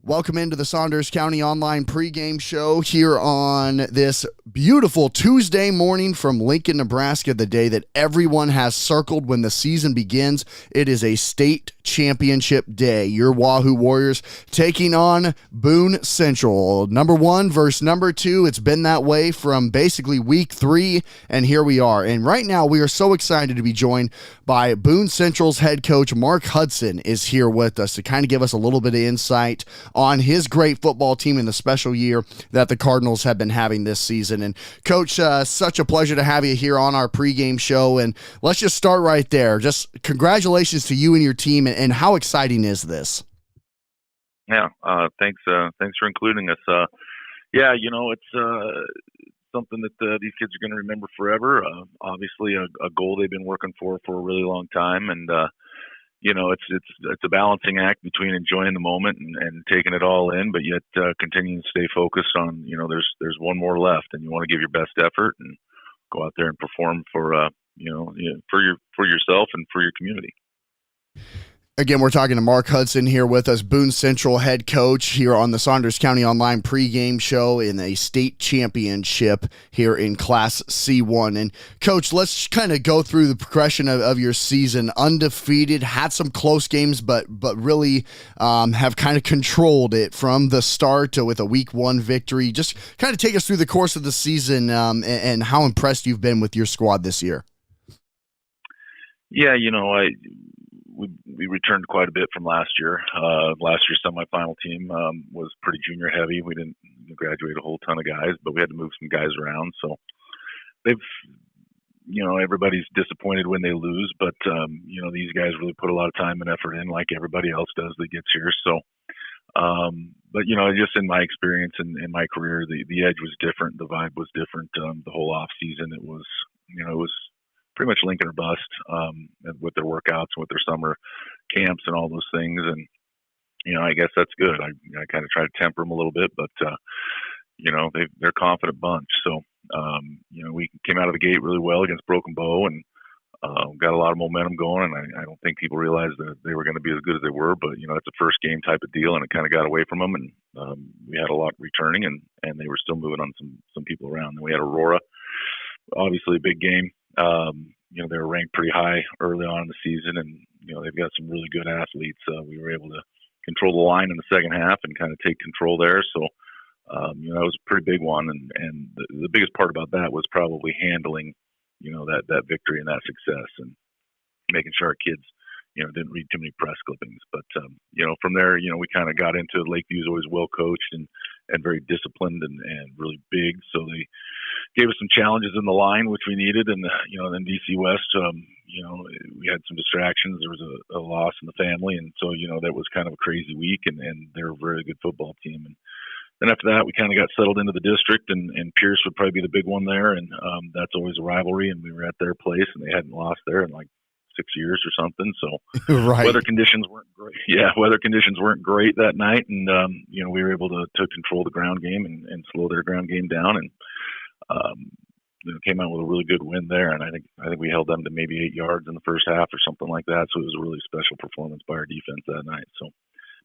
Welcome into the Saunders County Online pregame show here on this beautiful Tuesday morning from Lincoln, Nebraska, the day that everyone has circled when the season begins. It is a state championship day. Your Wahoo Warriors taking on Boone Central. Number one versus number two. It's been that way from basically week 3, and here we are. And right now we are so excited to be joined by Boone Central's head coach, Mark Hudson, is here with us to kind of give us a little bit of insight on his great football team and the special year that the Cardinals have been having this season. And Coach, such a pleasure to have you here on our pregame show. And let's just start right there. Just congratulations to you and your team. And how exciting is this? Yeah, thanks for including us. It's something that these kids are going to remember forever. Obviously, a goal they've been working for a really long time, and it's a balancing act between enjoying the moment and taking it all in, but yet continuing to stay focused on, there's one more left, and you want to give your best effort and go out there and perform for yourself and for your community. Again, we're talking to Mark Hudson here with us, Boone Central head coach here on the Saunders County Online pregame show in a state championship here in Class C1. And Coach, let's kind of go through the progression of your season. Undefeated, had some close games, but really have kind of controlled it from the start with a week 1 victory. Just kind of take us through the course of the season and how impressed you've been with your squad this year. Yeah, we returned quite a bit from last year. Last year's semifinal team was pretty junior heavy. We didn't graduate a whole ton of guys, but we had to move some guys around. So everybody's disappointed when they lose, but these guys really put a lot of time and effort in, like everybody else does that gets here. So, just in my experience and in my career, the edge was different. The vibe was different. The whole off season, it was pretty much Lincoln or bust with their workouts, with their summer camps and all those things. And, I guess that's good. I kind of try to temper them a little bit, but, they're a confident bunch. So, we came out of the gate really well against Broken Bow and got a lot of momentum going. And I don't think people realized that they were going to be as good as they were, but, it's a first game type of deal and it kind of got away from them. And we had a lot returning and they were still moving on some people around. Then we had Aurora, obviously a big game. They were ranked pretty high early on in the season, and they've got some really good athletes. We were able to control the line in the second half and kind of take control there. So, that was a pretty big one, and the biggest part about that was probably handling, that victory and that success, and making sure our kids, didn't read too many press clippings. But from there, we kind of got into Lakeview's always well coached and very disciplined and really big. So they gave us some challenges in the line, which we needed. And, then DC West, we had some distractions. There was a loss in the family. And so, that was kind of a crazy week and they're a very good football team. And then after that, we kind of got settled into the district and Pierce would probably be the big one there. And that's always a rivalry. And we were at their place and they hadn't lost there in like 6 years or something. So right. Weather conditions weren't great. Yeah, weather conditions weren't great that night, and we were able to control the ground game and slow their ground game down, and came out with a really good win there. And I think we held them to maybe 8 yards in the first half or something like that. So it was a really special performance by our defense that night. So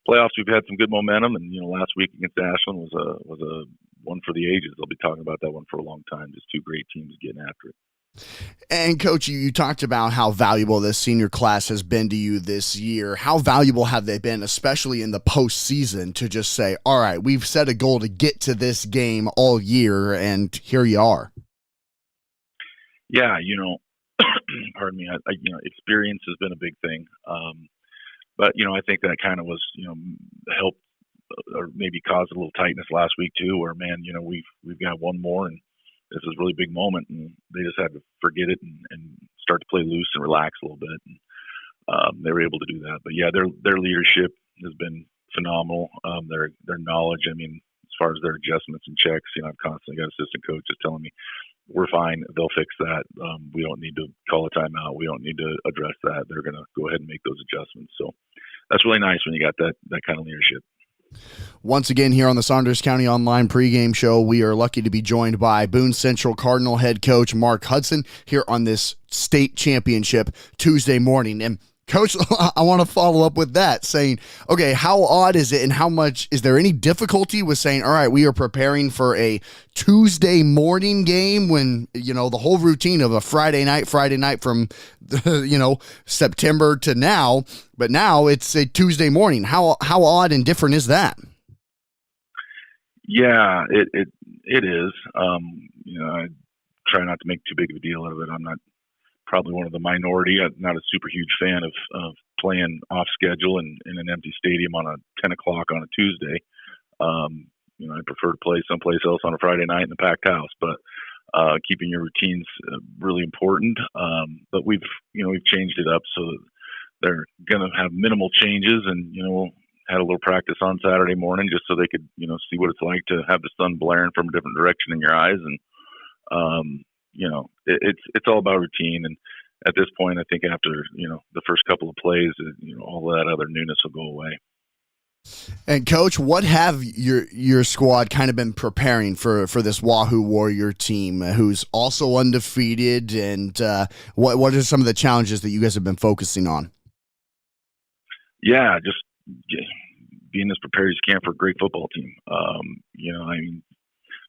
playoffs, we've had some good momentum, and last week against Ashland was a one for the ages. They'll be talking about that one for a long time. Just two great teams getting after it. And Coach, you talked about how valuable this senior class has been to you this year. How valuable have they been, especially in the postseason, to just say, all right, we've set a goal to get to this game all year, and here you are? Yeah, pardon me. Experience has been a big thing. But I think that kind of was, helped or maybe caused a little tightness last week too, where, man, we've got one more and this is a really big moment, and they just had to forget it and start to play loose and relax a little bit. And they were able to do that. But yeah, their leadership has been phenomenal. Their knowledge, as far as their adjustments and checks, I've constantly got assistant coaches telling me, we're fine, they'll fix that. We don't need to call a timeout. We don't need to address that. They're going to go ahead and make those adjustments. So that's really nice when you got that kind of leadership. Once again, here on the Saunders County Online pregame show, we are lucky to be joined by Boone Central Cardinal head coach Mark Hudson here on this state championship Tuesday morning. And Coach, I want to follow up with that, saying, okay, how odd is it, and how much is there any difficulty with saying, all right, we are preparing for a Tuesday morning game when, the whole routine of a Friday night from, September to now, but now it's a Tuesday morning. How odd and different is that? Yeah, it is. I try not to make too big of a deal out of it. I'm not probably one of the minority. I'm not a super huge fan of playing off schedule and in an empty stadium on a 10 o'clock on a Tuesday. I prefer to play someplace else on a Friday night in a packed house, but keeping your routines really important. But we've changed it up so that they're going to have minimal changes, and had a little practice on Saturday morning just so they could see what it's like to have the sun blaring from a different direction in your eyes. And it's all about routine. And at this point, I think after the first couple of plays, all that other newness will go away. And Coach, what have your squad kind of been preparing for this Wahoo Warrior team, who's also undefeated, and what are some of the challenges that you guys have been focusing on? Yeah, just being as prepared as you can for a great football team.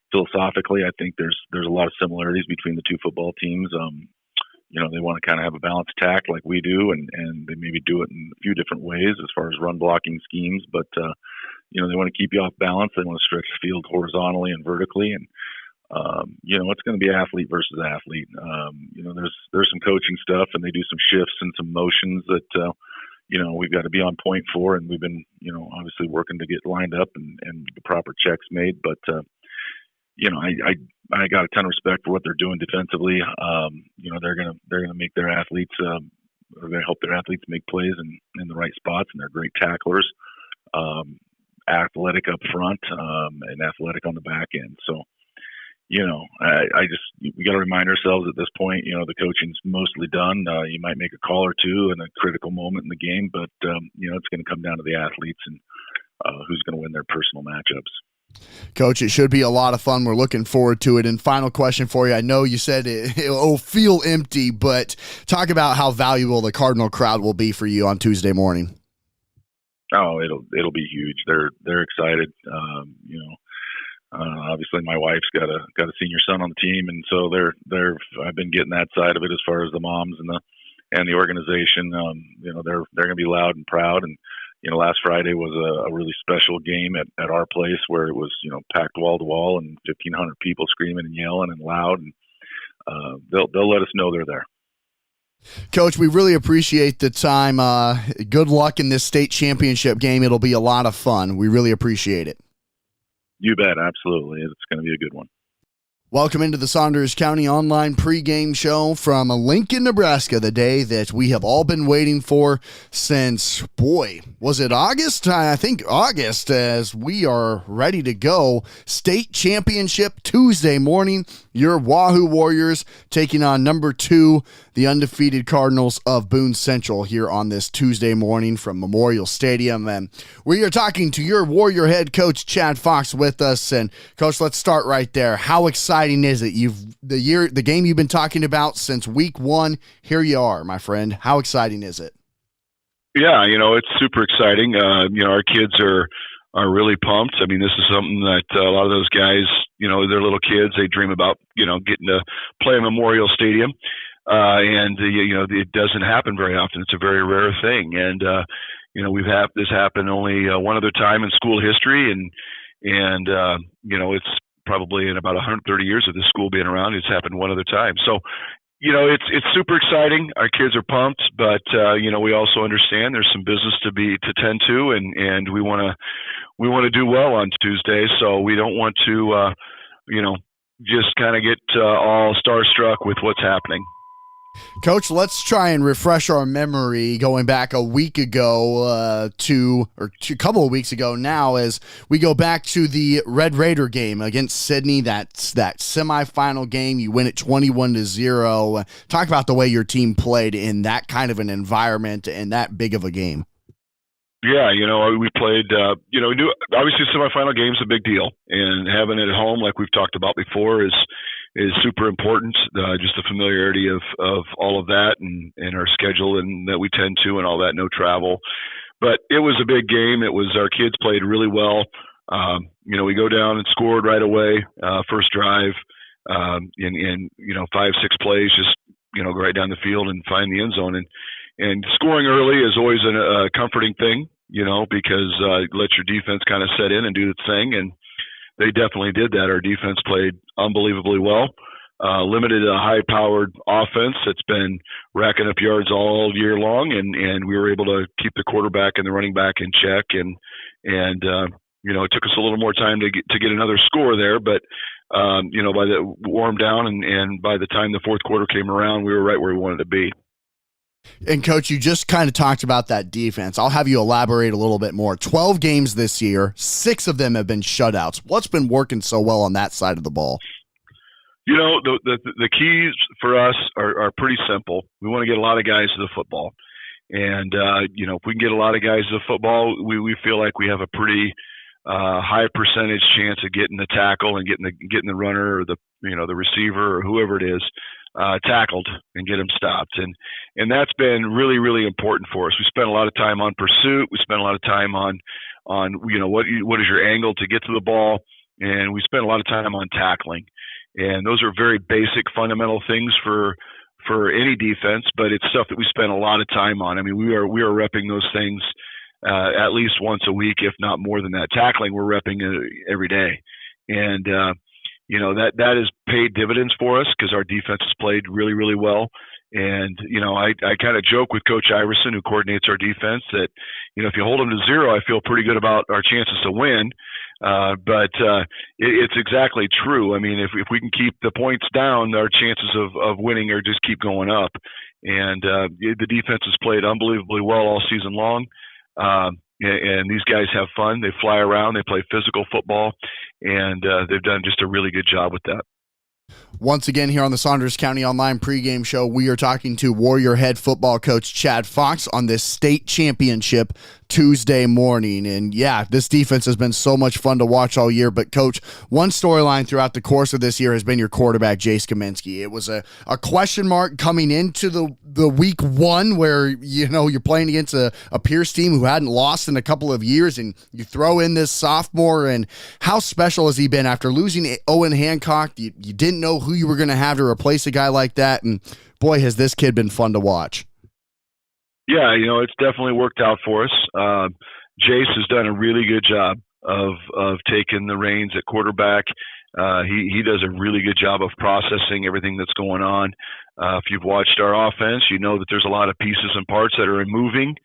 Philosophically, I think there's a lot of similarities between the two football teams. They want to kind of have a balanced attack like we do, and they maybe do it in a few different ways as far as run blocking schemes. But they want to keep you off balance. They want to stretch the field horizontally and vertically, and it's going to be athlete versus athlete. There's some coaching stuff, and they do some shifts and some motions that we've got to be on point for, and we've been obviously working to get lined up and the proper checks made. But I got a ton of respect for what they're doing defensively. They're gonna make their athletes, or they're gonna help their athletes make plays in the right spots, and they're great tacklers, athletic up front, and athletic on the back end. So, we got to remind ourselves at this point, the coaching's mostly done. You might make a call or two in a critical moment in the game, but it's going to come down to the athletes and who's going to win their personal matchups. Coach, it should be a lot of fun. We're looking forward to it. And final question for you. I know you said it'll feel empty, but talk about how valuable the Cardinal crowd will be for you on Tuesday morning. Oh, it'll be huge. They're excited. Obviously my wife's got a senior son on the team, and so I've been getting that side of it as far as the moms and the organization. They're going to be loud and proud. And last Friday was a really special game at our place where it was, packed wall to wall and 1,500 people screaming and yelling and loud. And they'll let us know they're there. Coach, we really appreciate the time. Good luck in this state championship game. It'll be a lot of fun. We really appreciate it. You bet. Absolutely. It's going to be a good one. Welcome into the Saunders County Online pregame show from Lincoln, Nebraska, the day that we have all been waiting for since, was it August? I think August, as we are ready to go. State championship Tuesday morning. Your Wahoo Warriors taking on number 2, the undefeated Cardinals of Boone Central here on this Tuesday morning from Memorial Stadium. And we are talking to your Warrior head coach, Chad Fox, with us. And Coach, let's start right there. How exciting is it? The game you've been talking about since week 1. Here you are, my friend. How exciting is it? Yeah, it's super exciting. Our kids are really pumped. I mean, this is something that a lot of those guys, they're little kids. They dream about, getting to play in Memorial Stadium. It doesn't happen very often. It's a very rare thing. And, we've had this happen only one other time in school history. And it's probably in about 130 years of this school being around, it's happened one other time. So, it's super exciting. Our kids are pumped, but, we also understand there's some business to tend to, and we want to do well on Tuesday. So we don't want to, just kind of get all starstruck with what's happening. Coach, let's try and refresh our memory going back a week ago to a couple of weeks ago now, as we go back to the Red Raider game against Sydney. That's that semifinal game. You win it 21-0. Talk about the way your team played in that kind of an environment and that big of a game. Yeah, we played, we knew obviously semifinal game's a big deal, and having it at home, like we've talked about before, is is super important. Just the familiarity of all of that and our schedule and that we tend to and all that, no travel. But it was a big game. Our kids played really well. We go down and scored right away, first drive, in 5-6 plays, just, go right down the field and find the end zone. And scoring early is always a comforting thing, because let your defense kind of set in and do its thing. And they definitely did that. Our defense played unbelievably well. Limited a high-powered offense that's been racking up yards all year long, and we were able to keep the quarterback and the running back in check. And it took us a little more time to get another score there, but by the warm down and by the time the fourth quarter came around, we were right where we wanted to be. And Coach, you just kind of talked about that defense. I'll have you elaborate a little bit more. 12 games this year, 6 of them have been shutouts. What's been working so well on that side of the ball? The keys for us are pretty simple. We want to get a lot of guys to the football. And, if we can get a lot of guys to the football, we feel like we have a pretty high percentage chance of getting the tackle and getting the runner or the receiver or whoever it is tackled and get them stopped. And that's been really, really important for us. We spent a lot of time on pursuit. We spent a lot of time on what is your angle to get to the ball. And we spent a lot of time on tackling. And those are very basic, fundamental things for any defense, but it's stuff that we spend a lot of time on. I mean, we are repping those things at least once a week, if not more than that. Tackling, we're repping every day. And, that has paid dividends for us because our defense has played really, really well. And, I kind of joke with Coach Iverson, who coordinates our defense, that, if you hold them to 0, I feel pretty good about our chances to win. But it's exactly true. I mean, if we can keep the points down, our chances of winning are just keep going up. And the defense has played unbelievably well all season long. And these guys have fun. They fly around. They play physical football. And they've done just a really good job with that. Once again, here on the Saunders County Online pregame show, we are talking to Warrior head football coach Chad Fox on this state championship Tuesday morning. And yeah, this defense has been so much fun to watch all year. But Coach, one storyline throughout the course of this year has been your quarterback, Jace Kaminsky. It was a question mark coming into the week 1 where, you're playing against a Pierce team who hadn't lost in a couple of years, and you throw in this sophomore. And how special has he been after losing Owen Hancock? You didn't know who you were going to have to replace a guy like that. And boy, has this kid been fun to watch. Yeah, it's definitely worked out for us. Jace has done a really good job of taking the reins at quarterback. He does a really good job of processing everything that's going on. If you've watched our offense, you know that there's a lot of pieces and parts that are moving,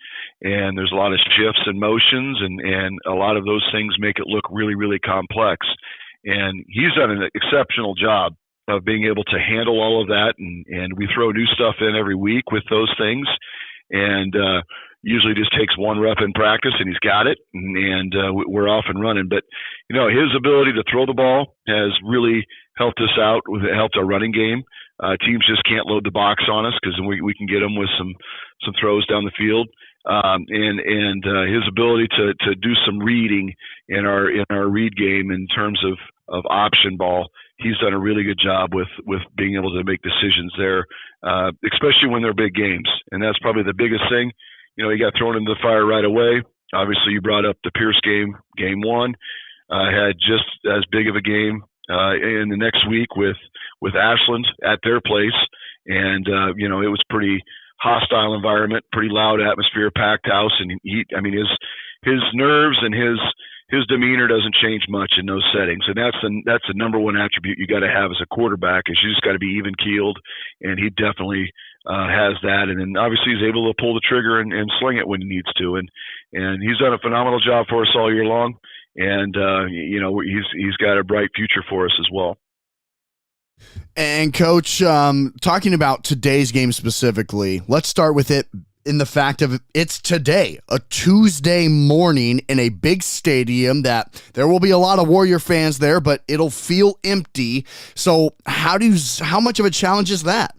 and there's a lot of shifts and motions, and a lot of those things make it look really, really complex. And he's done an exceptional job of being able to handle all of that, and we throw new stuff in every week with those things. And usually just takes one rep in practice and he's got it, and we're off and running. But his ability to throw the ball has really helped us out. It helped our running game. Teams just can't load the box on us because we can get them with some throws down the field. And his ability to do some reading in our read game in terms of option ball, he's done a really good job with being able to make decisions there, especially when they're big games. And that's probably the biggest thing. He got thrown into the fire right away. Obviously, you brought up the Pierce game 1. Had just as big of a game in the next week with Ashland at their place. And, it was pretty hostile environment, pretty loud atmosphere, packed house. And his nerves and his demeanor doesn't change much in those settings. And that's the number one attribute you got to have as a quarterback, is you just got to be even keeled. And he definitely has that. And then obviously he's able to pull the trigger and sling it when he needs to. And he's done a phenomenal job for us all year long. And, he's got a bright future for us as well. And Coach, talking about today's game specifically, let's start with it in the fact of it's today, a Tuesday morning in a big stadium that there will be a lot of Warrior fans there, but it'll feel empty. So how much of a challenge is that?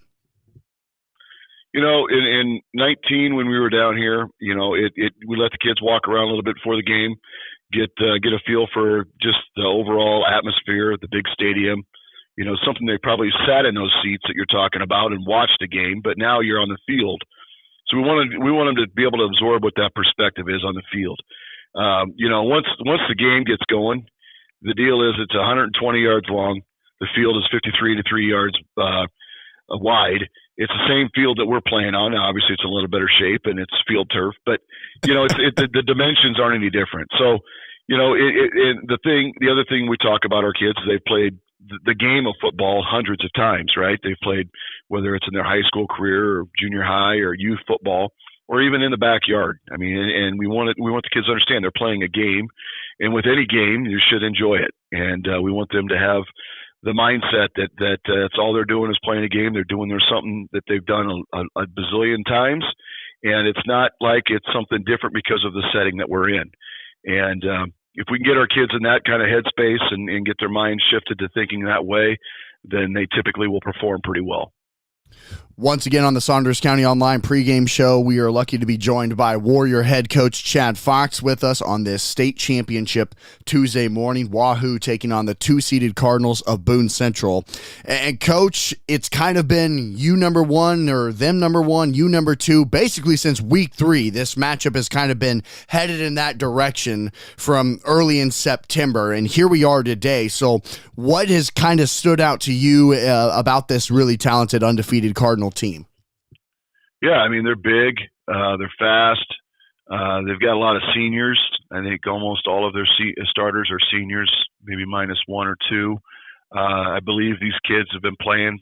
In 19, when we were down here, we let the kids walk around a little bit before the game, get a feel for just the overall atmosphere at the big stadium. something they probably sat in those seats that you're talking about and watched a game, but now you're on the field. So we want them to be able to absorb what that perspective is on the field. Once the game gets going, the deal is it's 120 yards long. The field is 53 to 3 yards wide. It's the same field that we're playing on. Now, obviously, it's a little better shape and it's field turf, but the dimensions aren't any different. So, the other thing we talk about our kids is they've played the game of football hundreds of times, right? They've played, whether it's in their high school career or junior high or youth football, or even in the backyard. I mean, and we want the kids to understand they're playing a game, and with any game, you should enjoy it. And we want them to have the mindset that that's all they're doing is playing a game. They're doing something that they've done a bazillion times, and it's not like it's something different because of the setting that we're in. And if we can get our kids in that kind of headspace and get their minds shifted to thinking that way, then they typically will perform pretty well. Once again on the Saunders County Online pregame show, we are lucky to be joined by Warrior head coach Chad Fox with us on this state championship Tuesday morning. Wahoo taking on the 2-seeded Cardinals of Boone Central. And Coach, it's kind of been you number one or them number one, you number two, basically since week 3. This matchup has kind of been headed in that direction from early in September, and here we are today. So what has kind of stood out to you about this really talented undefeated Cardinal team? Yeah, I mean, they're big, they're fast, they've got a lot of seniors. I think almost all of their starters are seniors, maybe minus 1 or 2. I believe these kids have been playing,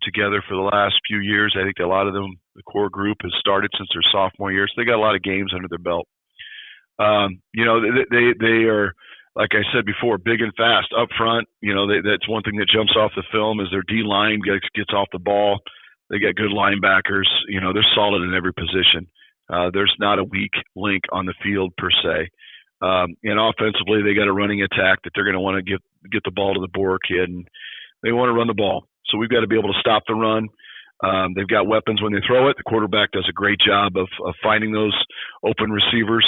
together for the last few years. I think a lot of them, the core group, has started since their sophomore year, so they got a lot of games under their belt. They are, like I said before, big and fast up front. That's one thing that jumps off the film is their D line gets off the ball. They got good linebackers. They're solid in every position. There's not a weak link on the field per se. And offensively, they got a running attack that they're going to want to get the ball to the Boer kid, and they want to run the ball. So we've got to be able to stop the run. They've got weapons when they throw it. The quarterback does a great job of finding those open receivers.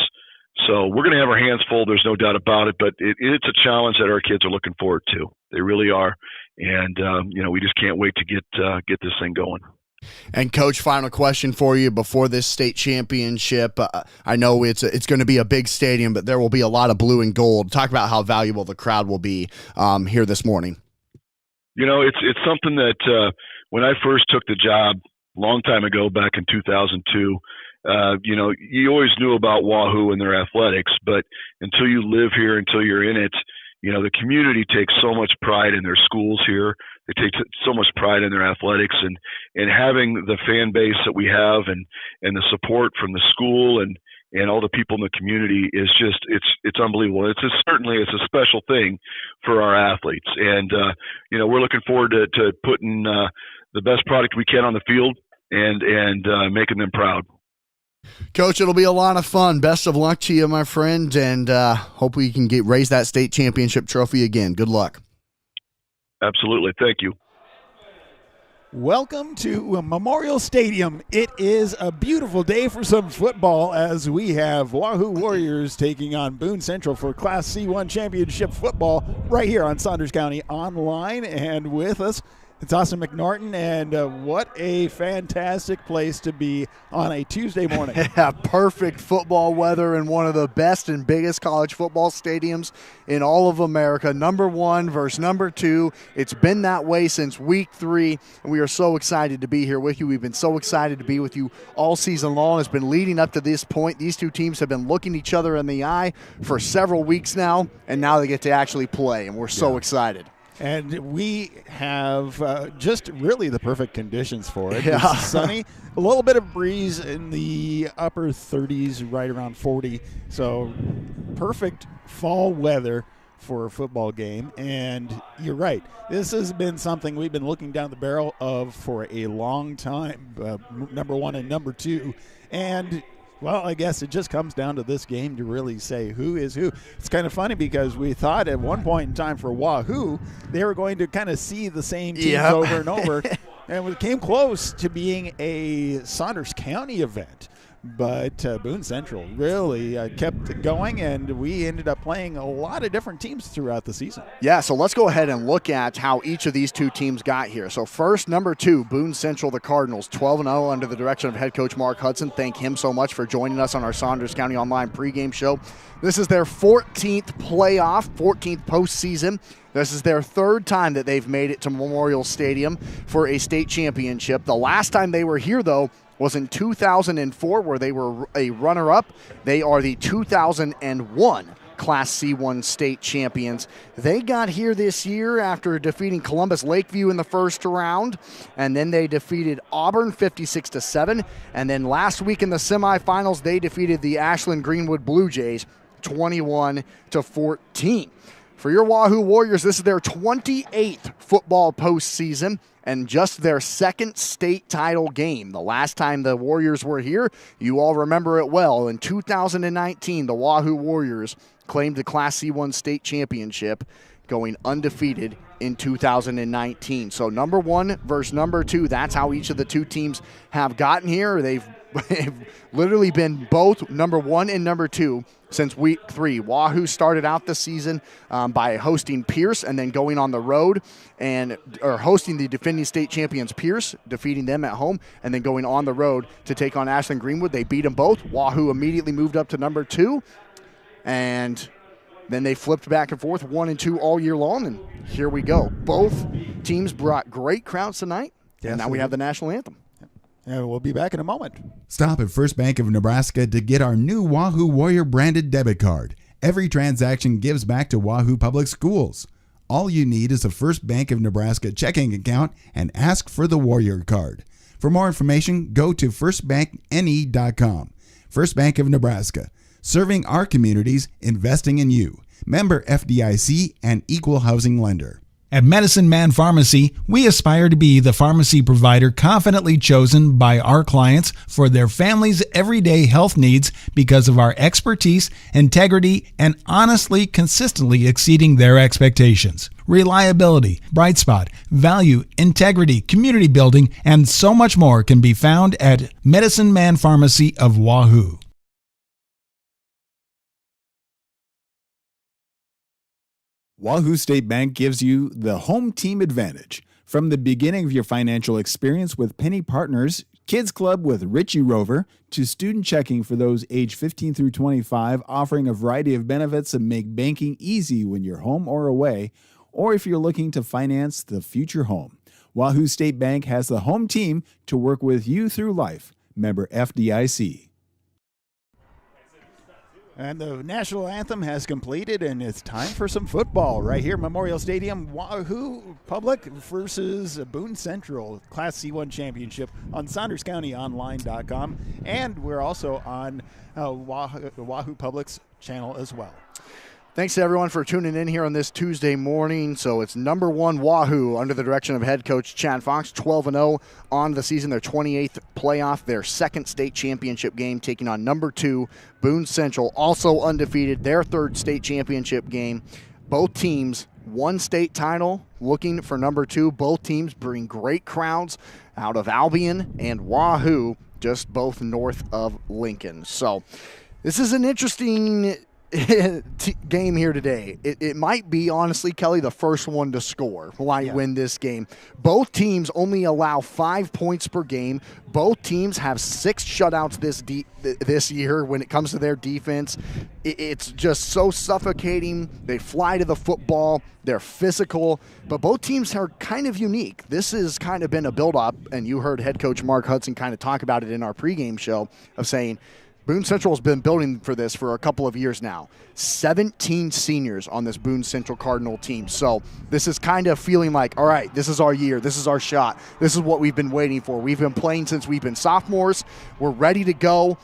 So we're going to have our hands full. There's no doubt about it, but it's a challenge that our kids are looking forward to. They really are. And, we just can't wait to get this thing going. And Coach, final question for you before this state championship. I know it's going to be a big stadium, but there will be a lot of blue and gold. Talk about how valuable the crowd will be here this morning. It's something that when I first took the job a long time ago, back in 2002, you always knew about Wahoo and their athletics, but until you live here, until you're in it, the community takes so much pride in their schools here. They take so much pride in their athletics, and having the fan base that we have and the support from the school and all the people in the community is just, it's unbelievable. It's a special thing for our athletes. And, we're looking forward to putting the best product we can on the field and making them proud. Coach, it'll be a lot of fun. Best of luck to you, my friend, and hope we can raise that state championship trophy again. Good luck. Absolutely. Thank you. Welcome to Memorial Stadium. It is a beautiful day for some football as we have Wahoo Warriors taking on Boone Central for Class C1 Championship football right here on Saunders County Online. And with us, it's Austin McNarton, and what a fantastic place to be on a Tuesday morning. Yeah, perfect football weather in one of the best and biggest college football stadiums in all of America. Number 1 versus number 2. It's been that way since week 3, and we are so excited to be here with you. We've been so excited to be with you all season long. It's been leading up to this point. These two teams have been looking each other in the eye for several weeks now, and now they get to actually play, and we're so excited. And we have just really the perfect conditions for it. Yeah. It's sunny, a little bit of breeze in the upper 30s, right around 40. So perfect fall weather for a football game. And you're right. This has been something we've been looking down the barrel of for a long time, number 1 and number 2. And well, I guess it just comes down to this game to really say who is who. It's kind of funny because we thought at one point in time for Wahoo, they were going to kind of see the same teams over and over. And it came close to being a Saunders County event. But Boone Central really kept it going, and we ended up playing a lot of different teams throughout the season. Yeah, so let's go ahead and look at how each of these two teams got here. So first, number 2, Boone Central, the Cardinals, 12-0 under the direction of head coach Mark Hudson. Thank him so much for joining us on our Saunders County Online pregame show. This is their 14th playoff, 14th postseason. This is their third time that they've made it to Memorial Stadium for a state championship. The last time they were here, though, was in 2004, where they were a runner-up. They are the 2001 Class C1 state champions. They got here this year after defeating Columbus Lakeview in the first round, and then they defeated Auburn 56-7. And then last week in the semifinals, they defeated the Ashland Greenwood Blue Jays 21-14. For your Wahoo Warriors, this is their 28th football postseason and just their second state title game. The last time the Warriors were here, you all remember it well. In 2019, the Wahoo Warriors claimed the Class C1 state championship, going undefeated in 2019. So number 1 versus number 2, that's how each of the two teams have gotten here. They've literally been both number 1 and number 2 since week 3. Wahoo started out the season by hosting Pierce and then going on the road or hosting the defending state champions Pierce, defeating them at home, and then going on the road to take on Ashland Greenwood. They beat them both. Wahoo immediately moved up to number 2, and then they flipped back and forth 1 and 2 all year long, and here we go. Both teams brought great crowds tonight, and now we have the national anthem. And we'll be back in a moment. Stop at First Bank of Nebraska to get our new Wahoo Warrior branded debit card. Every transaction gives back to Wahoo Public Schools. All you need is a First Bank of Nebraska checking account and ask for the Warrior card. For more information, go to firstbankne.com. First Bank of Nebraska, serving our communities, investing in you. Member FDIC and equal housing lender. At Medicine Man Pharmacy, we aspire to be the pharmacy provider confidently chosen by our clients for their family's everyday health needs because of our expertise, integrity, and honestly, consistently exceeding their expectations. Reliability, bright spot, value, integrity, community building, and so much more can be found at Medicine Man Pharmacy of Wahoo. Wahoo State Bank gives you the home team advantage. From the beginning of your financial experience with Penny Partners, Kids Club with Richie Rover, to student checking for those age 15 through 25, offering a variety of benefits that make banking easy when you're home or away, or if you're looking to finance the future home. Wahoo State Bank has the home team to work with you through life. Member FDIC. And the national anthem has completed, and it's time for some football right here, Memorial Stadium. Wahoo Public versus Boone Central, Class C1 Championship on SaundersCountyOnline.com, and we're also on Wahoo Public's channel as well. Thanks to everyone for tuning in here on this Tuesday morning. So it's number 1 Wahoo under the direction of head coach Chad Fox, 12-0 on the season, their 28th playoff, their second state championship game, taking on number 2 Boone Central, also undefeated, their third state championship game. Both teams, 1 state title, looking for number 2. Both teams bring great crowds out of Albion and Wahoo, just both north of Lincoln. So this is an interesting game here today. It might be, honestly, Kelly, the first one to score might win this game. Both teams only allow 5 points per game. Both teams have 6 shutouts this year when it comes to their defense. It's just so suffocating. They fly to the football. They're physical, but both teams are kind of unique. This has kind of been a build-up, and you heard head coach Mark Hudson kind of talk about it in our pregame show of saying, Boone Central has been building for this for a couple of years now. 17 seniors on this Boone Central Cardinal team. So this is kind of feeling like, all right, this is our year. This is our shot. This is what we've been waiting for. We've been playing since we've been sophomores. We're ready to go.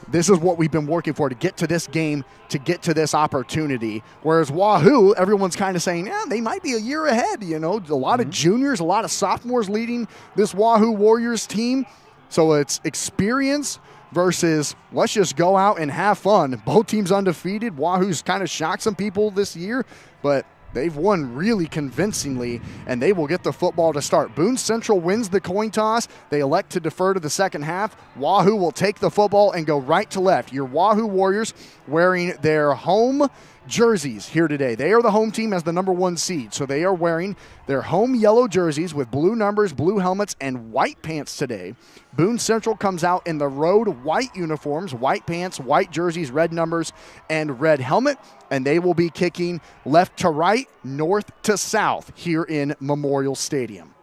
This is what we've been working for to get to this game, to get to this opportunity. Whereas Wahoo, everyone's kind of saying, they might be a year ahead. You know, a lot of juniors, a lot of sophomores leading this Wahoo Warriors team. So it's experience versus let's just go out and have fun. Both teams undefeated. Wahoo's kind of shocked some people this year, but They've won really convincingly, and they will get the football to start. Boone Central wins the coin toss. They elect to defer to the second half. Wahoo will take the football and go right to left. Your Wahoo Warriors wearing their home jerseys here today. They are the home team as the number 1 seed, so they are wearing their home yellow jerseys with blue numbers, blue helmets, and white pants today. Boone Central comes out in the road white uniforms, white pants, white jerseys, red numbers, and red helmet, and they will be kicking left to right, north to south here in Memorial Stadium.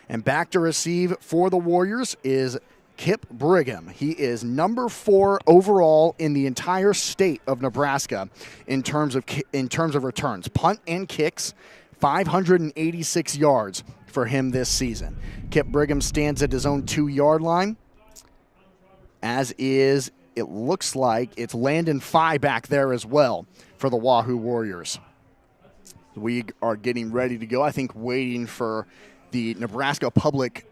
And back to receive for the Warriors is Kip Brigham. He is number 4 overall in the entire state of Nebraska in terms of returns. Punt and kicks, 586 yards for him this season. Kip Brigham stands at his own 2-yard line, as is, it looks like it's Landon Fye back there as well for the Wahoo Warriors. We are getting ready to go, I think waiting for the Nebraska Public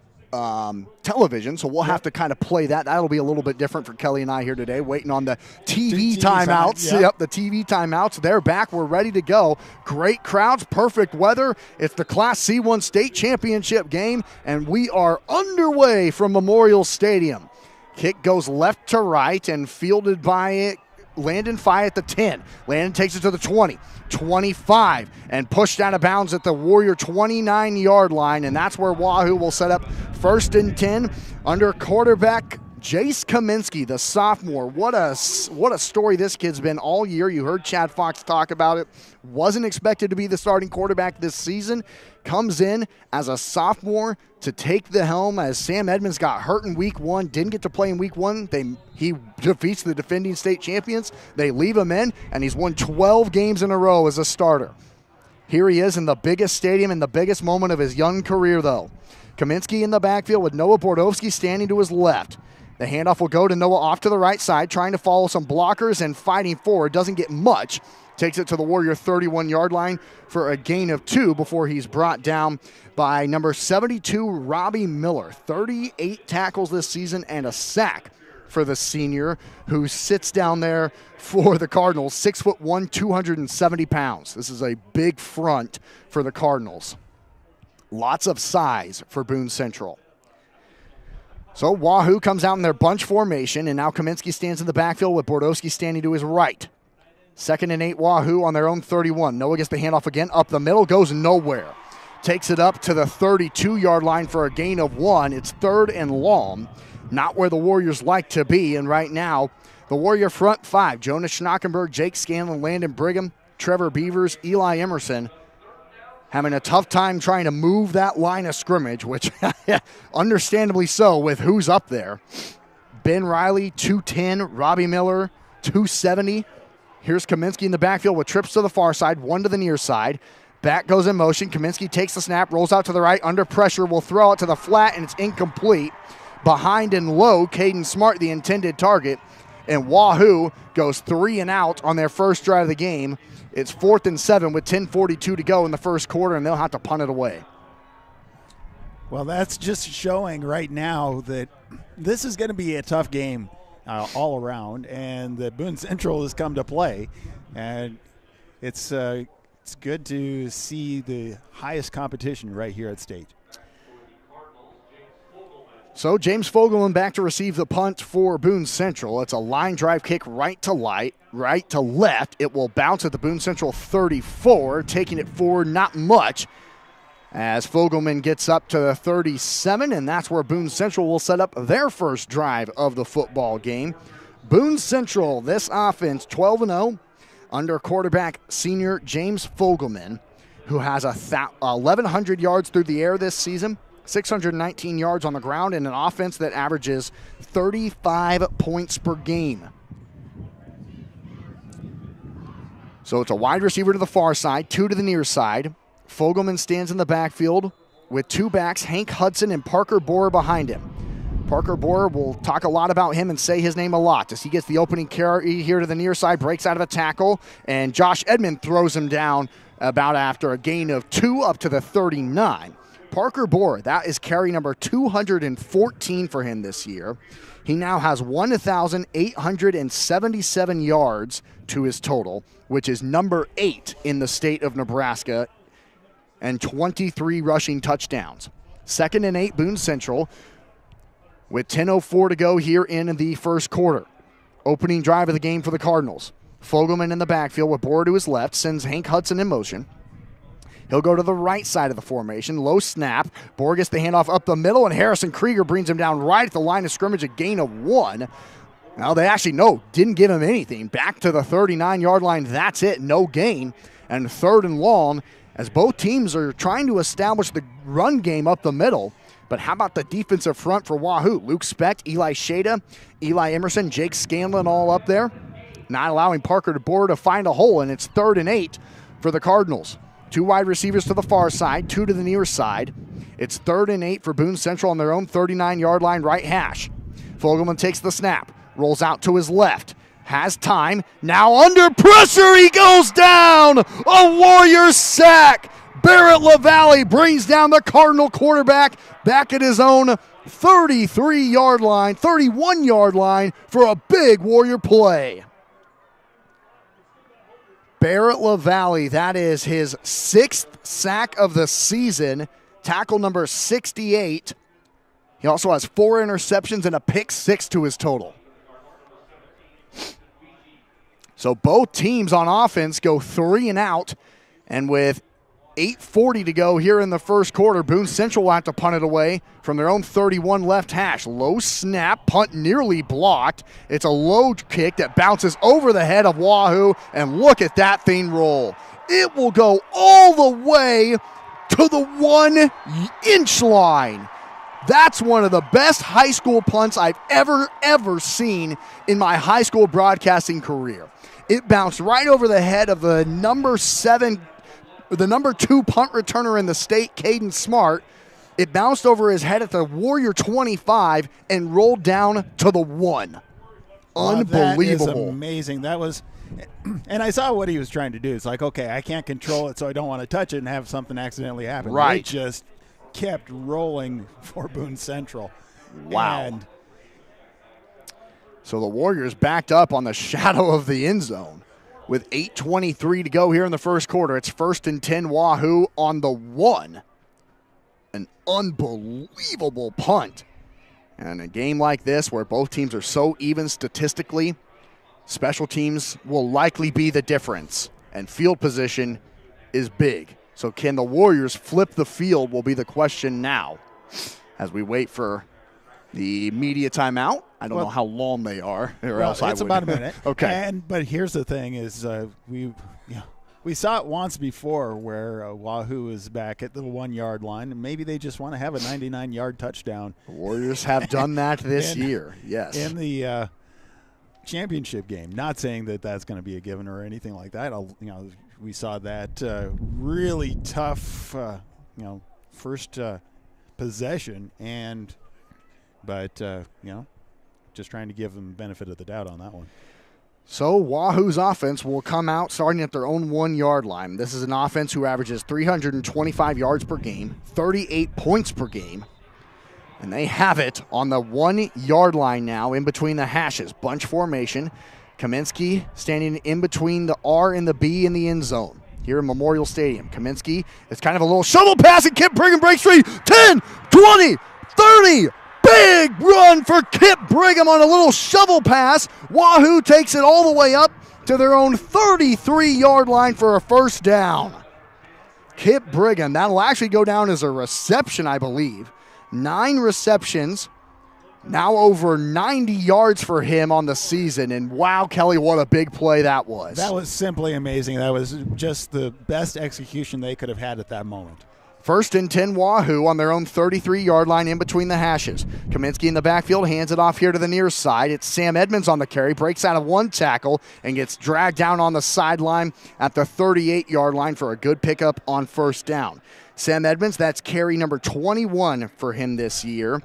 television, so we'll have to kind of play that. That'll be a little bit different for Kelly and I here today, waiting on the TV timeouts. Yep, the TV timeouts. They're back. We're ready to go. Great crowds, perfect weather. It's the Class C1 state championship game, and we are underway from Memorial Stadium. Kick goes left to right and fielded by Landon Fye at the 10. Landon takes it to the 20. 25 and pushed out of bounds at the Warrior 29-yard line, and that's where Wahoo will set up 1st and 10 under quarterback Jace Kaminsky, the sophomore. What a story this kid's been all year. You heard Chad Fox talk about it. Wasn't expected to be the starting quarterback this season. Comes in as a sophomore to take the helm as Sam Edmonds got hurt in week 1, didn't get to play in week 1. He defeats the defending state champions. They leave him in, and he's won 12 games in a row as a starter. Here he is in the biggest stadium in the biggest moment of his young career, though. Kaminsky in the backfield with Noah Bordowski standing to his left. The handoff will go to Noah off to the right side, trying to follow some blockers and fighting forward. Doesn't get much. Takes it to the Warrior 31-yard line for a gain of 2 before he's brought down by number 72, Robbie Miller. 38 tackles this season and a sack for the senior, who sits down there for the Cardinals. 6'1", 270 pounds. This is a big front for the Cardinals. Lots of size for Boone Central. So Wahoo comes out in their bunch formation, and now Kaminsky stands in the backfield with Bordowski standing to his right. 2nd and 8, Wahoo on their own 31. Noah gets the handoff again, up the middle, goes nowhere. Takes it up to the 32-yard line for a gain of 1. It's 3rd and long, not where the Warriors like to be, and right now, the Warrior front 5, Jonas Schnockenberg, Jake Scanlon, Landon Brigham, Trevor Beavers, Eli Emerson, having a tough time trying to move that line of scrimmage, which understandably so with who's up there. Ben Riley, 210. Robbie Miller, 270. Here's Kaminsky in the backfield with trips to the far side, 1 to the near side. Back goes in motion. Kaminsky takes the snap, rolls out to the right, under pressure, will throw it to the flat, and it's incomplete. Behind and low, Caden Smart, the intended target, and Wahoo goes 3 and out on their first drive of the game. It's 4th and 7 with 10:42 to go in the first quarter, and they'll have to punt it away. Well, that's just showing right now that this is going to be a tough game all around, and that Boone Central has come to play. And it's good to see the highest competition right here at state. So James Fogelman back to receive the punt for Boone Central. It's a line drive kick right to left. It will bounce at the Boone Central 34, taking it forward not much as Fogelman gets up to the 37, and that's where Boone Central will set up their first drive of the football game. Boone Central, this offense, 12-0, under quarterback senior James Fogelman, who has 1,100 yards through the air this season, 619 yards on the ground, and an offense that averages 35 points per game. So it's a wide receiver to the far side, 2 to the near side. Fogelman stands in the backfield with 2 backs, Hank Hudson and Parker Boer behind him. Parker Boer, will talk a lot about him and say his name a lot as he gets the opening carry here to the near side, breaks out of a tackle, and Josh Edmond throws him down about after a gain of 2 up to the 39. Parker Bohr, that is carry number 214 for him this year. He now has 1,877 yards to his total, which is number 8 in the state of Nebraska, and 23 rushing touchdowns. 2nd and 8, Boone Central, with 10:04 to go here in the first quarter. Opening drive of the game for the Cardinals. Fogelman in the backfield with Bohr to his left, sends Hank Hudson in motion. He'll go to the right side of the formation. Low snap. Bohr gets the handoff up the middle, and Harrison Krieger brings him down right at the line of scrimmage, a gain of 1. Now they actually, didn't give him anything. Back to the 39-yard line. That's it. No gain. And 3rd and long, as both teams are trying to establish the run game up the middle. But how about the defensive front for Wahoo? Luke Specht, Eli Shada, Eli Emerson, Jake Scanlon all up there. Not allowing Parker Bohr to find a hole, and it's 3rd and 8 for the Cardinals. 2 wide receivers to the far side, 2 to the near side. It's 3rd and 8 for Boone Central on their own 39-yard line right hash. Fogelman takes the snap, rolls out to his left, has time. Now under pressure, he goes down. A Warrior sack. Barrett LaValle brings down the Cardinal quarterback back at his own 31-yard line for a big Warrior play. Barrett LaValle, that is his 6th sack of the season, tackle number 68. He also has 4 interceptions and a pick 6 to his total. So both teams on offense go 3 and out, and with 8:40 to go here in the first quarter, Boone Central will have to punt it away from their own 31 left hash. Low snap, punt nearly blocked. It's a low kick that bounces over the head of Wahoo, and look at that thing roll. It will go all the way to the 1-inch line. That's one of the best high school punts I've ever seen in my high school broadcasting career. It bounced right over the head of the number 2 punt returner in the state, Caden Smart. It bounced over his head at the Warrior 25 and rolled down to the 1. Unbelievable. That is amazing. That was, and I saw what he was trying to do. It's like, okay, I can't control it, so I don't want to touch it and have something accidentally happen. Right. It just kept rolling for Boone Central. Wow. And so the Warriors backed up on the shadow of the end zone. With 8:23 to go here in the first quarter, it's 1st and 10 Wahoo on the 1. An unbelievable punt. And a game like this where both teams are so even statistically, special teams will likely be the difference. And field position is big. So can the Warriors flip the field will be the question now as we wait for the media timeout. I don't know how long they are, or else I would. It's about a minute. Okay. But here's the thing: is we saw it once before where Wahoo is back at the 1-yard line, and maybe they just want to have a 99-yard touchdown. The Warriors have done that this year. Yes. In the championship game. Not saying that that's going to be a given or anything like that. We saw that really tough, first possession, but just trying to give them the benefit of the doubt on that one. So Wahoo's offense will come out starting at their own 1-yard line. This is an offense who averages 325 yards per game, 38 points per game. And they have it on the 1-yard line now in between the hashes. Bunch formation. Kaminsky standing in between the R and the B in the end zone here in Memorial Stadium. Kaminsky, it's kind of a little shovel pass, and Kip Brigham breaks free. 10, 20, 30. Big run for Kip Brigham on a little shovel pass. Wahoo takes it all the way up to their own 33-yard line for a first down. Kip Brigham, that'll actually go down as a reception, I believe. 9 receptions, now over 90 yards for him on the season. And wow, Kelly, what a big play that was. That was simply amazing. That was just the best execution they could have had at that moment. 1st and 10 Wahoo on their own 33-yard line in between the hashes. Kaminsky in the backfield, hands it off here to the near side. It's Sam Edmonds on the carry, breaks out of 1 tackle and gets dragged down on the sideline at the 38-yard line for a good pickup on first down. Sam Edmonds, that's carry number 21 for him this year.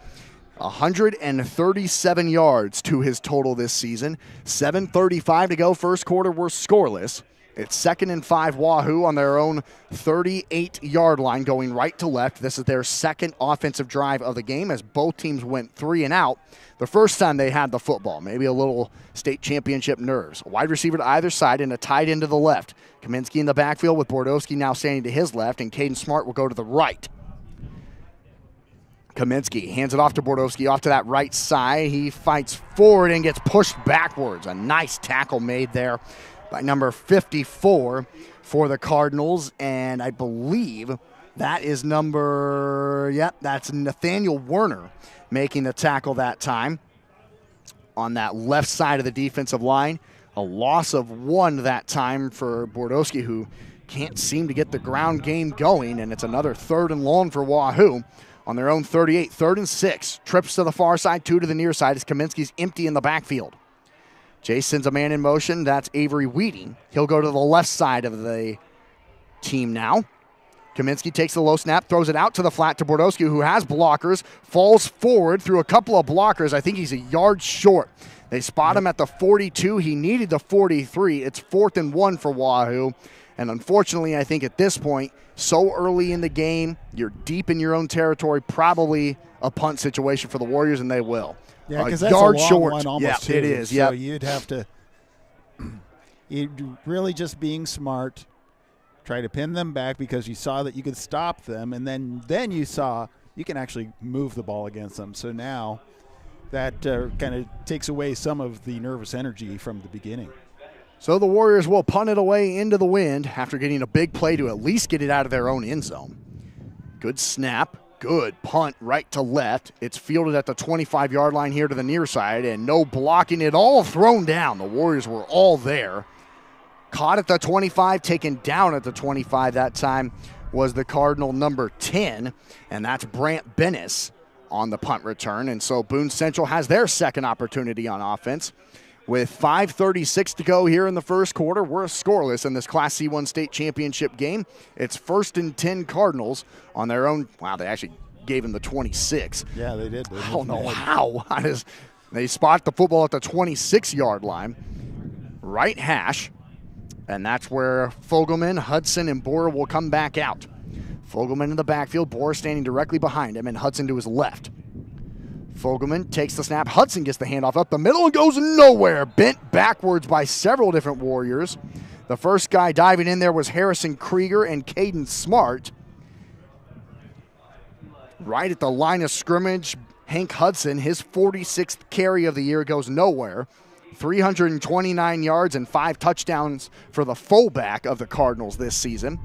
137 yards to his total this season. 7:35 to go, first quarter, we're scoreless. It's 2nd and 5 Wahoo on their own 38-yard line going right to left. This is their second offensive drive of the game as both teams went 3 and out the first time they had the football. Maybe a little state championship nerves. A wide receiver to either side and a tight end to the left. Kaminsky in the backfield with Bordowski now standing to his left, and Caden Smart will go to the right. Kaminsky hands it off to Bordowski, off to that right side. He fights forward and gets pushed backwards. A nice tackle made there by number 54 for the Cardinals, and I believe that is that's Nathaniel Werner making the tackle that time on that left side of the defensive line. A loss of 1 that time for Bordowski, who can't seem to get the ground game going, and it's another 3rd and long for Wahoo on their own 38. 3rd and 6. Trips to the far side, 2 to the near side as Kaminsky's empty in the backfield. Jay sends a man in motion. That's Avery Wheating. He'll go to the left side of the team now. Kaminsky takes the low snap, throws it out to the flat to Bordowski, who has blockers, falls forward through a couple of blockers. I think he's a yard short. They spot him at the 42. He needed the 43. It's 4th and 1 for Wahoo. And unfortunately, I think at this point, so early in the game, you're deep in your own territory, probably a punt situation for the Warriors, and they will. Yeah, because that's yard a long short. one almost. Yeah, it is. So yeah, you'd have to really just being smart, try to pin them back because you saw that you could stop them, and then you saw you can actually move the ball against them. So now that kind of takes away some of the nervous energy from the beginning. So the Warriors will punt it away into the wind after getting a big play to at least get it out of their own end zone. Good snap. Good punt right to left. It's fielded at the 25-yard line here to the near side, and no blocking it, all thrown down. The Warriors were all there. Caught at the 25, taken down at the 25 that time was the Cardinal number 10, and that's Brant Bennis on the punt return. And so Boone Central has their second opportunity on offense. With 5:36 to go here in the first quarter, we're scoreless in this Class C1 state championship game. It's 1st and 10 Cardinals on their own. Wow, they actually gave him the 26. Yeah, they did. I don't know how. They spot the football at the 26-yard line, right hash, and that's where Fogelman, Hudson, and Boer will come back out. Fogelman in the backfield, Boer standing directly behind him, and Hudson to his left. Fogelman takes the snap. Hudson gets the handoff up the middle and goes nowhere. Bent backwards by several different Warriors. The first guy diving in there was Harrison Krieger and Caden Smart. Right at the line of scrimmage, Hank Hudson, his 46th carry of the year, goes nowhere. 329 yards and 5 touchdowns for the fullback of the Cardinals this season.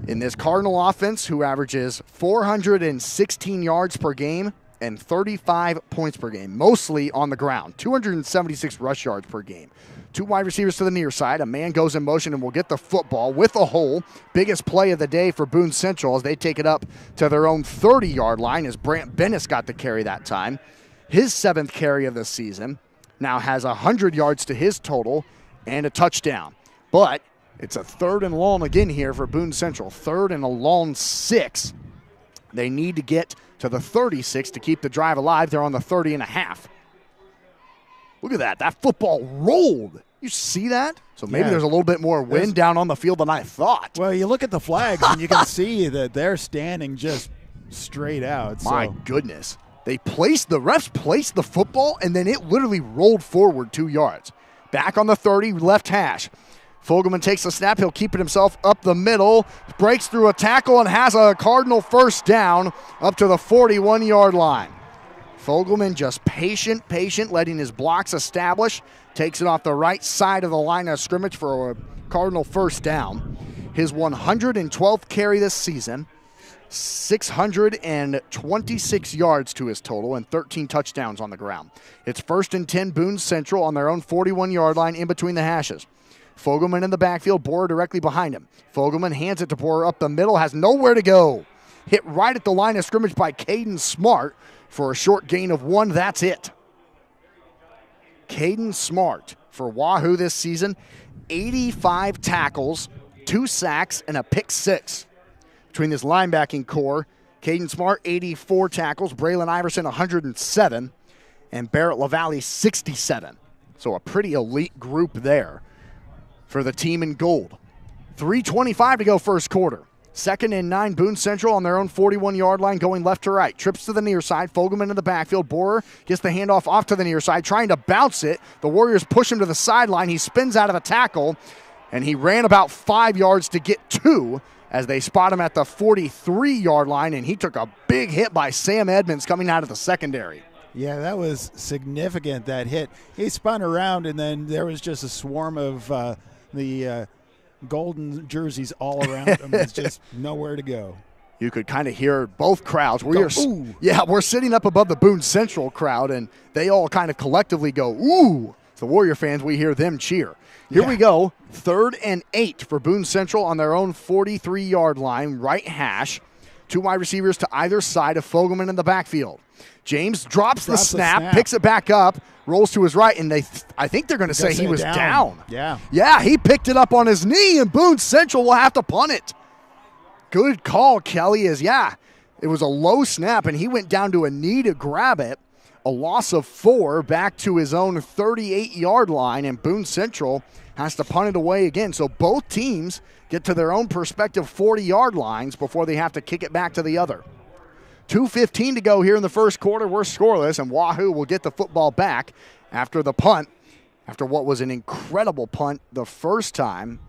In this Cardinal offense, who averages 416 yards per game, and 35 points per game, mostly on the ground. 276 rush yards per game. 2 wide receivers to the near side. A man goes in motion and will get the football with a hole. Biggest play of the day for Boone Central as they take it up to their own 30-yard line as Brant Bennis got the carry that time. His 7th carry of the season now has 100 yards to his total and a touchdown. But it's a 3rd and long again here for Boone Central. 3rd and a long 6. They need to get to the 36 to keep the drive alive. They're on the 30 and a half. Look at that. That football rolled. You see that? So maybe there's a little bit more wind down on the field than I thought. Well, you look at the flags and you can see that they're standing just straight out. My goodness. The refs placed the football, and then it literally rolled forward 2 yards. Back on the 30, left hash. Fogelman takes the snap. He'll keep it himself up the middle. Breaks through a tackle and has a Cardinal first down up to the 41-yard line. Fogelman just patient, letting his blocks establish. Takes it off the right side of the line of scrimmage for a Cardinal first down. His 112th carry this season. 626 yards to his total and 13 touchdowns on the ground. It's 1st and 10 Boone Central on their own 41-yard line in between the hashes. Fogelman in the backfield, Boer directly behind him. Fogelman hands it to Boer up the middle, has nowhere to go. Hit right at the line of scrimmage by Caden Smart for a short gain of 1. That's it. Caden Smart for Wahoo this season, 85 tackles, 2 sacks, and a pick 6. Between this linebacking core, Caden Smart, 84 tackles, Braylon Iverson, 107, and Barrett LaValle, 67. So a pretty elite group there. for the team in gold. 3:25 to go first quarter. 2nd and 9, Boone Central on their own 41-yard line going left to right. Trips to the near side, Fogelman in the backfield. Borer gets the handoff off to the near side, trying to bounce it. The Warriors push him to the sideline. He spins out of the tackle, and he ran about 5 yards to get 2 as they spot him at the 43-yard line, and he took a big hit by Sam Edmonds coming out of the secondary. Yeah, that was significant, that hit. He spun around, and then there was just a swarm of the golden jerseys all around him. It's just nowhere to go. You could kind of hear both crowds. We're sitting up above the Boone Central crowd, and they all kind of collectively go, ooh. The Warrior fans, we hear them cheer. Here we go. 3rd and 8 for Boone Central on their own 43-yard line, right hash. 2 wide receivers to either side of Fogelman in the backfield. James drops the snap, picks it back up, rolls to his right, and I think they're going to say he was down. Yeah, he picked it up on his knee, and Boone Central will have to punt it. Good call, Kelly, it was a low snap, and he went down to a knee to grab it. A loss of 4 back to his own 38-yard line, and Boone Central has to punt it away again. So both teams get to their own respective 40-yard lines before they have to kick it back to the other. 2:15 to go here in the first quarter. We're scoreless, and Wahoo will get the football back after the punt, after what was an incredible punt the first time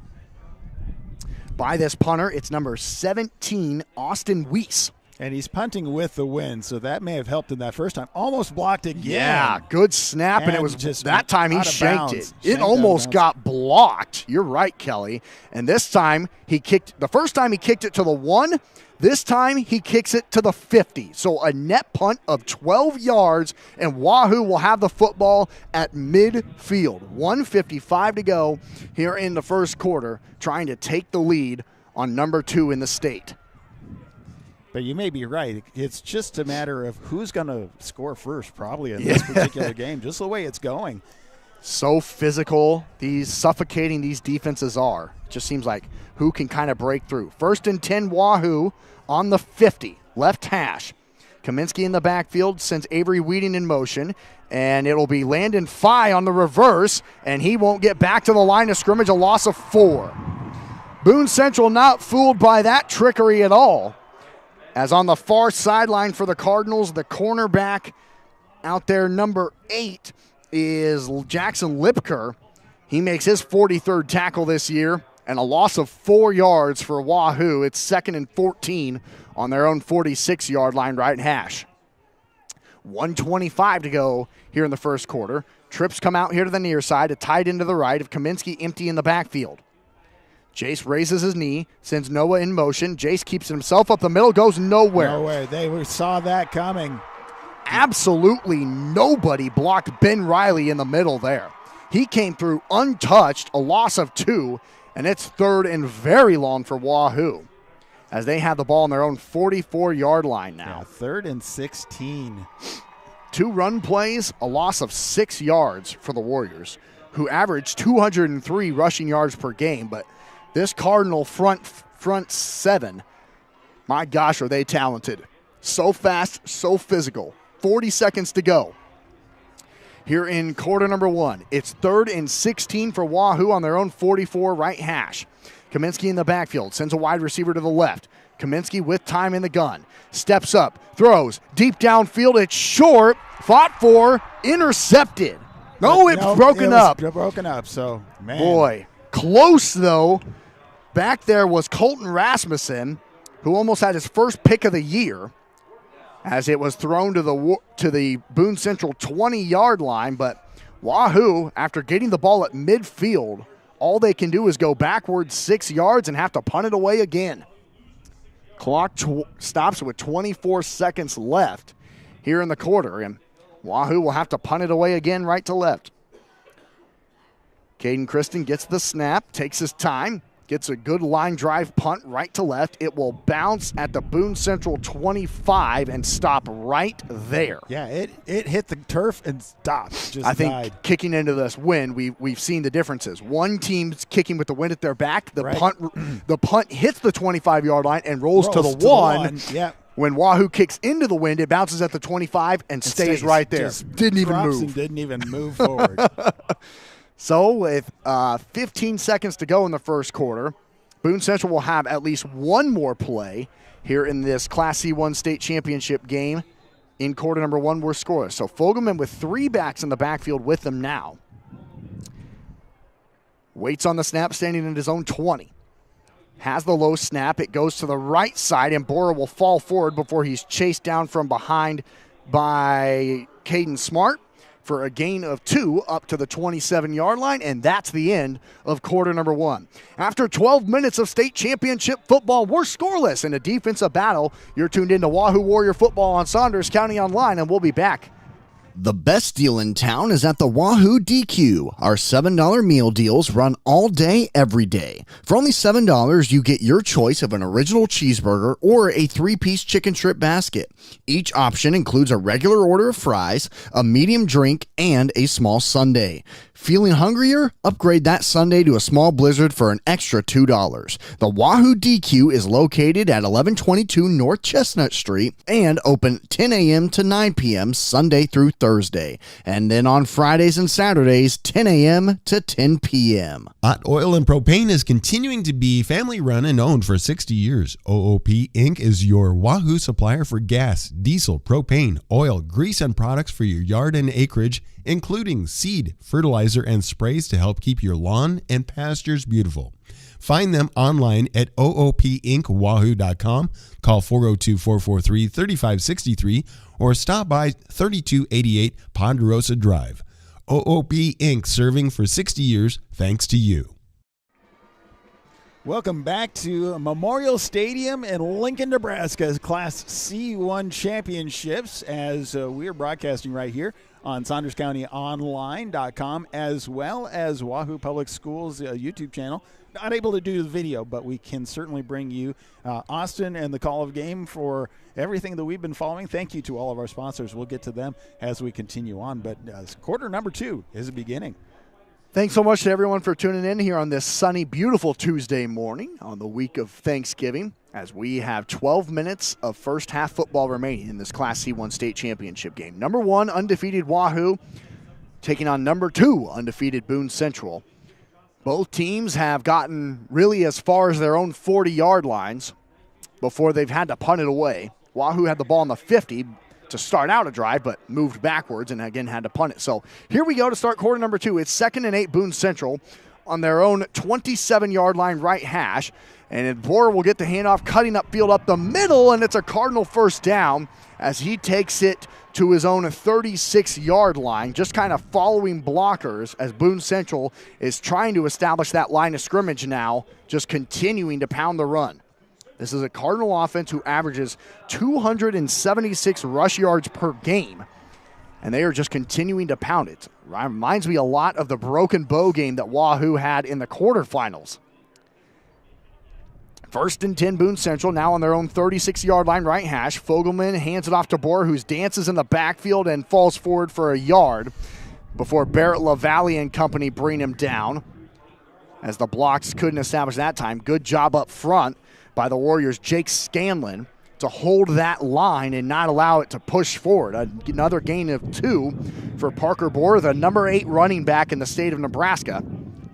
by this punter. It's number 17, Austin Weiss. And he's punting with the wind, so that may have helped him that first time. Almost blocked again. Yeah, good snap, and it was just that time he shanked it. It almost got blocked. You're right, Kelly. And this time the first time he kicked it to the 1. This time he kicks it to the 50. So a net punt of 12 yards, and Wahoo will have the football at midfield. 1:55 to go here in the first quarter, trying to take the lead on number 2 in the state. But you may be right. It's just a matter of who's going to score first, probably, in this particular game, just the way it's going. So physical, suffocating these defenses are. It just seems like who can kind of break through. 1st and 10, Wahoo on the 50, left hash. Kaminsky in the backfield sends Avery Wheating in motion, and it'll be Landon Fye on the reverse, and he won't get back to the line of scrimmage, a loss of 4. Boone Central not fooled by that trickery at all. As on the far sideline for the Cardinals, the cornerback out there, number 8, is Jackson Lipker. He makes his 43rd tackle this year, and a loss of 4 yards for Wahoo. It's 2nd and 14 on their own 46-yard line, right hash. 1:25 to go here in the first quarter. Trips come out here to the near side, a tight end to the right of Kaminsky empty in the backfield. Jace raises his knee, sends Noah in motion. Jace keeps himself up the middle, goes nowhere. Nowhere. They saw that coming. Absolutely nobody blocked Ben Riley in the middle there. He came through untouched, a loss of 2, and it's 3rd and very long for Wahoo as they have the ball on their own 44-yard line now. Yeah, 3rd and 16. 2 run plays, a loss of 6 yards for the Warriors, who averaged 203 rushing yards per game, but this Cardinal front 7, my gosh, are they talented. So fast, so physical. 40 seconds to go. Here in quarter number 1, it's 3rd and 16 for Wahoo on their own 44 right hash. Kaminsky in the backfield, sends a wide receiver to the left. Kaminsky with time in the gun. Steps up, throws, deep downfield, it's short, fought for, intercepted. Broken up. Broken up, so, man. Boy, close though. Back there was Colton Rasmussen, who almost had his first pick of the year, as it was thrown to the Boone Central 20-yard line. But Wahoo, after getting the ball at midfield, all they can do is go backwards 6 yards and have to punt it away again. Clock stops with 24 seconds left here in the quarter, and Wahoo will have to punt it away again right to left. Caden Kristen gets the snap, takes his time, gets a good line drive punt right to left. It will bounce at the Boone Central 25 and stop right there. Yeah, it hit the turf and stopped. I think kicking into this wind, we've seen the differences. One team's kicking with the wind at their back. The punt hits the 25-yard line and rolls to the one. Yeah. When Wahoo kicks into the wind, it bounces at the 25 and stays right there. Just didn't even move. And didn't even move forward. So with 15 seconds to go in the first quarter, Boone Central will have at least one more play here in this Class C1 state championship game. In quarter number one, we're scoreless. So Fogelman with 3 backs in the backfield with them now. Waits on the snap, standing in his own 20. Has the low snap. It goes to the right side, and Bora will fall forward before he's chased down from behind by Caden Smart for a gain of 2 up to the 27-yard line, and that's the end of quarter number one. After 12 minutes of state championship football, we're scoreless in a defensive battle. You're tuned into Wahoo Warrior Football on Saunders County Online, and we'll be back. The best deal in town is at the Wahoo DQ. Our $7 meal deals run all day, every day. For only $7, you get your choice of an original cheeseburger or a 3-piece chicken strip basket. Each option includes a regular order of fries, a medium drink, and a small sundae. Feeling hungrier? Upgrade that sundae to a small blizzard for an extra $2. The Wahoo DQ is located at 1122 North Chestnut Street and open 10 a.m. to 9 p.m. Sunday through Thursday. And then on Fridays and Saturdays, 10 a.m. to 10 p.m. Hot Oil and Propane is continuing to be family run and owned for 60 years. OOP Inc. is your Wahoo supplier for gas, diesel, propane, oil, grease, and products for your yard and acreage, including seed, fertilizer, and sprays to help keep your lawn and pastures beautiful. Find them online at oopinkwahoo.com, call 402-443-3563, or stop by 3288 Ponderosa Drive. OOP Inc., serving for 60 years thanks to you. Welcome back to Memorial Stadium in Lincoln, Nebraska's Class C1 Championships, as we are broadcasting right here on SaundersCountyOnline.com, as well as Wahoo Public Schools YouTube channel. Not able to do the video, but we can certainly bring you Austin and the call of game for everything that we've been following. Thank you to all of our sponsors. We'll get to them as we continue on, but quarter number 2 is beginning. Thanks so much to everyone for tuning in here on this sunny, beautiful Tuesday morning on the week of Thanksgiving, as we have 12 minutes of first half football remaining in this Class C1 state championship game. Number 1, undefeated Wahoo, taking on number 2, undefeated Boone Central. Both teams have gotten really as far as their own 40-yard lines before they've had to punt it away. Wahoo had the ball on the 50 to start out a drive, but moved backwards and again had to punt it. So here we go to start quarter number 2. It's 2nd and 8 Boone Central on their own 27-yard line right hash. And Bora will get the handoff, cutting up field up the middle, and it's a Cardinal first down as he takes it to his own 36-yard line, just kind of following blockers as Boone Central is trying to establish that line of scrimmage now, just continuing to pound the run. This is a Cardinal offense who averages 276 rush yards per game, and they are just continuing to pound it. Reminds me a lot of the Broken Bow game that Wahoo had in the quarterfinals. 1st and 10 Boone Central, now on their own 36-yard line right hash. Fogelman hands it off to Bohr, who dances in the backfield and falls forward for a yard before Barrett LaValle and company bring him down, as the blocks couldn't establish that time. Good job up front by the Warriors' Jake Scanlon to hold that line and not allow it to push forward. Another gain of 2 for Parker Bohr, the number 8 running back in the state of Nebraska.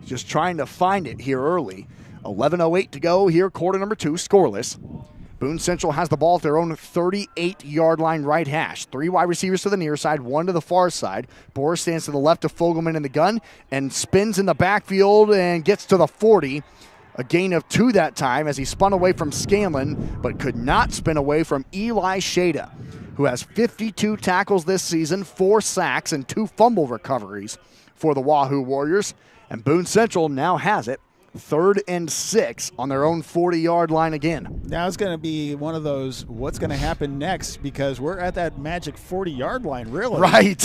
Just trying to find it here early. 11:08 to go here, quarter number 2, scoreless. Boone Central has the ball at their own 38-yard line right hash. 3 wide receivers to the near side, 1 to the far side. Bohr stands to the left of Fogelman in the gun and spins in the backfield and gets to the 40. A gain of 2 that time as he spun away from Scanlon, but could not spin away from Eli Shada, who has 52 tackles this season, 4 sacks, and 2 fumble recoveries for the Wahoo Warriors. And Boone Central now has it 3rd and 6 on their own 40-yard line again. Now it's going to be one of those, what's going to happen next, because we're at that magic 40-yard line, really. Right.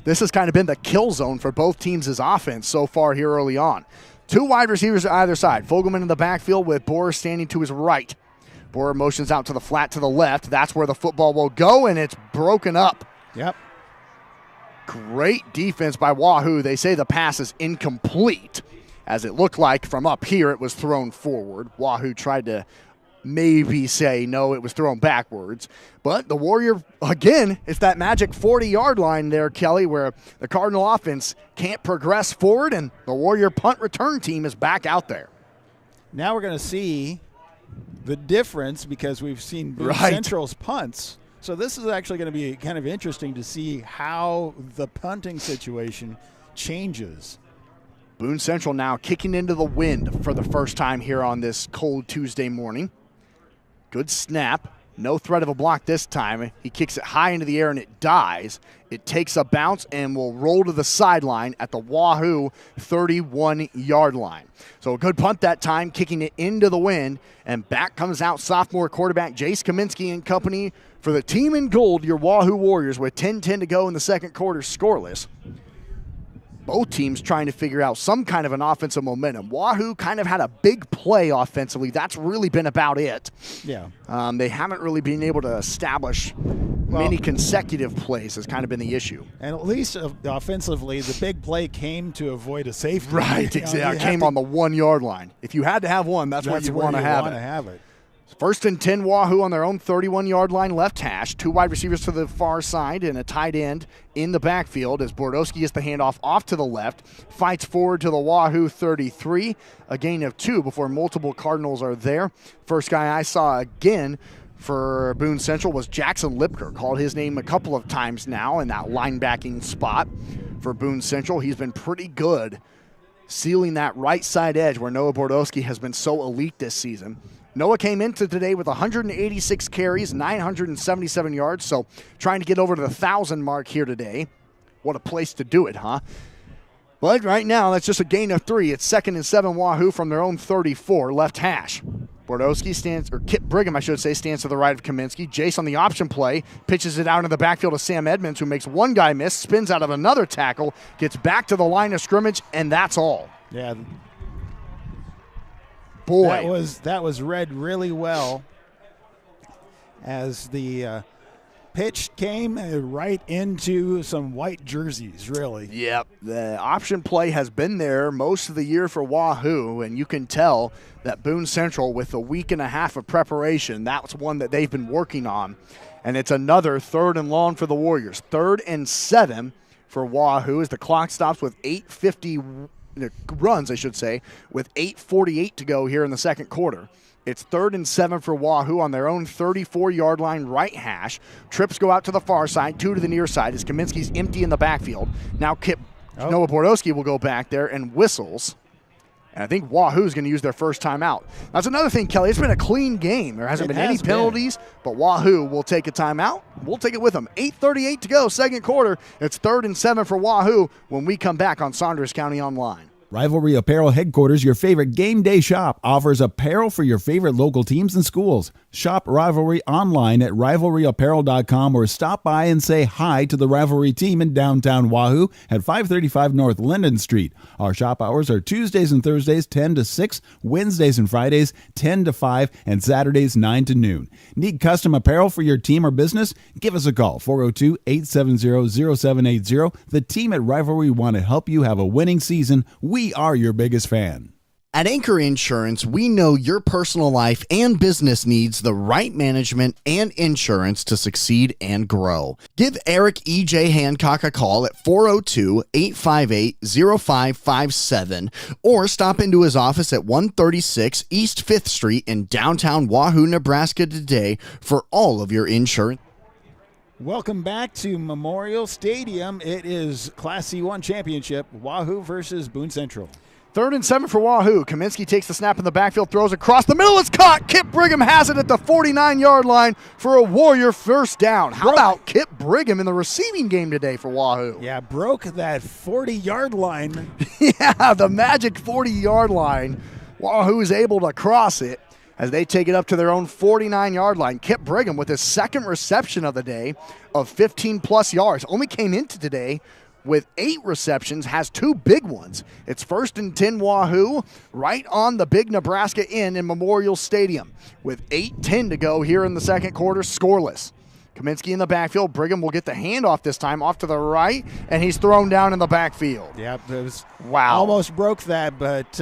This has kind of been the kill zone for both teams' offense so far here early on. 2 wide receivers to either side. Fogelman in the backfield with Bohr standing to his right. Bohr motions out to the flat to the left. That's where the football will go, and it's broken up. Yep. Great defense by Wahoo. They say the pass is incomplete, as it looked like from up here it was thrown forward. Wahoo tried to maybe say, no, it was thrown backwards. But the Warrior, again, it's that magic 40-yard line there, Kelly, where the Cardinal offense can't progress forward, and the Warrior punt return team is back out there. Now we're going to see the difference because we've seen Boone Right. Central's punts. So this is actually going to be kind of interesting to see how the punting situation changes. Boone Central now kicking into the wind for the first time here on this cold Tuesday morning. Good snap. No threat of a block this time. He kicks it high into the air and it dies. It takes a bounce and will roll to the sideline at the Wahoo 31-yard line. So a good punt that time, kicking it into the wind. And back comes out sophomore quarterback Jace Kaminsky and company for the team in gold, your Wahoo Warriors, with 10:10 to go in the second quarter, scoreless. Both teams trying to figure out some kind of an offensive momentum. Wahoo kind of had a big play offensively. That's really been about it. Yeah. They haven't really been able to establish many consecutive plays has kind of been the issue. And at least offensively, the big play came to avoid a safety. Right, exactly. It came on the 1-yard line. If you had to have one, that's where you want to have it. First and 10, Wahoo on their own 31-yard line left hash. 2 wide receivers to the far side and a tight end in the backfield as Bordowski gets the handoff off to the left. Fights forward to the Wahoo 33. A gain of 2 before multiple Cardinals are there. First guy I saw again for Boone Central was Jackson Lipker. Called his name a couple of times now in that linebacking spot for Boone Central. He's been pretty good sealing that right side edge where Noah Bordowski has been so elite this season. Noah came into today with 186 carries, 977 yards, so trying to get over to the 1,000 mark here today. What a place to do it, huh? But right now, that's just a gain of 3. It's 2nd and 7 Wahoo from their own 34, left hash. Bordowski stands, or Kip Brigham, I should say, stands to the right of Kaminsky. Jace on the option play, pitches it out in the backfield to Sam Edmonds, who makes one guy miss, spins out of another tackle, gets back to the line of scrimmage, and that's all. Yeah. Boy. That was read really well as the pitch came right into some white jerseys, really. Yep. The option play has been there most of the year for Wahoo, and you can tell that Boone Central, with a week and a half of preparation, that's one that they've been working on. And it's another 3rd and long for the Warriors. 3rd and 7 for Wahoo as the clock stops with 8:50 runs, I should say, with 8:48 to go here in the second quarter. It's 3rd and 7 for Wahoo on their own 34-yard line right hash. Trips go out to the far side, 2 to the near side as Kaminsky's empty in the backfield. Now Noah Bordowski will go back there and whistles. And I think Wahoo's going to use their first timeout. That's another thing, Kelly. It's been a clean game. There hasn't been any penalties, but Wahoo will take a timeout. We'll take it with them. 8:38 to go, second quarter. It's 3rd and 7 for Wahoo when we come back on Saunders County Online. Rivalry Apparel Headquarters, your favorite game day shop, offers apparel for your favorite local teams and schools. Shop Rivalry online at rivalryapparel.com or stop by and say hi to the Rivalry team in downtown Wahoo at 535 North Linden Street. Our shop hours are Tuesdays and Thursdays 10 to 6, Wednesdays and Fridays 10 to 5, and Saturdays 9 to noon. Need custom apparel for your team or business? Give us a call, 402-870-0780. The team at Rivalry want to help you have a winning season. We are your biggest fan. At Anchor Insurance, we know your personal life and business needs the right management and insurance to succeed and grow. Give Eric E.J. Hancock a call at 402-858-0557 or stop into his office at 136 East 5th Street in downtown Wahoo, Nebraska today for all of your insurance. Welcome back to Memorial Stadium. It is Class C1 Championship, Wahoo versus Boone Central. 3rd and 7 for Wahoo. Kaminsky takes the snap in the backfield, throws across the middle. It's caught. Kip Brigham has it at the 49-yard line for a Warrior first down. How about Kip Brigham in the receiving game today for Wahoo? Yeah, broke that 40-yard line. Yeah, the magic 40-yard line. Wahoo is able to cross it as they take it up to their own 49-yard line. Kip Brigham with his second reception of the day of 15-plus yards. Only came into today with 8 receptions, has 2 big ones. It's 1st and 10 Wahoo, right on the big Nebraska Inn in Memorial Stadium with 8:10 to go here in the second quarter, scoreless. Kaminsky in the backfield. Brigham will get the handoff this time off to the right, and he's thrown down in the backfield. Yep, it was wow. Almost broke that, but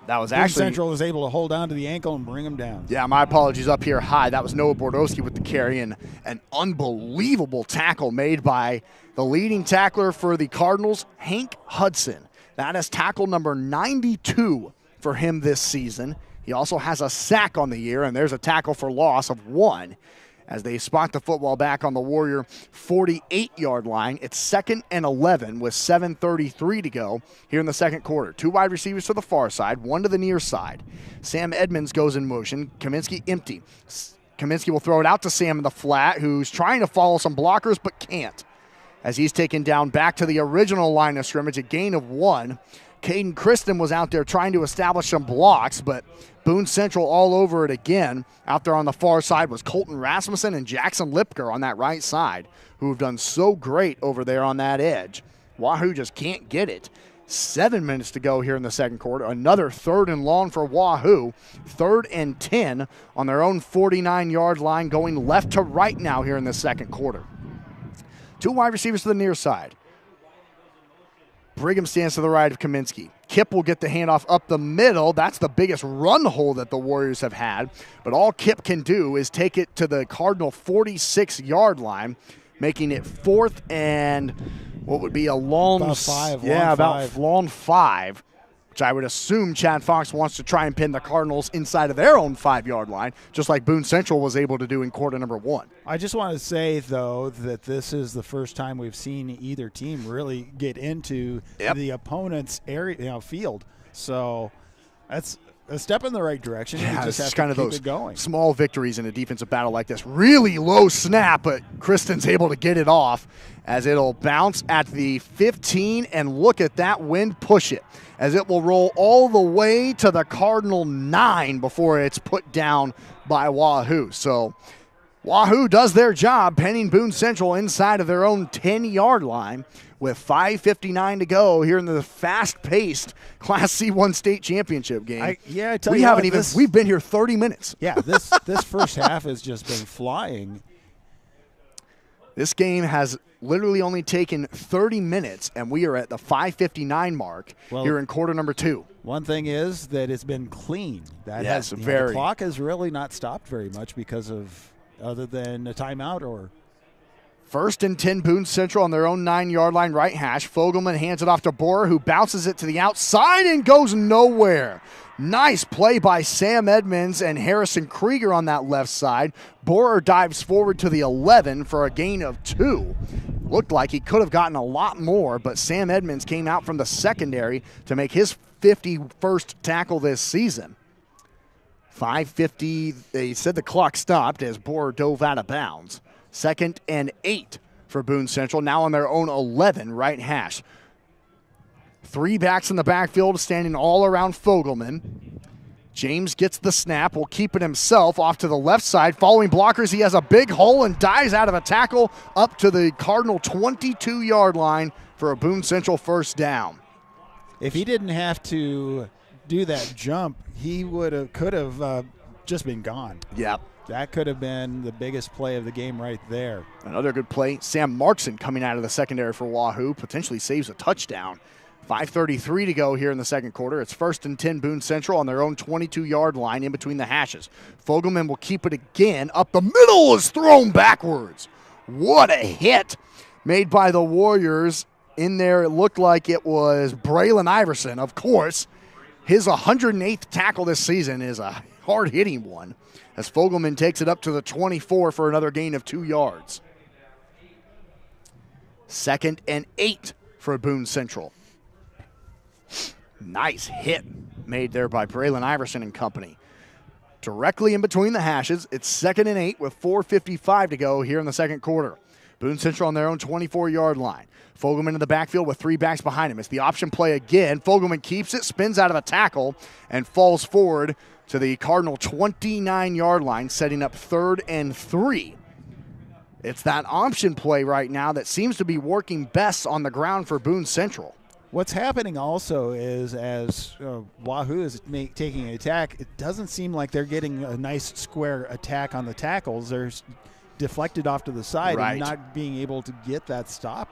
That was Boone actually Central was able to hold on to the ankle and bring him down. Yeah, my apologies up here high. That was Noah Bordowski with the carry, and an unbelievable tackle made by the leading tackler for the Cardinals, Hank Hudson. That is tackle number 92 for him this season. He also has a sack on the year, and there's a tackle for loss of 1 as they spot the football back on the Warrior 48-yard line. It's 2nd and 11 with 7:33 to go here in the second quarter. 2 wide receivers to the far side, 1 to the near side. Sam Edmonds goes in motion. Kaminsky empty. Kaminsky will throw it out to Sam in the flat, who's trying to follow some blockers but can't, as he's taken down back to the original line of scrimmage, a gain of 1. Caden Christen was out there trying to establish some blocks, but Boone Central all over it again. Out there on the far side was Colton Rasmussen and Jackson Lipker on that right side, who have done so great over there on that edge. Wahoo just can't get it. 7 minutes to go here in the second quarter. Another 3rd and long for Wahoo. 3rd and 10 on their own 49-yard line, going left to right now here in the second quarter. 2 wide receivers to the near side. Brigham stands to the right of Kaminsky. Kip will get the handoff up the middle. That's the biggest run hole that the Warriors have had. But all Kip can do is take it to the Cardinal 46-yard line, making it 4th and what would be a long about 5. Long 5, which I would assume Chad Fox wants to try and pin the Cardinals inside of their own 5-yard line, just like Boone Central was able to do in quarter number 1. I just want to say, though, that this is the first time we've seen either team really get into the opponent's area, field. So that's a step in the right direction. Yeah, you just have it's to kind of keep those it going. small victories in a defensive battle like this. Really low snap, but Kristen's able to get it off as it'll bounce at the 15, and look at that wind push it, as it will roll all the way to the Cardinal 9 before it's put down by Wahoo. So Wahoo does their job, penning Boone Central inside of their own 10-yard line with 5:59 to go here in the fast-paced Class C1 state championship game. I tell you what, we've been here 30 minutes. Yeah, this first half has just been flying. This game has literally only taken 30 minutes, and we are at the 5:59 mark here in quarter number 2. One thing is that it's been clean. The clock has really not stopped very much because of, other than a timeout or. 1st and 10, Boone Central on their own 9-yard line, right hash. Fogelman hands it off to Borer, who bounces it to the outside and goes nowhere. Nice play by Sam Edmonds and Harrison Krieger on that left side. Borer dives forward to the 11 for a gain of 2. Looked like he could have gotten a lot more, but Sam Edmonds came out from the secondary to make his 51st tackle this season. 5:50, they said the clock stopped as Borer dove out of bounds. 2nd and 8 for Boone Central, now on their own 11, right hash. 3 backs in the backfield standing all around Fogelman. James gets the snap, will keep it himself off to the left side. Following blockers, he has a big hole and dives out of a tackle up to the Cardinal 22-yard line for a Boone Central first down. If he didn't have to do that jump, he could have just been gone. Yep. That could have been the biggest play of the game right there. Another good play. Sam Markson coming out of the secondary for Wahoo potentially saves a touchdown. 5:33 to go here in the second quarter. It's 1st and 10, Boone Central on their own 22-yard line in between the hashes. Fogelman will keep it again. Up the middle is thrown backwards. What a hit made by the Warriors. In there, it looked like it was Braylon Iverson. Of course, his 108th tackle this season is a hard-hitting one, as Fogelman takes it up to the 24 for another gain of 2 yards. 2nd and 8 for Boone Central. Nice hit made there by Braylon Iverson and company. Directly in between the hashes, it's 2nd and 8 with 4:55 to go here in the second quarter. Boone Central on their own 24-yard line. Fogelman in the backfield with 3 backs behind him. It's the option play again. Fogelman keeps it, spins out of a tackle, and falls forward to the Cardinal 29-yard line, setting up 3rd and 3. It's that option play right now that seems to be working best on the ground for Boone Central. What's happening also is as Wahoo is taking an attack, it doesn't seem like they're getting a nice square attack on the tackles. They're deflected off to the side and not being able to get that stop.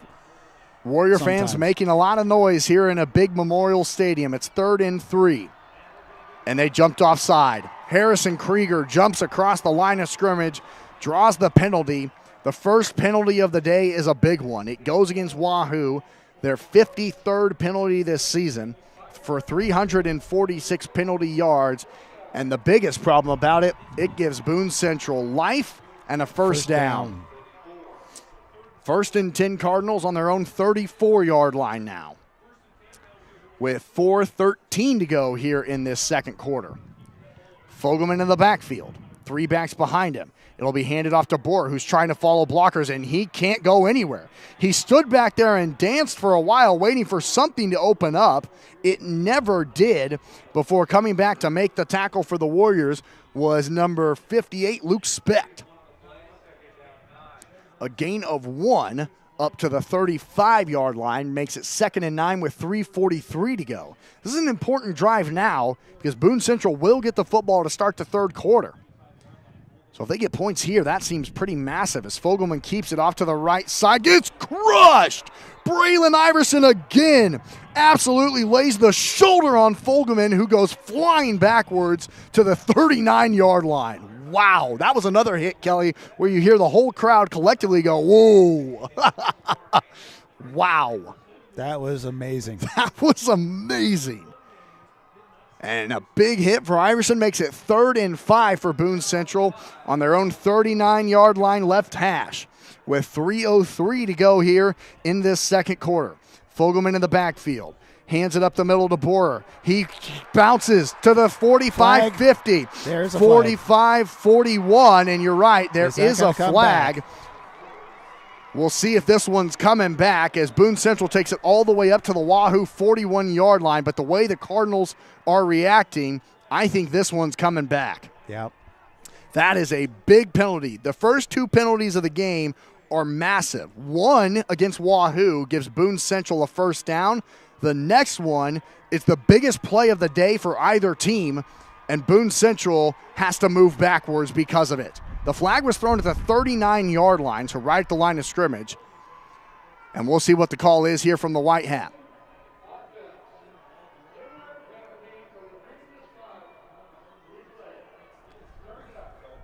Warrior fans making a lot of noise here in a big Memorial Stadium. It's 3rd and 3. And they jumped offside. Harrison Krieger jumps across the line of scrimmage, draws the penalty. The first penalty of the day is a big one. It goes against Wahoo, their 53rd penalty this season for 346 penalty yards. And the biggest problem about it, it gives Boone Central life and a first down. First and 10 Cardinals on their own 34-yard line now, with 4:13 to go here in this second quarter. Fogelman in the backfield, 3 backs behind him. It'll be handed off to Boer, who's trying to follow blockers, and he can't go anywhere. He stood back there and danced for a while, waiting for something to open up. It never did. Before coming back to make the tackle for the Warriors was number 58, Luke Specht. A gain of 1 up to the 35-yard line makes it 2nd and 9 with 3:43 to go. This is an important drive now because Boone Central will get the football to start the third quarter. So if they get points here, that seems pretty massive as Fogelman keeps it off to the right side. Gets crushed! Braylon Iverson again absolutely lays the shoulder on Fogelman, who goes flying backwards to the 39-yard line. Wow, that was another hit, Kelly, where you hear the whole crowd collectively go, whoa. Wow. That was amazing. That was amazing. And a big hit for Iverson makes it 3rd and 5 for Boone Central on their own 39-yard line left hash with 3:03 to go here in this second quarter. Fogelman in the backfield. Hands it up the middle to Borer. He bounces to the 45-50. There's a 45-41, and you're right, there is a flag. Back? We'll see if this one's coming back as Boone Central takes it all the way up to the Wahoo 41-yard line. But the way the Cardinals are reacting, I think this one's coming back. Yep. That is a big penalty. The first 2 penalties of the game are massive. One against Wahoo gives Boone Central a first down. The next one is the biggest play of the day for either team, and Boone Central has to move backwards because of it. The flag was thrown at the 39-yard line, so right at the line of scrimmage. And we'll see what the call is here from the White Hat.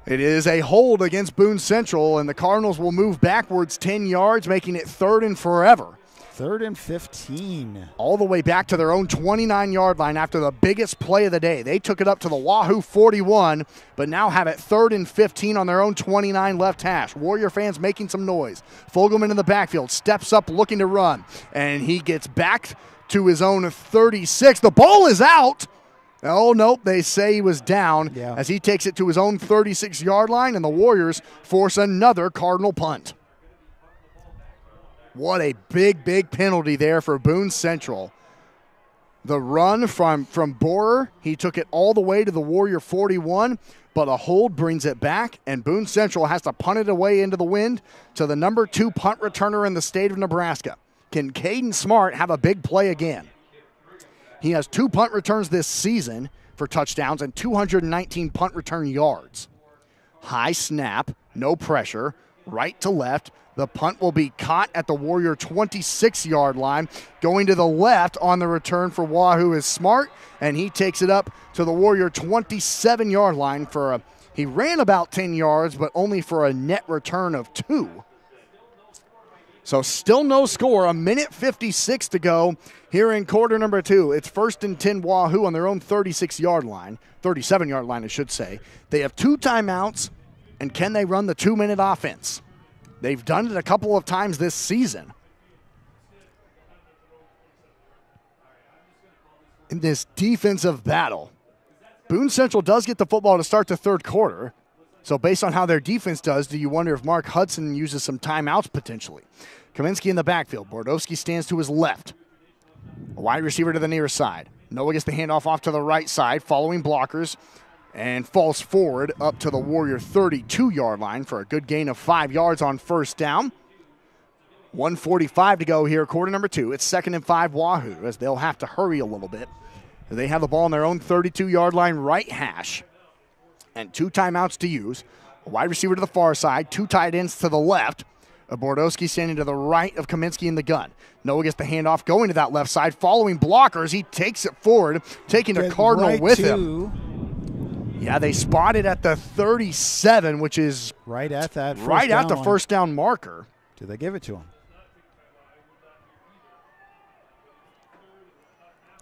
It is a hold against Boone Central, and the Cardinals will move backwards 10 yards, making it 3rd and forever. 3rd and 15. All the way back to their own 29-yard line after the biggest play of the day. They took it up to the Wahoo 41, but now have it 3rd and 15 on their own 29 left hash. Warrior fans making some noise. Fogelman in the backfield steps up looking to run, and he gets back to his own 36. The ball is out. Oh, nope, they say he was down as he takes it to his own 36-yard line, and the Warriors force another Cardinal punt. What a big, big penalty there for Boone Central. The run from Borer, he took it all the way to the Warrior 41, but a hold brings it back, and Boone Central has to punt it away into the wind to the number 2 punt returner in the state of Nebraska. Can Caden Smart have a big play again? He has 2 punt returns this season for touchdowns and 219 punt return yards. High snap, no pressure, right to left. The punt will be caught at the Warrior 26-yard line. Going to the left on the return for Wahoo is Smart, and he takes it up to the Warrior 27-yard line he ran about 10 yards, but only for a net return of 2. So still no score, 1:56 to go here in quarter number 2. It's 1st and 10 Wahoo on their own 36-yard line, 37-yard line I should say. They have 2 timeouts, and can they run the 2-minute offense? They've done it a couple of times this season. In this defensive battle, Boone Central does get the football to start the third quarter. So based on how their defense does, do you wonder if Mark Hudson uses some timeouts potentially? Kaminsky in the backfield. Bordowski stands to his left. A wide receiver to the near side. Noah gets the handoff off to the right side, following blockers, and falls forward up to the Warrior 32-yard line for a good gain of 5 yards on first down. 1:45 to go here, quarter number 2. It's 2nd and 5 Wahoo, as they'll have to hurry a little bit. They have the ball on their own 32-yard line right hash, and 2 timeouts to use. A wide receiver to the far side, 2 tight ends to the left. Bordowski standing to the right of Kaminsky in the gun. Noah gets the handoff going to that left side. Following blockers, he takes it forward, taking the Cardinal right with to, him. Yeah, they spotted at the 37, which is right at that first right down at the line. first down marker. Do they give it to him?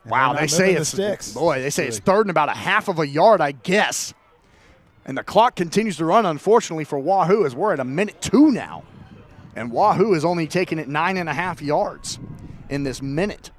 And Wow, they're they not say moving the it's sticks. boy. They say it's third and about a half of a yard, I guess. And the clock continues to run, unfortunately, for Wahoo, as we're at 1:02 now. And Wahoo is only taking it 9.5 yards in this minute.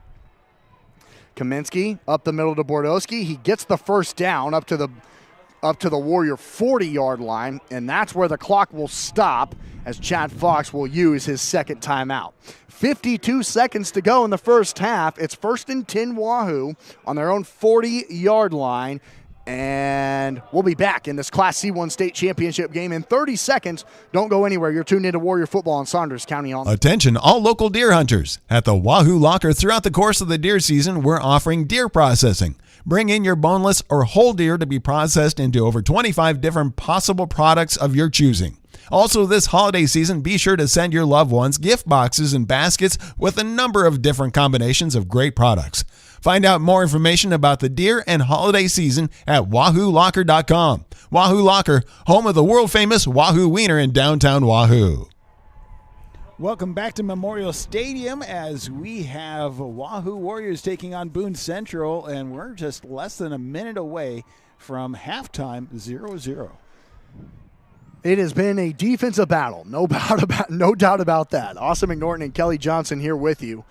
Kaminsky up the middle to Bordowski. He gets the first down up to the Warrior 40-yard line, and that's where the clock will stop as Chad Fox will use his second timeout. 52 seconds to go in the first half. It's 1st and 10 Wahoo on their own 40-yard line. And we'll be back in this Class C1 state championship game in 30 seconds. Don't go anywhere. You're tuned into Warrior Football on Saunders County Online. Attention all local deer hunters. At the Wahoo Locker, throughout the course of the deer season, we're offering deer processing. Bring in your boneless or whole deer to be processed into over 25 different possible products of your choosing. Also, this holiday season, be sure to send your loved ones gift boxes and baskets with a number of different combinations of great products. Find out more information about the deer and holiday season at WahooLocker.com. Wahoo Locker, home of the world-famous Wahoo Wiener in downtown Wahoo. Welcome back to Memorial Stadium as we have Wahoo Warriors taking on Boone Central, and we're just less than a minute away from halftime, 0-0. It has been a defensive battle, no doubt about that. Austin McNorton and Kelly Johnson here with you.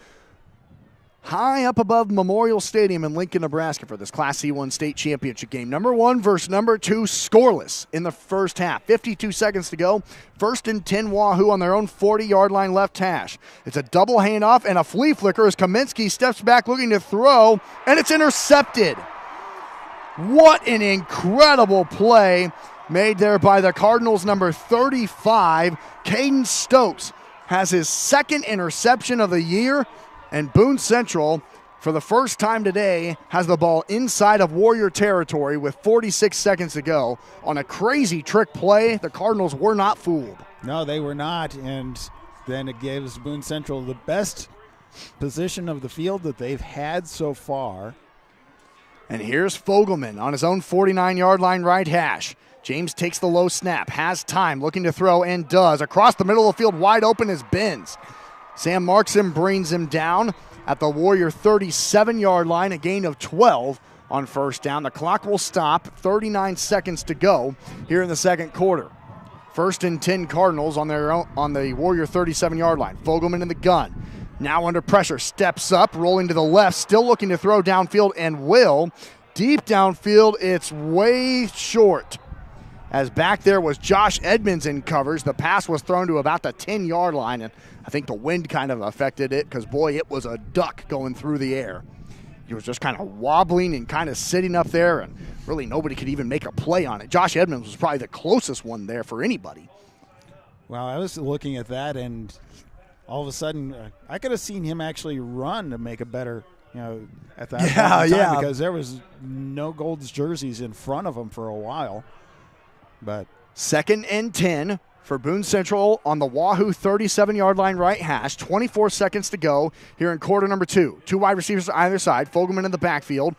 High up above Memorial Stadium in Lincoln, Nebraska for this Class C1 state championship game. Number 1 versus number 2, scoreless in the first half. 52 seconds to go. 1st and 10 Wahoo on their own 40-yard line left hash. It's a double handoff and a flea flicker as Kaminsky steps back looking to throw, and it's intercepted. What an incredible play made there by the Cardinals' number 35. Caden Stokes has his second interception of the year. And Boone Central, for the first time today, has the ball inside of Warrior territory with 46 seconds to go. On a crazy trick play, the Cardinals were not fooled. No, they were not, and then it gives Boone Central the best position of the field that they've had so far. And here's Fogelman on his own 49-yard line right hash. James takes the low snap, has time, looking to throw, and does. Across the middle of the field, wide open is Benz. Sam Markson brings him down at the Warrior 37-yard line, a gain of 12 on first down. The clock will stop, 39 seconds to go here in the second quarter. 1st and 10 Cardinals on the Warrior 37-yard line. Fogelman in the gun. Now under pressure, steps up, rolling to the left, still looking to throw downfield, and will. Deep downfield, it's way short. As back there was Josh Edmonds in covers. The pass was thrown to about the 10-yard line, and I think the wind kind of affected it because, boy, it was a duck going through the air. He was just kind of wobbling and kind of sitting up there, and really nobody could even make a play on it. Josh Edmonds was probably the closest one there for anybody. Well, I was looking at that, and all of a sudden, I could have seen him actually run to make a better, at that point in time, because there was no Gold's jerseys in front of him for a while. But 2nd and 10 for Boone Central on the Wahoo 37-yard line right hash. 24 seconds to go here in quarter number 2. 2 wide receivers on either side. Fogelman in the backfield.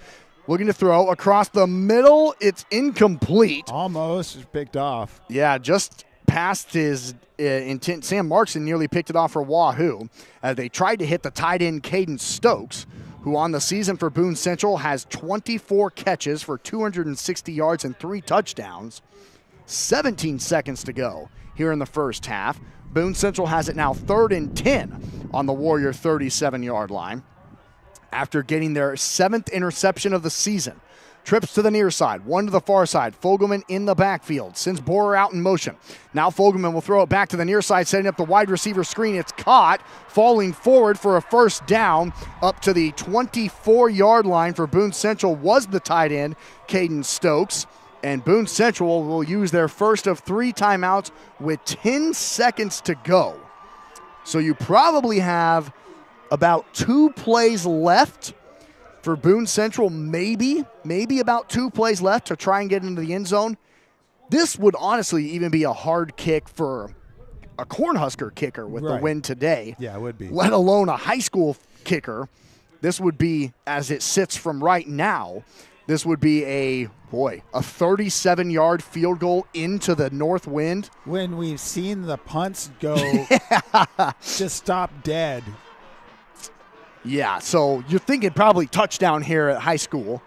Looking to throw across the middle. It's incomplete. Almost picked off. Yeah, just past his intent. Sam Markson nearly picked it off for Wahoo as they tried to hit the tight end Caden Stokes, who on the season for Boone Central has 24 catches for 260 yards and 3 touchdowns. 17 seconds to go here in the first half. Boone Central has it now 3rd and 10 on the Warrior 37-yard line after getting their 7th interception of the season. Trips to the near side, one to the far side. Fogelman in the backfield, sends Borer out in motion. Now Fogelman will throw it back to the near side, setting up the wide receiver screen. It's caught, falling forward for a first down up to the 24-yard line for Boone Central was the tight end, Caden Stokes. And Boone Central will use their first of 3 timeouts with 10 seconds to go. So you probably have about 2 plays left for Boone Central, maybe about 2 plays left to try and get into the end zone. This would honestly even be a hard kick for a Cornhusker kicker with the win today. Yeah, it would be. Let alone a high school kicker. This would be, as it sits from right now, this would be a 37-yard field goal into the north wind. When we've seen the punts go just stop dead. Yeah, so you're thinking probably touchdown here at high school.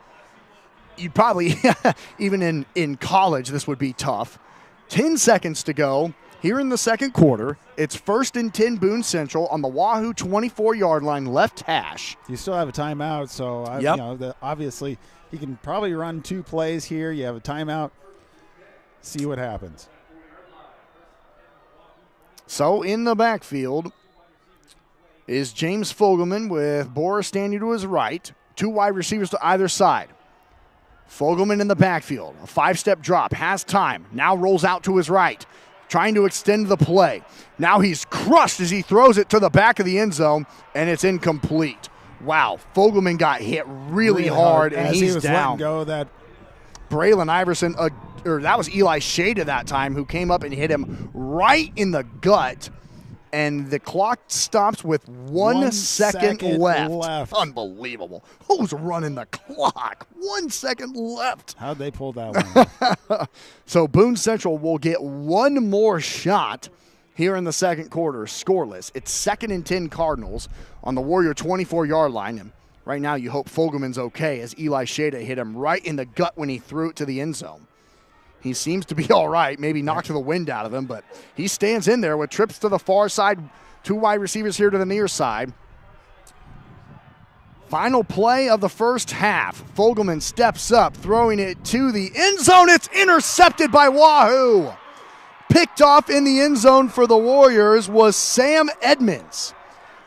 You probably, even in college, this would be tough. 10 seconds to go here in the second quarter. It's 1st and 10 Boone Central on the Wahoo 24-yard line, left hash. You still have a timeout, so obviously you can probably run 2 plays here. You have a timeout. See what happens. So in the backfield is James Fogelman with Boris standing to his right. 2 wide receivers to either side. Fogelman in the backfield. A 5-step drop. Has time. Now rolls out to his right. Trying to extend the play. Now he's crushed as he throws it to the back of the end zone, and it's incomplete. Wow, Fogelman got hit really hard, and he's he was down. Letting go that. Braylon Iverson, or that was Eli Shade at that time, who came up and hit him right in the gut. And the clock stops with 1 second left. Unbelievable. Who's running the clock? 1 second left. How'd they pull that one? So Boone Central will get one more shot here in the second quarter, scoreless. It's 2nd and 10 Cardinals on the Warrior 24-yard line. And right now you hope Fogelman's okay, as Eli Shada hit him right in the gut when he threw it to the end zone. He seems to be all right, maybe knocked the wind out of him, but he stands in there with trips to the far side, 2 wide receivers here to the near side. Final play of the first half. Fogelman steps up, throwing it to the end zone. It's intercepted by Wahoo. Picked off in the end zone for the Warriors was Sam Edmonds.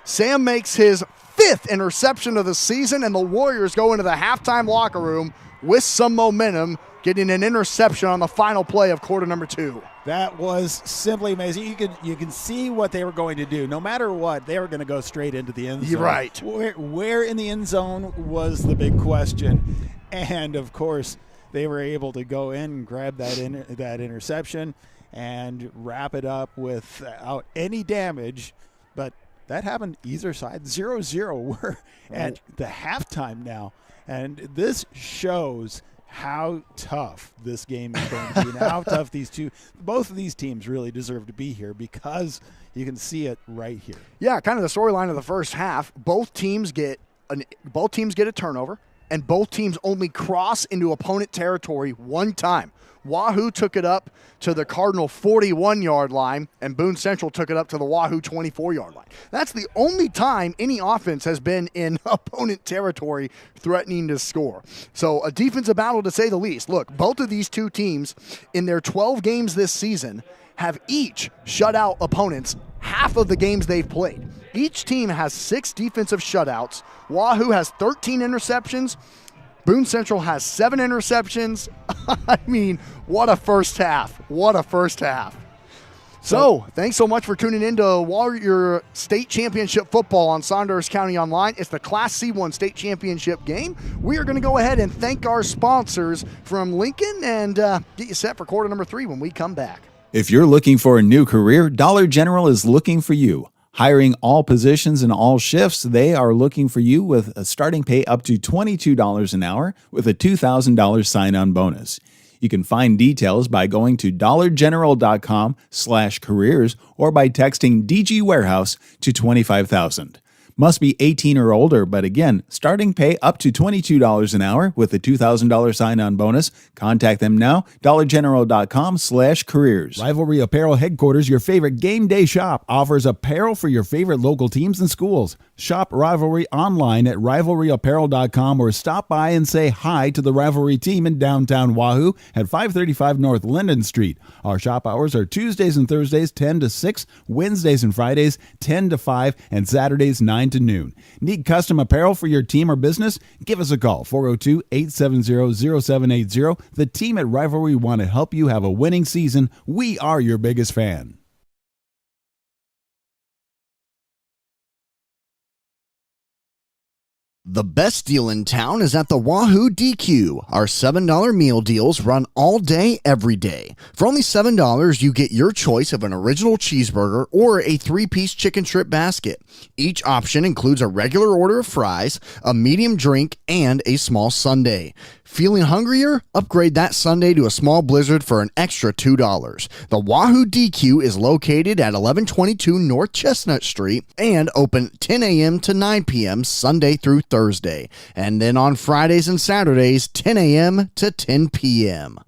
Sam makes his 5th interception of the season, and the Warriors go into the halftime locker room with some momentum, getting an interception on the final play of quarter number 2. That was simply amazing. You can see what they were going to do. No matter what, they were going to go straight into the end zone. You're right. Where in the end zone was the big question. And, of course, they were able to go in and grab that interception and wrap it up without any damage. But that happened either side. 0-0. We're at the halftime now. And this shows how tough this game is going to be and how tough both of these teams really deserve to be here, because you can see it right here. Yeah, kind of the storyline of the first half. Both teams get a turnover, and both teams only cross into opponent territory one time. Wahoo took it up to the Cardinal 41-yard line, and Boone Central took it up to the Wahoo 24-yard line. That's the only time any offense has been in opponent territory threatening to score. So a defensive battle, to say the least. Look, both of these two teams in their 12 games this season have each shut out opponents half of the games they've played. Each team has 6 defensive shutouts. Wahoo has 13 interceptions. Boone Central has 7 interceptions. I mean, what a first half. What a first half. So, thanks so much for tuning in to Warrior State Championship Football on Saunders County Online. It's the Class C1 State Championship game. We are going to go ahead and thank our sponsors from Lincoln and get you set for quarter number 3 when we come back. If you're looking for a new career, Dollar General is looking for you. Hiring all positions and all shifts, they are looking for you with a starting pay up to $22 an hour with a $2,000 sign-on bonus. You can find details by going to dollargeneral.com/careers or by texting DG Warehouse to 25,000. Must be 18 or older, but again, starting pay up to $22 an hour with a $2,000 sign-on bonus. Contact them now, dollargeneral.com/careers. Rivalry Apparel Headquarters, your favorite game day shop, offers apparel for your favorite local teams and schools. Shop Rivalry online at rivalryapparel.com or stop by and say hi to the Rivalry team in downtown Wahoo at 535 North Linden Street. Our shop hours are Tuesdays and Thursdays 10 to 6, Wednesdays and Fridays 10 to 5, and Saturdays 9 to noon. Need custom apparel for your team or business? Give us a call, 402-870-0780. The team at Rivalry want to help you have a winning season. We are your biggest fan. The best deal in town is at the Wahoo DQ. Our $7 meal deals run all day, every day. For only $7, you get your choice of an original cheeseburger or a 3-piece chicken strip basket. Each option includes a regular order of fries, a medium drink, and a small sundae. Feeling hungrier? Upgrade that sundae to a small blizzard for an extra $2. The Wahoo DQ is located at 1122 North Chestnut Street and open 10 a.m. to 9 p.m. Sunday through Thursday. And then on Fridays and Saturdays, 10 a.m. to 10 p.m.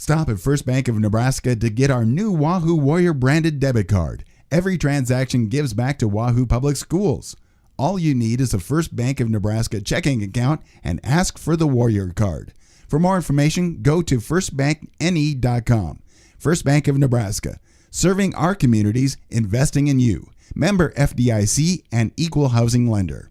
Stop at First Bank of Nebraska to get our new Wahoo Warrior branded debit card. Every transaction gives back to Wahoo Public Schools. All you need is a First Bank of Nebraska checking account and ask for the Warrior card. For more information, go to firstbankne.com. First Bank of Nebraska, serving our communities, investing in you. Member FDIC and equal housing lender.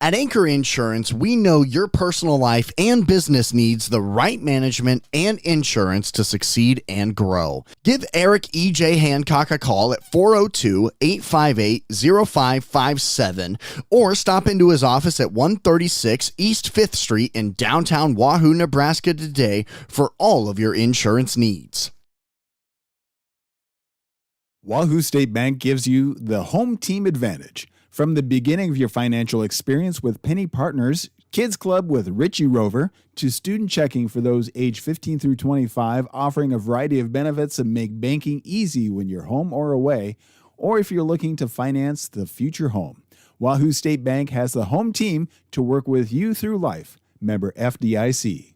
At Anchor Insurance, we know your personal life and business needs the right management and insurance to succeed and grow. Give Eric E.J. Hancock a call at 402-858-0557 or stop into his office at 136 East 5th Street in downtown Wahoo, Nebraska today for all of your insurance needs. Wahoo State Bank gives you the home team advantage. From the beginning of your financial experience with Penny Partners, Kids Club with Richie Rover, to student checking for those age 15 through 25, offering a variety of benefits that make banking easy when you're home or away, or if you're looking to finance the future home. Wahoo State Bank has the home team to work with you through life. Member FDIC.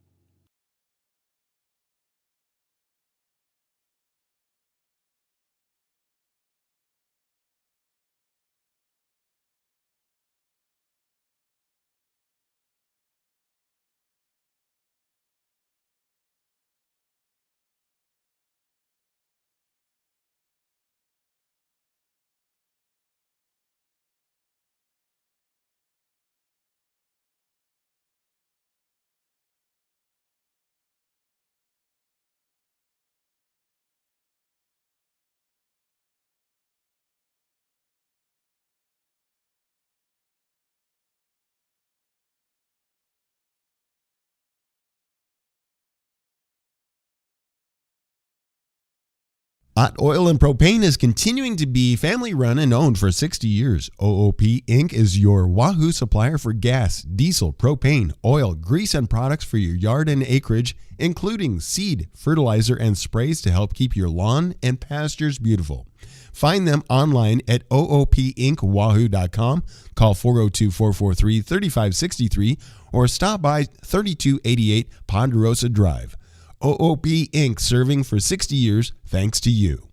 Hot Oil and Propane is continuing to be family run and owned for 60 years. OOP Inc. is your Wahoo supplier for gas, diesel, propane, oil, grease, and products for your yard and acreage, including seed, fertilizer, and sprays to help keep your lawn and pastures beautiful. Find them online at oopinkwahoo.com, call 402-443-3563, or stop by 3288 Ponderosa Drive. OOP Inc. serving for 60 years thanks to you.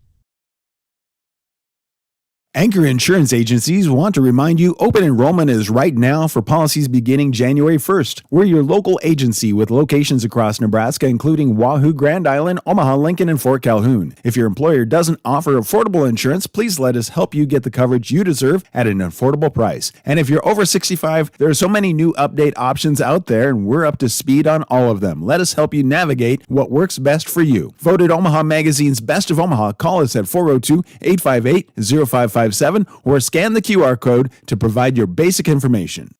Anchor Insurance Agencies want to remind you open enrollment is right now for policies beginning January 1st. We're your local agency with locations across Nebraska, including Wahoo, Grand Island, Omaha, Lincoln, and Fort Calhoun. If your employer doesn't offer affordable insurance, please let us help you get the coverage you deserve at an affordable price. And if you're over 65, there are so many new update options out there, and we're up to speed on all of them. Let us help you navigate what works best for you. Voted Omaha Magazine's Best of Omaha, call us at 402-858-0557 or scan the QR code to provide your basic information.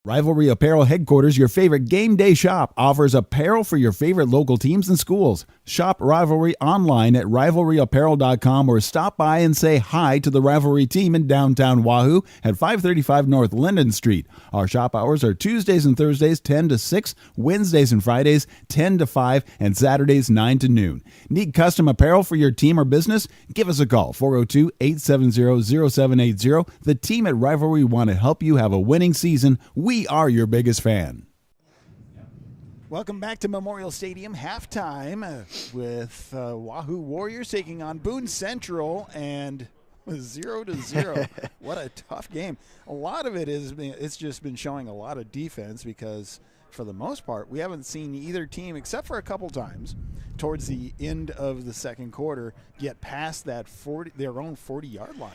Rivalry Apparel Headquarters, your favorite game day shop, offers apparel for your favorite local teams and schools. Shop Rivalry online at rivalryapparel.com or stop by and say hi to the Rivalry team in downtown Wahoo at 535 North Linden Street. Our shop hours are Tuesdays and Thursdays 10 to 6, Wednesdays and Fridays 10 to 5, and Saturdays 9 to noon. Need custom apparel for your team or business? Give us a call, 402-870-0780. The team at Rivalry want to help you have a winning season. We are your biggest fan. Welcome back to Memorial Stadium, halftime with Wahoo Warriors taking on Boone Central, and 0-0. What a tough game. A lot of it's just been showing a lot of defense because for the most part we haven't seen either team, except for a couple times towards the end of the second quarter, get past that their own 40-yard line.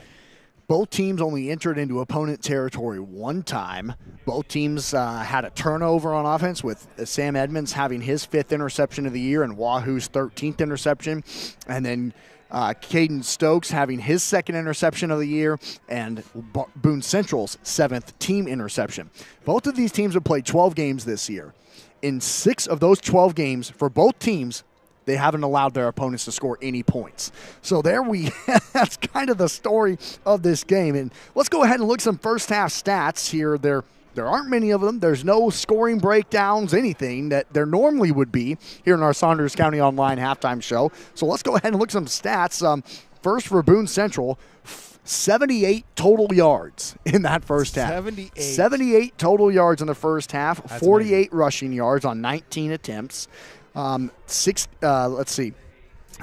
Both teams only entered into opponent territory one time. Both teams had a turnover on offense, with Sam Edmonds having his 5th interception of the year and Wahoo's 13th interception. And then Caden Stokes having his 2nd interception of the year and Boone Central's 7th team interception. Both of these teams have played 12 games this year. In 6 of those 12 games for both teams, they haven't allowed their opponents to score any points. So that's kind of the story of this game. And let's go ahead and look at some first half stats here. There aren't many of them. There's no scoring breakdowns, anything that there normally would be here in our Saunders County Online halftime show. So let's go ahead and look at some stats. First for Boone Central, 78 total yards in that first half. 78 total yards in the first half, that's 48 amazing. Rushing yards on 19 attempts. Let's see.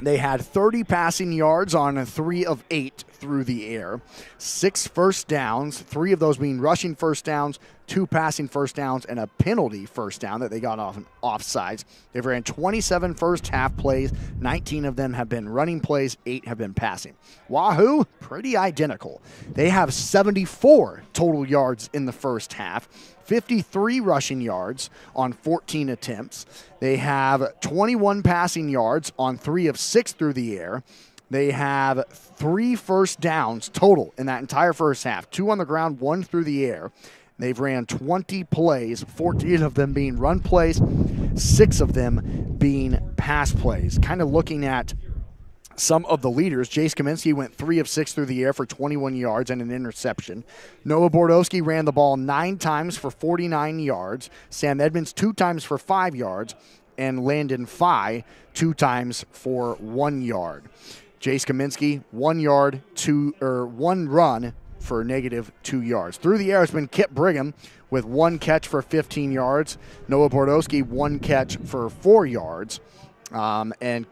They had 30 passing yards on 3 of 8 through the air, 6 first downs, 3 of those being rushing first downs, 2 passing first downs, and a penalty first down that they got off offsides. They've ran 27 first half plays. 19 of them have been running plays. 8 have been passing. Wahoo, pretty identical. They have 74 total yards in the first half, 53 rushing yards on 14 attempts. They have 21 passing yards on 3 of 6 through the air. They have 3 first downs total in that entire first half, 2 on the ground, 1 through the air. They've ran 20 plays, 14 of them being run plays, 6 of them being pass plays. Kind of looking at some of the leaders, Jace Kaminsky went 3 of 6 through the air for 21 yards and an interception. Noah Bordowski ran the ball 9 times for 49 yards. Sam Edmonds 2 times for 5 yards. And Landon Fye 2 times for 1 yard. Jace Kaminsky 1 yard, 1 run for -2 yards. Through the air has been Kip Brigham with 1 catch for 15 yards. Noah Bordowski 1 catch for 4 yards. And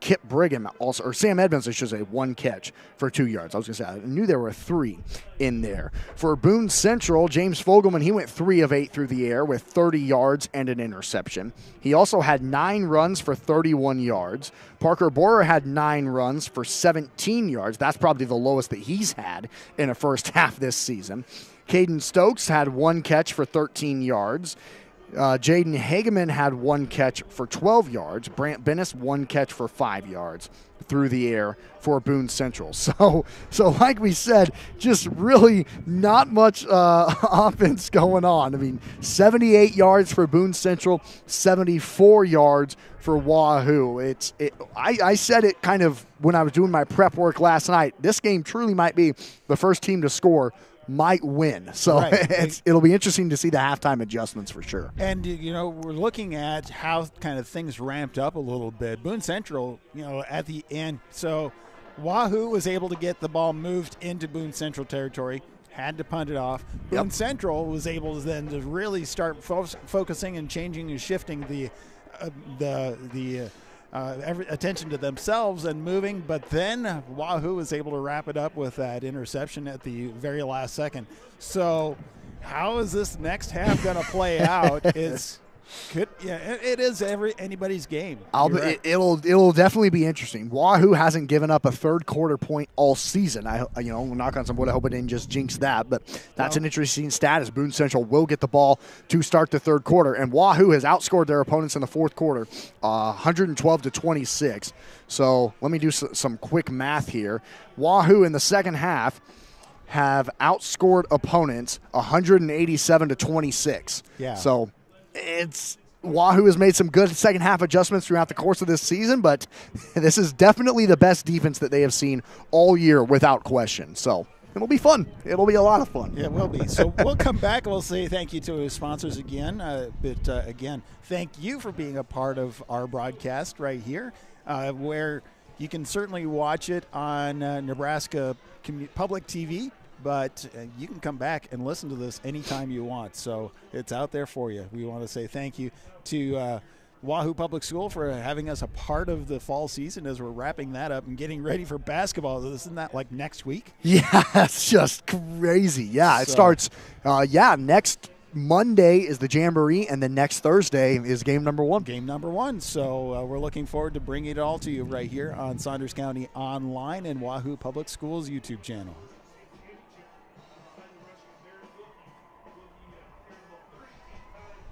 Kip Brigham also, or Sam Edmonds, I should say, 1 catch for 2 yards. I was going to say, I knew there were 3 in there. For Boone Central, James Fogelman, he went 3 of 8 through the air with 30 yards and an interception. He also had 9 runs for 31 yards. Parker Borer had 9 runs for 17 yards. That's probably the lowest that he's had in a first half this season. Caden Stokes had 1 catch for 13 yards. Jaden Hageman had 1 catch for 12 yards. Brant Bennis 1 catch for 5 yards through the air for Boone Central. So like we said, just really not much offense going on. I mean, 78 yards for Boone Central, 74 yards for Wahoo. I said it kind of when I was doing my prep work last night. This game truly might be the first team to score might win. So right. It'll be interesting to see the halftime adjustments for sure. And, we're looking at how kind of things ramped up a little bit. Boone Central, at the end. So Wahoo was able to get the ball moved into Boone Central territory, had to punt it off. Boone Central was able to then to really start focusing and changing and shifting the attention to themselves and moving, but then Wahoo was able to wrap it up with that interception at the very last second. So how is this next half going to play out? It is anybody's game. It'll definitely be interesting. Wahoo hasn't given up a third quarter point all season. Knock on some wood. I hope it didn't just jinx that, but that's an interesting stat as Boone Central will get the ball to start the third quarter, and Wahoo has outscored their opponents in the fourth quarter, 112-26. So let me do some quick math here. Wahoo in the second half have outscored opponents 187-26. Yeah. So Wahoo has made some good second half adjustments throughout the course of this season, but this is definitely the best defense that they have seen all year without question. So it'll be fun. It'll be a lot of fun. Yeah, it will be. So we'll come back and we'll say thank you to his sponsors again. Again, thank you for being a part of our broadcast right here, where you can certainly watch it on Nebraska Public TV. But you can come back and listen to this anytime you want. So it's out there for you. We want to say thank you to Wahoo Public School for having us a part of the fall season as we're wrapping that up and getting ready for basketball. Isn't that like next week? Yeah, it's just crazy. Yeah, it starts, next Monday is the Jamboree, and then next Thursday is game number 1. Game number 1. So we're looking forward to bringing it all to you right here on Saunders County Online and Wahoo Public Schools YouTube channel.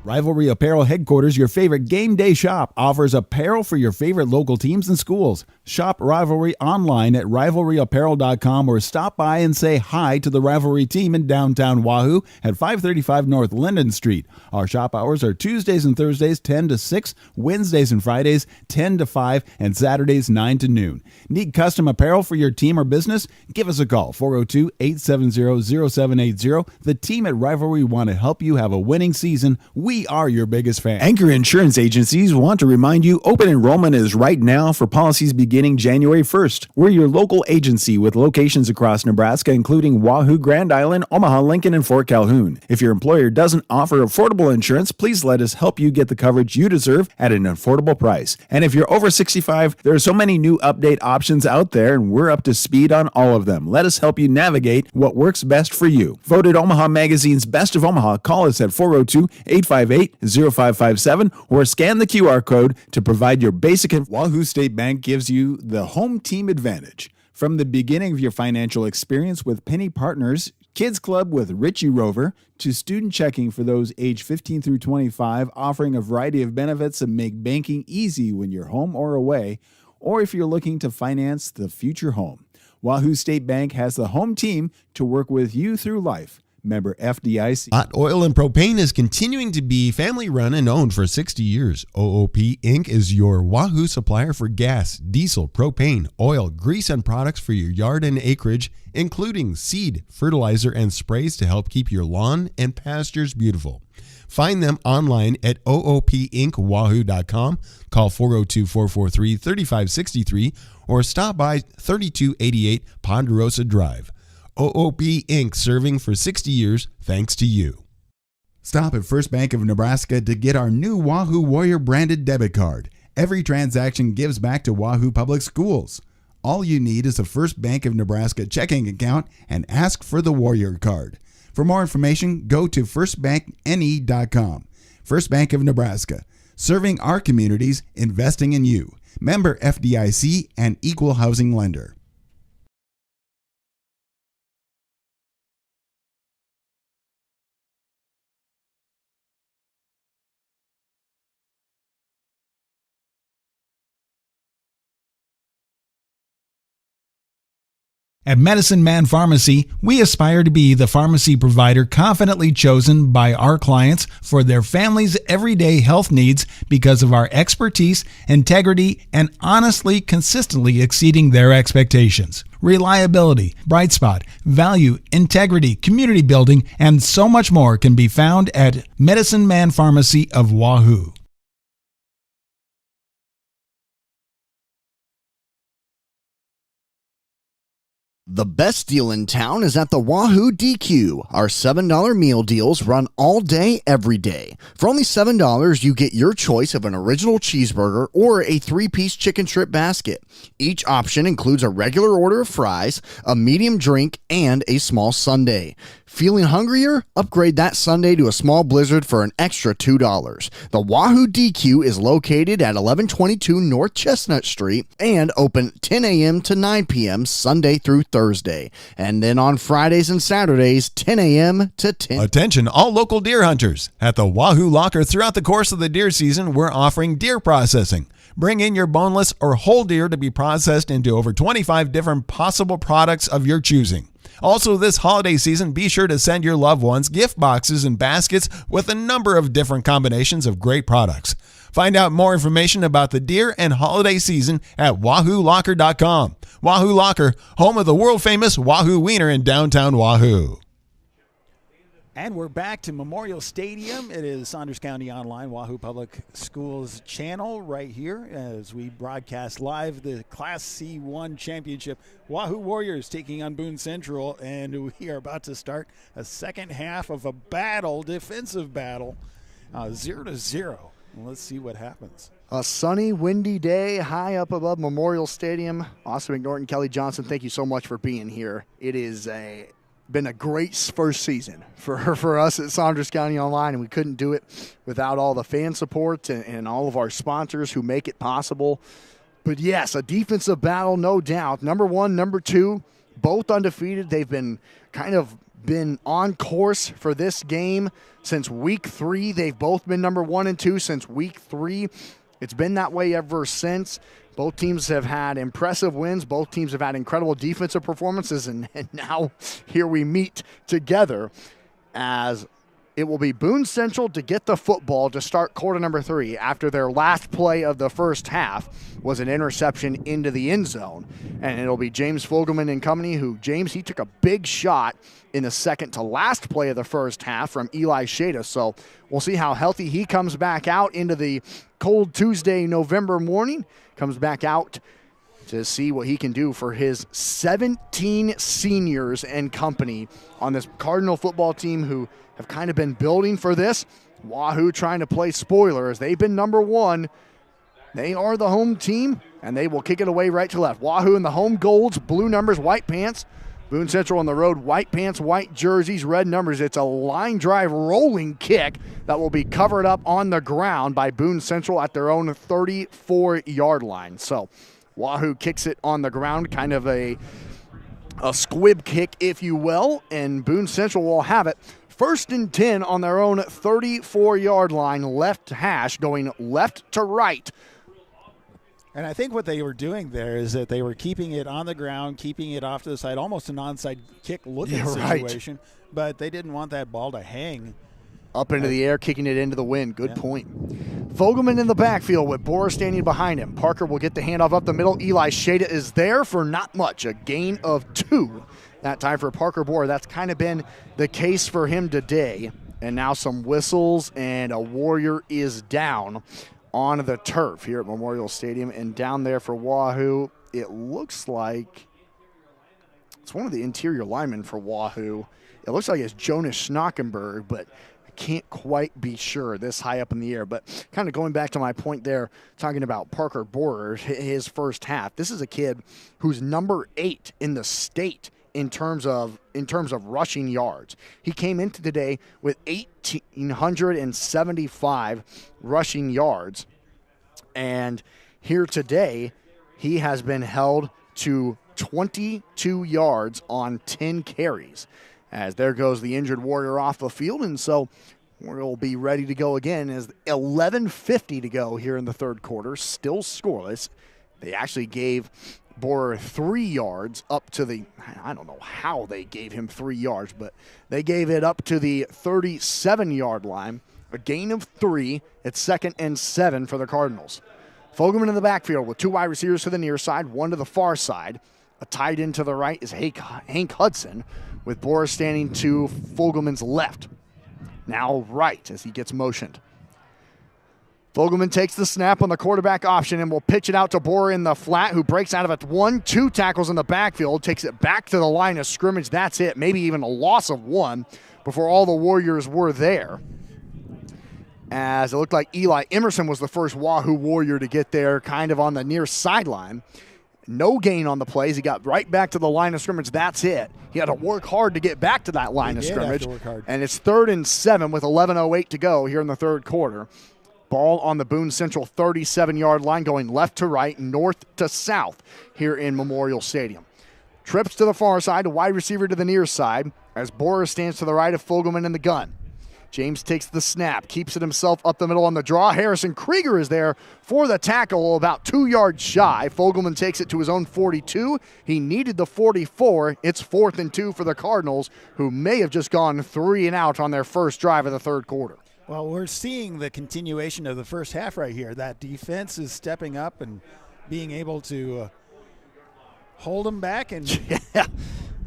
Rivalry Apparel Headquarters, your favorite game day shop, offers apparel for your favorite local teams and schools. Shop Rivalry online at rivalryapparel.com or stop by and say hi to the Rivalry team in downtown Wahoo at 535 North Linden Street. Our shop hours are Tuesdays and Thursdays 10 to 6, Wednesdays and Fridays 10 to 5, and Saturdays 9 to noon. Need custom apparel for your team or business? Give us a call, 402-870-0780. The team at Rivalry want to help you have a winning season. We are your biggest fan. Anchor Insurance Agencies want to remind you open enrollment is right now for policies beginning January 1st. We're your local agency with locations across Nebraska, including Wahoo, Grand Island, Omaha, Lincoln, and Fort Calhoun. If your employer doesn't offer affordable insurance, please let us help you get the coverage you deserve at an affordable price. And if you're over 65, there are so many new update options out there, and we're up to speed on all of them. Let us help you navigate what works best for you. Voted Omaha Magazine's Best of Omaha. Call us at 402-858-0557 or scan the QR code to provide your basic. Wahoo State Bank gives you the home team advantage. From the beginning of your financial experience with Penny Partners, Kids Club with Richie Rover, to student checking for those age 15 through 25, offering a variety of benefits that make banking easy when you're home or away, or if you're looking to finance the future home. Wahoo State Bank has the home team to work with you through life. Member FDIC. Hot Oil and Propane is continuing to be family run and owned for 60 years. OOP Inc. is your Wahoo supplier for gas, diesel, propane, oil, grease, and products for your yard and acreage, including seed, fertilizer, and sprays to help keep your lawn and pastures beautiful. Find them online at oopinkwahoo.com, call 402-443-3563, or stop by 3288 Ponderosa Drive. OOP Inc. serving for 60 years thanks to you. Stop at First Bank of Nebraska to get our new Wahoo Warrior branded debit card. Every transaction gives back to Wahoo Public Schools. All you need is a First Bank of Nebraska checking account and ask for the Warrior card. For more information, go to firstbankne.com. First Bank of Nebraska, serving our communities, investing in you. Member FDIC and equal housing lender. At Medicine Man Pharmacy, we aspire to be the pharmacy provider confidently chosen by our clients for their family's everyday health needs because of our expertise, integrity, and honestly, consistently exceeding their expectations. Reliability, bright spot, value, integrity, community building, and so much more can be found at Medicine Man Pharmacy of Wahoo. The best deal in town is at the Wahoo DQ. Our $7 meal deals run all day, every day. For only $7, you get your choice of an original cheeseburger or a 3-piece chicken strip basket. Each option includes a regular order of fries, a medium drink, and a small sundae. Feeling hungrier? Upgrade that sundae to a small blizzard for an extra $2. The Wahoo DQ is located at 1122 North Chestnut Street and open 10 a.m. to 9 p.m. Sunday through Thursday. And then on Fridays and Saturdays, 10 a.m. to 10. Attention all local deer hunters. At the Wahoo Locker throughout the course of the deer season, we're offering deer processing. Bring in your boneless or whole deer to be processed into over 25 different possible products of your choosing. Also, this holiday season, be sure to send your loved ones gift boxes and baskets with a number of different combinations of great products. Find out more information about the deer and holiday season at WahooLocker.com. Wahoo Locker, home of the world-famous Wahoo Wiener in downtown Wahoo. And we're back to Memorial Stadium. It is Saunders County Online, Wahoo Public Schools channel right here as we broadcast live the Class C1 Championship. Wahoo Warriors taking on Boone Central, and we are about to start a second half of a battle, defensive battle, 0-0. Let's see what happens. A sunny, windy day high up above Memorial Stadium. Austin McNorton, Kelly Johnson, thank you so much for being here. It is been a great first season for us at Saunders County Online, and we couldn't do it without all the fan support and all of our sponsors who make it possible. But yes, a defensive battle, no doubt. Number 1, number 2, both undefeated. They've been been on course for this game since week 3. They've both been number 1 and 2 since week 3. It's been that way ever since. Both teams have had impressive wins. Both teams have had incredible defensive performances, and now here we meet together as it will be Boone Central to get the football to start quarter number 3 after their last play of the first half was an interception into the end zone. And it'll be James Fogelman and company he took a big shot in the second to last play of the first half from Eli Shada. So we'll see how healthy he comes back out into the cold Tuesday, November morning. Comes back out to see what he can do for his 17 seniors and company on this Cardinal football team who have kind of been building for this. Wahoo trying to play spoiler as they've been number 1. They are the home team, and they will kick it away right to left. Wahoo in the home golds, blue numbers, white pants. Boone Central on the road, white pants, white jerseys, red numbers. It's a line drive rolling kick that will be covered up on the ground by Boone Central at their own 34-yard line. So Wahoo kicks it on the ground, kind of a squib kick, if you will, and Boone Central will have it. 1st and 10 on their own 34-yard line, left hash, going left to right. And I think what they were doing there is that they were keeping it on the ground, keeping it off to the side, almost an onside kick looking situation. Right. But they didn't want that ball to hang. Up into the air, kicking it into the wind. Good point. Fogelman in the backfield with Borer standing behind him. Parker will get the handoff up the middle. Eli Shada is there for not much, a gain of 2. That time for Parker Borer. That's kind of been the case for him today. And now some whistles, and a Warrior is down on the turf here at Memorial Stadium. And down there for Wahoo, it looks like it's one of the interior linemen for Wahoo. It looks like it's Jonas Schnockenberg, but I can't quite be sure this high up in the air. But kind of going back to my point there, talking about Parker Borer, his first half. This is a kid who's number 8 in the state in terms of rushing yards. He came into today with 1,875 rushing yards. And here today, he has been held to 22 yards on 10 carries. As there goes the injured Warrior off the field, and so we'll be ready to go again as 11:50 to go here in the third quarter, still scoreless. They actually gave Borer 3 yards up to the, I don't know how they gave him 3 yards, but they gave it up to the 37-yard line. A gain of 3. It's 2nd and 7 for the Cardinals. Fogelman in the backfield with 2 wide receivers to the near side, 1 to the far side. A tight end to the right is Hank Hudson, with Borer standing to Fogelman's left. Now right as he gets motioned. Fogelman takes the snap on the quarterback option and will pitch it out to Borer in the flat, who breaks out of it. 1-2 tackles in the backfield, takes it back to the line of scrimmage. That's it. Maybe even a loss of 1 before all the Warriors were there. As it looked like Eli Emerson was the first Wahoo Warrior to get there, kind of on the near sideline. No gain on the plays. He got right back to the line of scrimmage. That's it. He had to work hard to get back to that line of scrimmage. And it's 3rd and 7 with 11:08 to go here in the third quarter. Ball on the Boone Central 37-yard line, going left to right, north to south here in Memorial Stadium. Trips to the far side, a wide receiver to the near side, as Borer stands to the right of Fogelman in the gun. James takes the snap, keeps it himself up the middle on the draw. Harrison Krieger is there for the tackle, about 2 yards shy. Fogelman takes it to his own 42. He needed the 44. It's 4th and 2 for the Cardinals, who may have just gone 3 and out on their first drive of the third quarter. Well, we're seeing the continuation of the first half right here. That defense is stepping up and being able to hold them back. And yeah,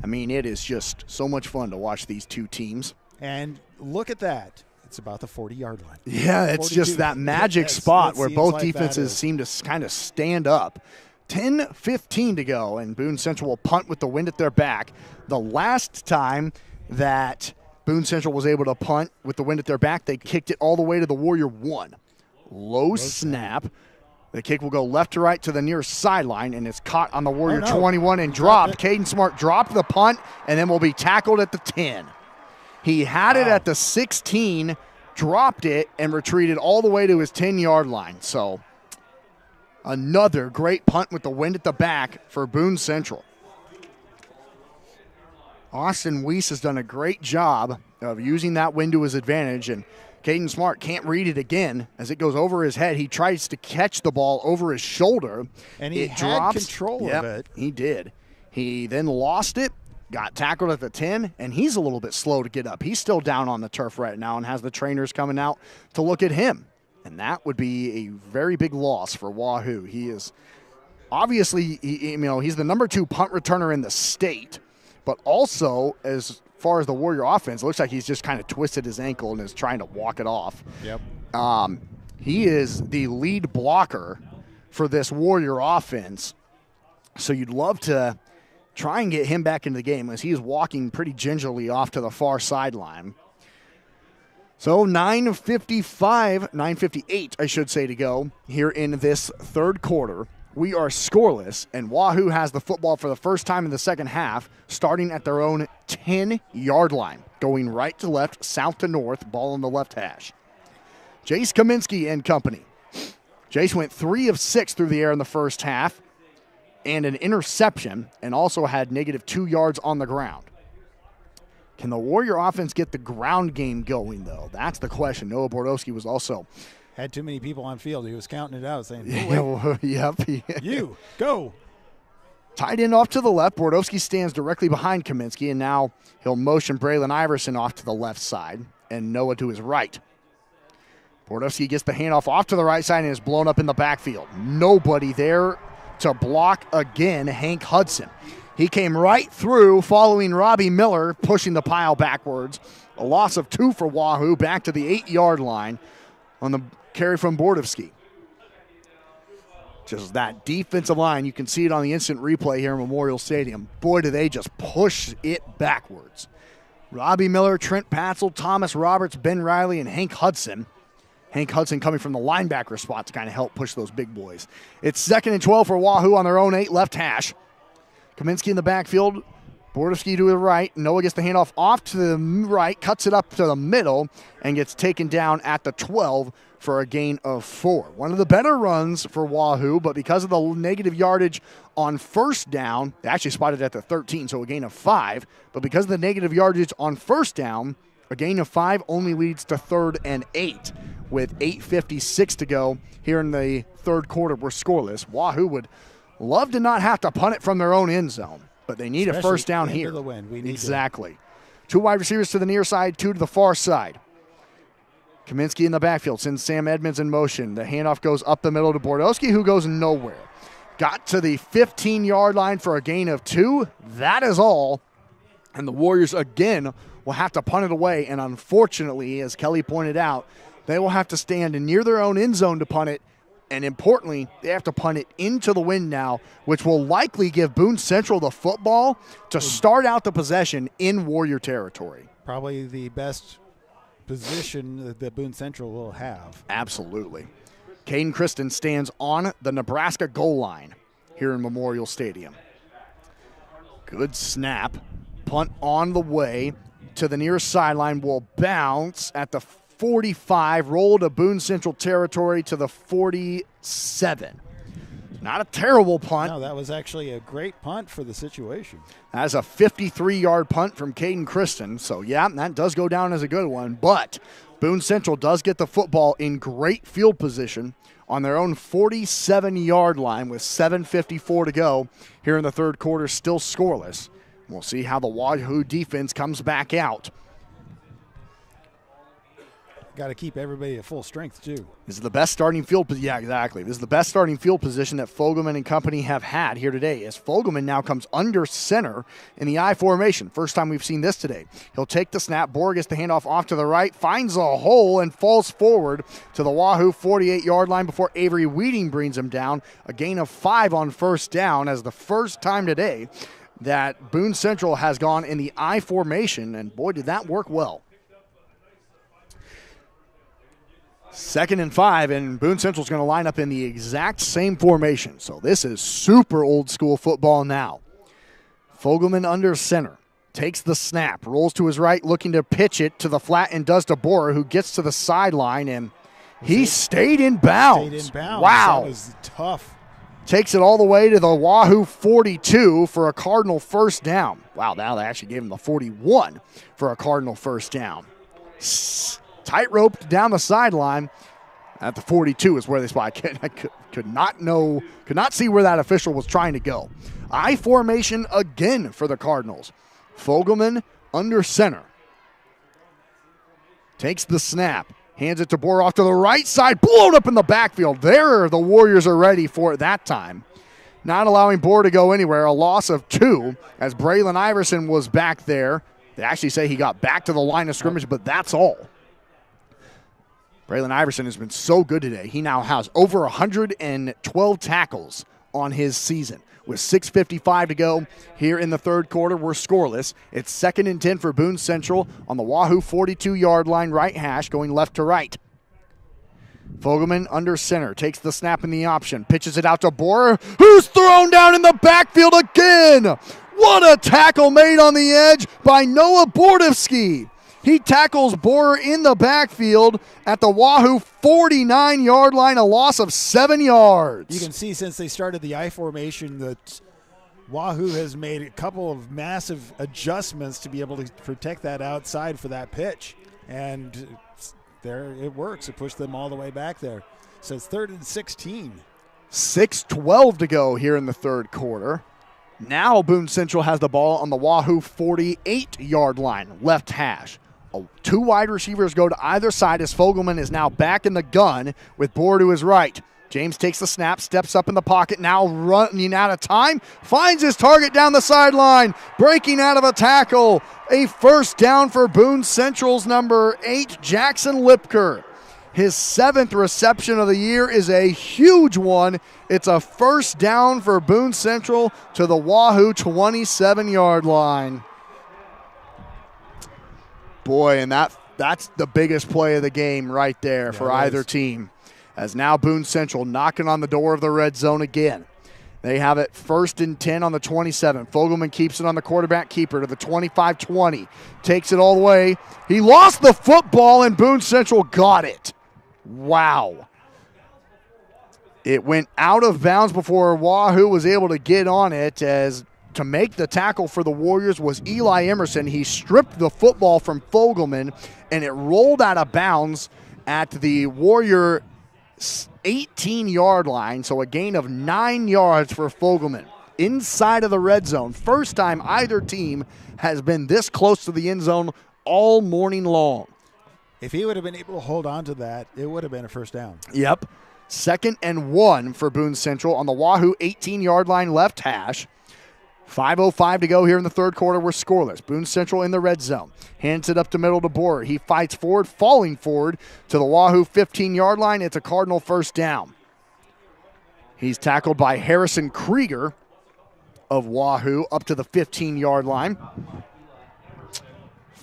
I mean, it is just so much fun to watch these two teams. And look at that. It's about the 40-yard line. Yeah, it's 42. just that magic spot where both defenses seem to kind of stand up. 10:15 to go, and Boone Central will punt with the wind at their back. The last time that Boone Central was able to punt with the wind at their back, they kicked it all the way to the Warrior 1. Low snap. The kick will go left to right to the near sideline, and it's caught on the Warrior 21 and dropped. Caden Smart dropped the punt and then will be tackled at the 10. He had it at the 16, dropped it, and retreated all the way to his 10-yard line. So another great punt with the wind at the back for Boone Central. Austin Weiss has done a great job of using that wind to his advantage, and Caden Smart can't read it again as it goes over his head. He tries to catch the ball over his shoulder. And he had control of it. He did. He then lost it, got tackled at the 10, and he's a little bit slow to get up. He's still down on the turf right now and has the trainers coming out to look at him. And that would be a very big loss for Wahoo. He is obviously, he's the number 2 punt returner in the state, but also as far as the Warrior offense, it looks like he's just kind of twisted his ankle and is trying to walk it off. Yep. He is the lead blocker for this Warrior offense, so you'd love to try and get him back into the game as he is walking pretty gingerly off to the far sideline. So 9:58, I should say, to go here in this third quarter. We are scoreless, and Wahoo has the football for the first time in the second half, starting at their own 10-yard line, going right to left, south to north, ball on the left hash. Jace Kaminsky and company. Jace went 3 of 6 through the air in the first half and an interception, and also had -2 yards on the ground. Can the Warrior offense get the ground game going, though? That's the question. Noah Bordowski was also had too many people on field. He was counting it out, saying, oh, yep. You, go. Tight end off to the left. Bordowski stands directly behind Kaminsky, and now he'll motion Braylon Iverson off to the left side and Noah to his right. Bordowski gets the handoff off to the right side and is blown up in the backfield. Nobody there to block again, Hank Hudson. He came right through following Robbie Miller, pushing the pile backwards. A loss of 2 for Wahoo, back to the 8-yard line on the carry from Bordowski. Just that defensive line, you can see it on the instant replay here in Memorial Stadium. Boy, do they just push it backwards. Robbie Miller, Trent Patzel, Thomas Roberts, Ben Riley, and Hank Hudson. Hank Hudson coming from the linebacker spot to kind of help push those big boys. It's 2nd and 12 for Wahoo on their own 8 left hash. Kaminsky in the backfield, Bordowski to the right. Noah gets the handoff off to the right, cuts it up to the middle, and gets taken down at the 12 for a gain of 4. One of the better runs for Wahoo, but because of the negative yardage on first down, they actually spotted at the 13, so a gain of 5. But because of the negative yardage on first down, a gain of 5 only leads to 3rd and 8. With 8:56 to go here in the third quarter, we're scoreless. Wahoo would love to not have to punt it from their own end zone, but they need a first down here. The wind. We need exactly. 2 wide receivers to the near side, 2 to the far side. Kaminsky in the backfield sends Sam Edmonds in motion. The handoff goes up the middle to Bordowski, who goes nowhere. Got to the 15-yard line for a gain of 2. That is all. And the Warriors, again, will have to punt it away. And unfortunately, as Kelly pointed out, they will have to stand near their own end zone to punt it. And importantly, they have to punt it into the wind now, which will likely give Boone Central the football to start out the possession in Warrior territory. Probably the best position that Boone Central will have. Absolutely. Caden Kristen stands on the Nebraska goal line here in Memorial Stadium. Good snap. Punt on the way to the near sideline, will bounce at the 45, roll to Boone Central territory to the 47. Not a terrible punt. No, that was actually a great punt for the situation. That's a 53-yard punt from Caden Christen. So, yeah, that does go down as a good one. But Boone Central does get the football in great field position on their own 47-yard line with 7:54 to go here in the third quarter, still scoreless. We'll see how the Wahoo defense comes back out. Got to keep everybody at full strength, too. This is the best starting field. Yeah, exactly. This is the best starting field position that Fogelman and company have had here today, as Fogelman now comes under center in the I formation. First time we've seen this today. He'll take the snap. Bohr gets the handoff off to the right, finds a hole, and falls forward to the Wahoo 48-yard line before Avery Weeding brings him down. A gain of 5 on first down, as the first time today that Boone Central has gone in the I formation, and boy, did that work well. 2nd and 5, and Boone Central's going to line up in the exact same formation. So this is super old school football now. Fogelman under center, takes the snap, rolls to his right, looking to pitch it to the flat, and does to Bohr, who gets to the sideline, and he stayed in bounds. Stayed in bounds. Wow. That was tough. Takes it all the way to the Wahoo 42 for a Cardinal first down. Wow, now they actually gave him the 41 for a Cardinal first down. Tight-roped down the sideline at the 42 is where they spot. I could not see where that official was trying to go. I formation again for the Cardinals. Fogelman under center. Takes the snap. Hands it to Bohr off to the right side. Blown up in the backfield. There, the Warriors are ready for it that time. Not allowing Bohr to go anywhere. A loss of 2 as Braylon Iverson was back there. They actually say he got back to the line of scrimmage, but that's all. Braylon Iverson has been so good today. He now has over 112 tackles on his season. With 6:55 to go here in the third quarter, we're scoreless. It's 2nd and 10 for Boone Central on the Wahoo 42-yard line, right hash, going left to right. Fogelman under center, takes the snap in the option, pitches it out to Bohr, who's thrown down in the backfield again. What a tackle made on the edge by Noah Bordowski. He tackles Bohr in the backfield at the Wahoo 49-yard line, a loss of 7 yards. You can see since they started the I formation that Wahoo has made a couple of massive adjustments to be able to protect that outside for that pitch. And there it works. It pushed them all the way back there. So it's 3rd and 16. 6:12 to go here in the third quarter. Now Boone Central has the ball on the Wahoo 48-yard line, left hash. 2 wide receivers go to either side as Fogelman is now back in the gun with Bohr to his right. James takes the snap, steps up in the pocket, now running out of time, finds his target down the sideline, breaking out of a tackle. A first down for Boone Central's number 8, Jackson Lipker. His 7th reception of the year is a huge one. It's a first down for Boone Central to the Wahoo 27-yard line. Boy, and that's the biggest play of the game right there for either team. As now Boone Central knocking on the door of the red zone again. They have it 1st and 10 on the 27. Fogelman keeps it on the quarterback keeper to the 25-20. Takes it all the way. He lost the football, and Boone Central got it. Wow. It went out of bounds before Wahoo was able to get on it, as to make the tackle for the Warriors was Eli Emerson. He stripped the football from Fogelman, and it rolled out of bounds at the Warrior 18-yard line, so a gain of 9 yards for Fogelman. Inside of the red zone. First time either team has been this close to the end zone all morning long. If he would have been able to hold on to that, it would have been a first down. Yep. 2nd and 1 for Boone Central on the Wahoo 18-yard line, left hash. 5:05 to go here in the third quarter. We're scoreless. Boone Central in the red zone. Hands it up the middle to Bohr. He fights forward, falling forward to the Wahoo 15-yard line. It's a Cardinal first down. He's tackled by Harrison Krieger of Wahoo up to the 15-yard line.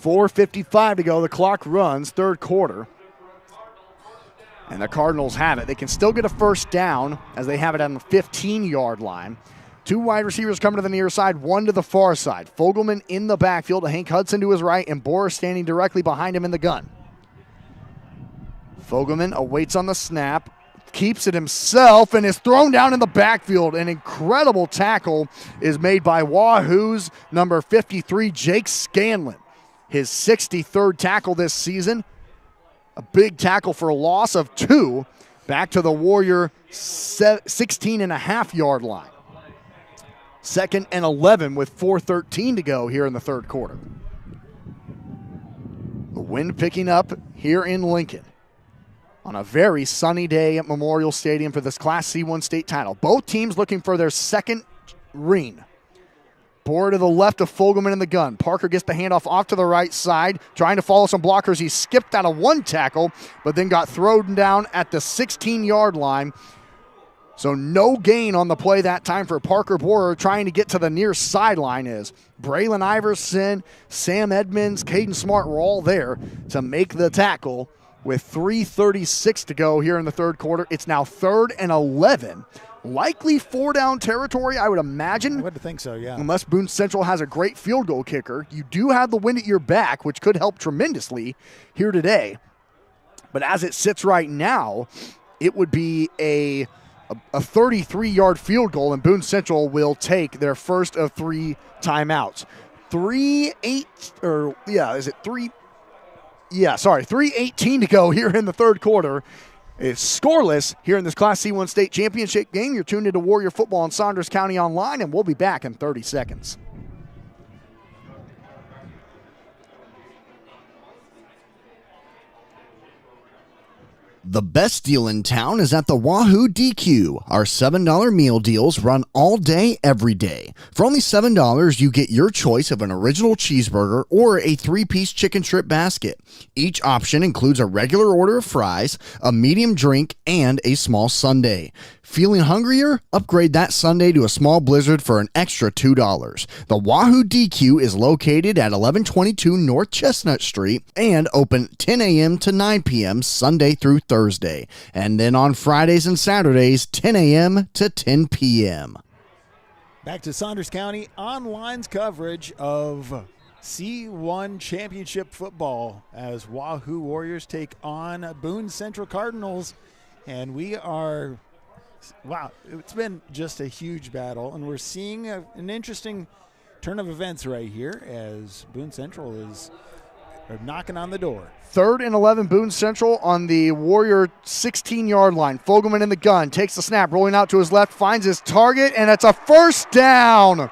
4:55 to go. The clock runs, third quarter. And the Cardinals have it. They can still get a first down as they have it on the 15-yard line. 2 wide receivers coming to the near side, 1 to the far side. Fogelman in the backfield, Hank Hudson to his right, and Bohr standing directly behind him in the gun. Fogelman awaits on the snap, keeps it himself and is thrown down in the backfield. An incredible tackle is made by Wahoo's number 53, Jake Scanlon. His 63rd tackle this season. A big tackle for a loss of 2. Back to the Warrior 16.5-yard line. 2nd and 11 with 4:13 to go here in the third quarter. The wind picking up here in Lincoln on a very sunny day at Memorial Stadium for this Class C1 state title. Both teams looking for their second ring. Board to the left of Fogelman in the gun. Parker gets the handoff off to the right side, trying to follow some blockers. He skipped out of one tackle, but then got thrown down at the 16-yard line. So no gain on the play that time for Parker Borer. Trying to get to the near sideline is Braylon Iverson, Sam Edmonds, Caden Smart were all there to make the tackle with 3:36 to go here in the third quarter. It's now 3rd and 11. Likely 4-down territory, I would imagine. I would think so, yeah. Unless Boone Central has a great field goal kicker. You do have the wind at your back, which could help tremendously here today. But as it sits right now, it would be a 33-yard field goal, and Boone Central will take their first of 3 timeouts. 3:18 to go here in the third quarter. It's scoreless here in this Class C1 state championship game. You're tuned into Warrior Football on Saunders County Online, and we'll be back in 30 seconds. The best deal in town is at the Wahoo DQ. Our $7 meal deals run all day, every day. For only $7, you get your choice of an original cheeseburger or a 3-piece chicken strip basket. Each option includes a regular order of fries, a medium drink, and a small sundae. Feeling hungrier? Upgrade that sundae to a small blizzard for an extra $2. The Wahoo DQ is located at 1122 North Chestnut Street and open 10 a.m. to 9 p.m. Sunday through Thursday. And then on Fridays and Saturdays, 10 a.m. to 10 p.m. Back to Saunders County Online's coverage of C1 Championship football as Wahoo Warriors take on Boone Central Cardinals. And we are... Wow, it's been just a huge battle, and we're seeing an interesting turn of events right here as Boone Central is knocking on the door. 3rd and 11, Boone Central on the Warrior 16-yard line. Fogelman in the gun, takes the snap, rolling out to his left, finds his target, and it's a first down.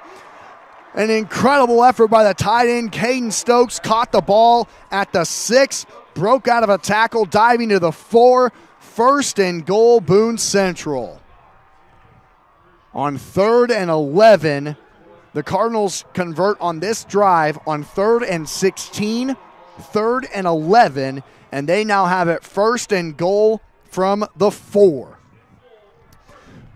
An incredible effort by the tight end, Caden Stokes, caught the ball at the 6, broke out of a tackle, diving to the 4. 1st and goal, Boone Central. On 3rd and 11, the Cardinals convert on this drive on 3rd and 16, 3rd and 11, and they now have it 1st and goal from the 4.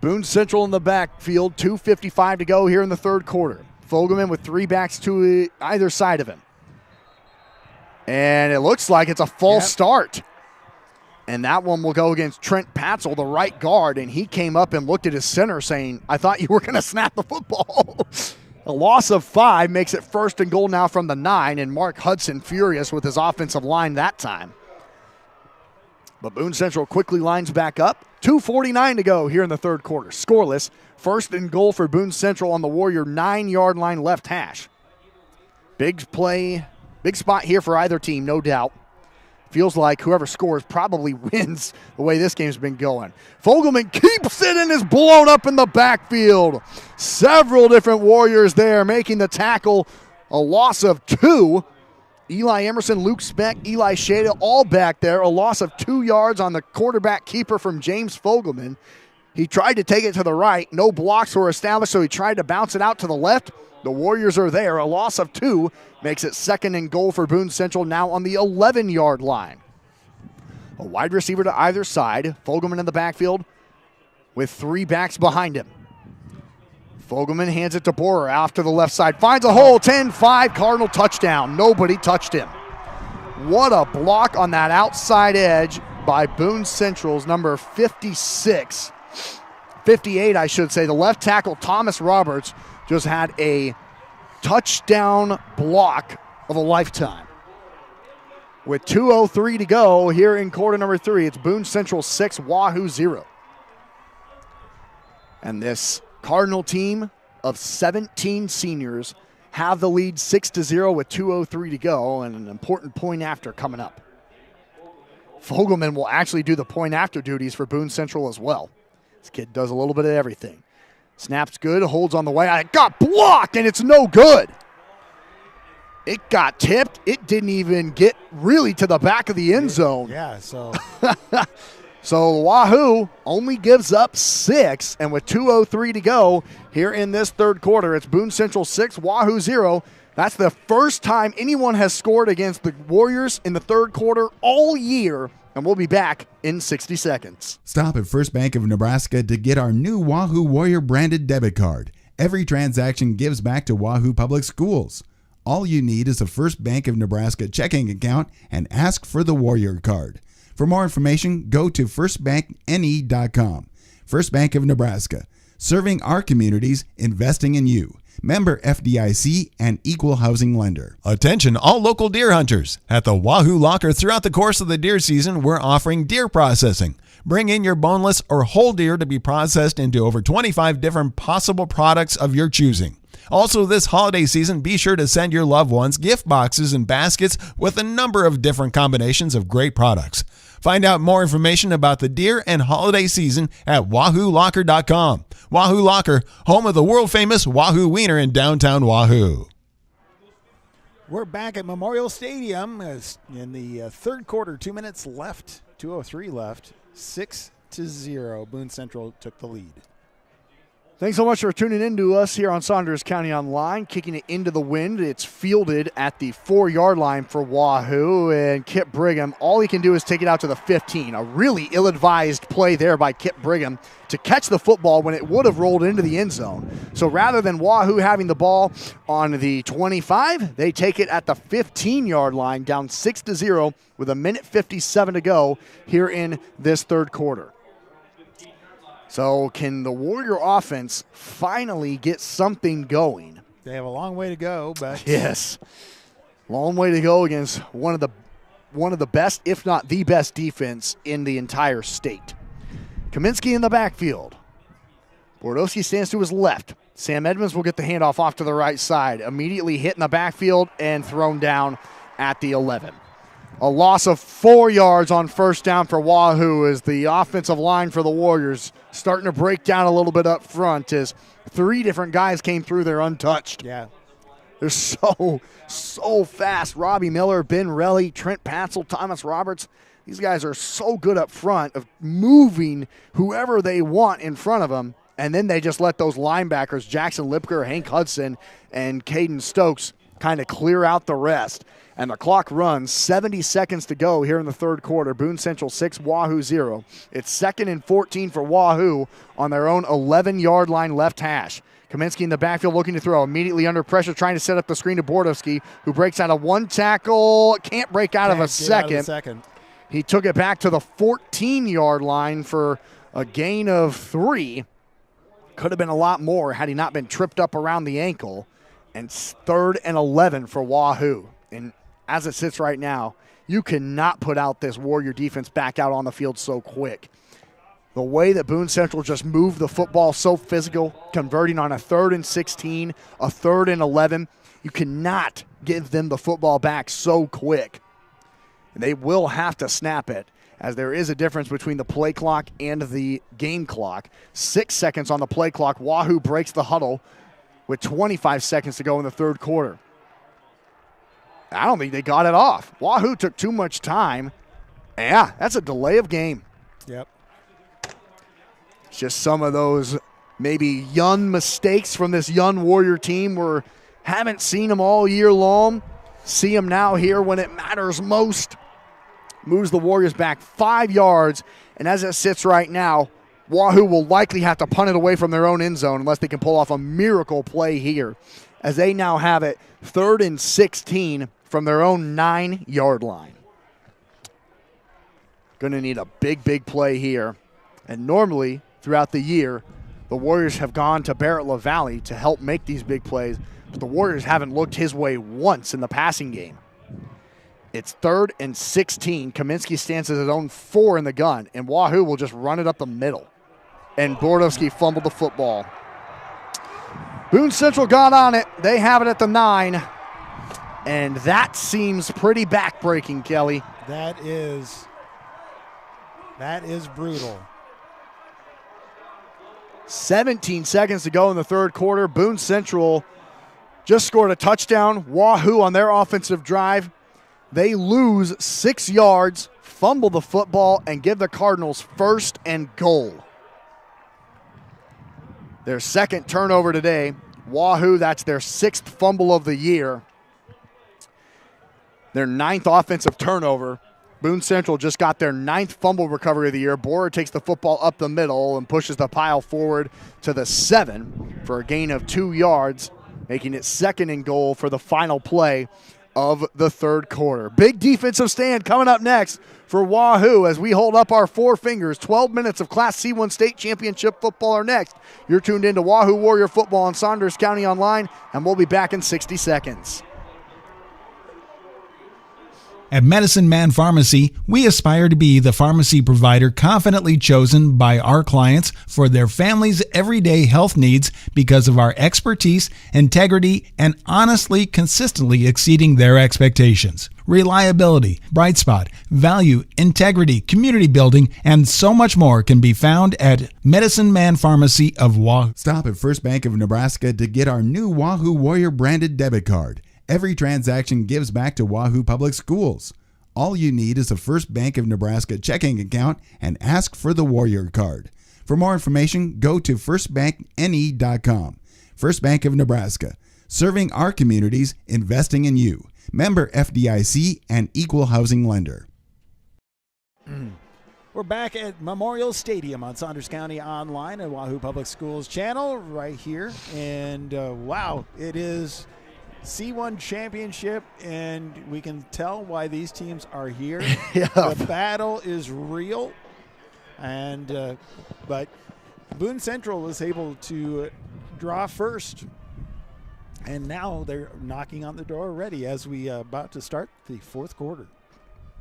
Boone Central in the backfield, 2:55 to go here in the third quarter. Fogelman with 3 backs to either side of him. And it looks like it's a false start. And that one will go against Trent Patzel, the right guard, and he came up and looked at his center saying, I thought you were going to snap the football. A loss of 5 makes it 1st and goal now from the 9, and Mark Hudson furious with his offensive line that time. But Boone Central quickly lines back up. 2:49 to go here in the third quarter. Scoreless. 1st and goal for Boone Central on the Warrior 9-yard line left hash. Big play, big spot here for either team, no doubt. Feels like whoever scores probably wins the way this game's been going. Fogelman keeps it and is blown up in the backfield. Several different Warriors there making the tackle. A loss of 2. Eli Emerson, Luke Speck, Eli Shada all back there. A loss of 2 yards on the quarterback keeper from James Fogelman. He tried to take it to the right. No blocks were established, so he tried to bounce it out to the left. The Warriors are there. A loss of 2 makes it 2nd and goal for Boone Central now on the 11-yard line. A wide receiver to either side. Fogelman in the backfield with 3 backs behind him. Fogelman hands it to Borer off to the left side. Finds a hole. 10-5 Cardinal touchdown. Nobody touched him. What a block on that outside edge by Boone Central's number 56. 58, I should say. The left tackle, Thomas Roberts, just had a touchdown block of a lifetime. With 2:03 to go here in quarter number 3, it's Boone Central 6, Wahoo 0. And this Cardinal team of 17 seniors have the lead 6-0 with 2:03 to go and an important point after coming up. Fogelman will actually do the point after duties for Boone Central as well. This kid does a little bit of everything. Snaps good, holds on the way. It got blocked, and it's no good. It got tipped. It didn't even get really to the back of the end zone. Yeah, so So Wahoo only gives up 6, and with 2:03 to go here in this third quarter, it's Boone Central 6, Wahoo 0. That's the first time anyone has scored against the Warriors in the third quarter all year, and we'll be back in 60 seconds. Stop at First Bank of Nebraska to get our new Wahoo Warrior branded debit card. Every transaction gives back to Wahoo Public Schools. All you need is a First Bank of Nebraska checking account and ask for the Warrior card. For more information, go to firstbankne.com. First Bank of Nebraska, serving our communities, investing in you. Member FDIC and equal housing lender. Attention all local deer hunters. At the Wahoo Locker throughout the course of the deer season, we're offering deer processing. Bring in your boneless or whole deer to be processed into over 25 different possible products of your choosing. Also, this holiday season, be sure to send your loved ones gift boxes and baskets with a number of different combinations of great products. Find out more information about the deer and holiday season at wahoolocker.com. Wahoo Locker, home of the world-famous Wahoo Wiener in downtown Wahoo. we're back at Memorial Stadium in the third quarter. 2 minutes left, 2:03 left, 6-0. Boone Central took the lead. Thanks so much for tuning in to us here on Saunders County Online. Kicking it into the wind. It's fielded at the 4-yard line for Wahoo. And Kip Brigham, all he can do is take it out to the 15. A really ill-advised play there by Kip Brigham to catch the football when it would have rolled into the end zone. So rather than Wahoo having the ball on the 25, they take it at the 15-yard line, down 6-0 with 1:57 to go here in this third quarter. So can the Warrior offense finally get something going? They have a long way to go, but Yes. Long way to go against one of the best, if not the best defense in the entire state. Kaminsky in the backfield. Bordowski stands to his left. Sam Edmonds will get the handoff off to the right side. Immediately hit in the backfield and thrown down at the 11. A loss of 4 yards on first down for Wahoo as the offensive line for the Warriors starting to break down a little bit up front as 3 different guys came through there untouched. yeah. They're so fast. Robbie Miller, Ben Relly, Trent Patzel, Thomas Roberts. These guys are so good up front of moving whoever they want in front of them, and then they just let those linebackers, Jackson Lipker, Hank Hudson, and Caden Stokes, kind of clear out the rest. And the clock runs, 70 seconds to go here in the third quarter. Boone Central 6, Wahoo 0. It's 2nd and 14 for Wahoo on their own 11-yard line left hash. Kaminsky in the backfield looking to throw. Immediately under pressure, trying to set up the screen to Bordowski, who breaks out of one tackle. Can't break out of a second. He took it back to the 14-yard line for a gain of 3. Could have been a lot more had he not been tripped up around the ankle. And 3rd and 11 for Wahoo. And as it sits right now, you cannot put out this Warrior defense back out on the field so quick. The way that Boone Central just moved the football so physical, converting on a 3rd and 16, a 3rd and 11, you cannot give them the football back so quick. And they will have to snap it, as there is a difference between the play clock and the game clock. 6 seconds on the play clock. Wahoo breaks the huddle with 25 seconds to go in the third quarter. I don't think they got it off. Wahoo took too much time. Yeah, that's a delay of game. Yep. It's just some of those maybe young mistakes from this young Warrior team. We haven't seen them all year long. See them now here when it matters most. Moves the Warriors back 5 yards. And as it sits right now, Wahoo will likely have to punt it away from their own end zone unless they can pull off a miracle play here, as they now have it 3rd and 16 from their own 9-yard line. Going to need a big play here. And normally, throughout the year, the Warriors have gone to Barrett LaValle to help make these big plays, but the Warriors haven't looked his way once in the passing game. It's 3rd and 16. Kaminsky stands at his own 4 in the gun, and Wahoo will just run it up the middle. and Bordowski fumbled the football. Boone Central got on it. They have it at the 9. And that seems pretty backbreaking, Kelly. That is brutal. 17 seconds to go in the third quarter. Boone Central just scored a touchdown. Wahoo on their offensive drive. They lose 6 yards, fumble the football, and give the Cardinals first and goal. Their second turnover today. Wahoo, that's their 6th fumble of the year. Their 9th offensive turnover. Boone Central just got their 9th fumble recovery of the year. Borer takes the football up the middle and pushes the pile forward to the 7 for a gain of 2 yards, making it second and goal for the final play of the third quarter. Big defensive stand coming up next for Wahoo as we hold up our 4 fingers. 12 minutes of Class C1 State Championship football are next. You're tuned into Wahoo Warrior Football on Saunders County Online, and we'll be back in 60 seconds. At Medicine Man Pharmacy, we aspire to be the pharmacy provider confidently chosen by our clients for their family's everyday health needs because of our expertise, integrity, and honestly, consistently exceeding their expectations. Reliability, bright spot, value, integrity, community building, and so much more can be found at Medicine Man Pharmacy of Wahoo. Stop at First Bank of Nebraska to get our new Wahoo Warrior branded debit card. Every transaction gives back to Wahoo Public Schools. All you need is a First Bank of Nebraska checking account and ask for the Warrior card. For more information, go to firstbankne.com. First Bank of Nebraska, serving our communities, investing in you. Member FDIC and equal housing lender. We're back at Memorial Stadium on Saunders County Online and Wahoo Public Schools channel right here. And wow, it is C1 championship, and we can tell why these teams are here. Yeah. The battle is real, and but Boone Central was able to draw first, and now they're knocking on the door already as we about to start the fourth quarter.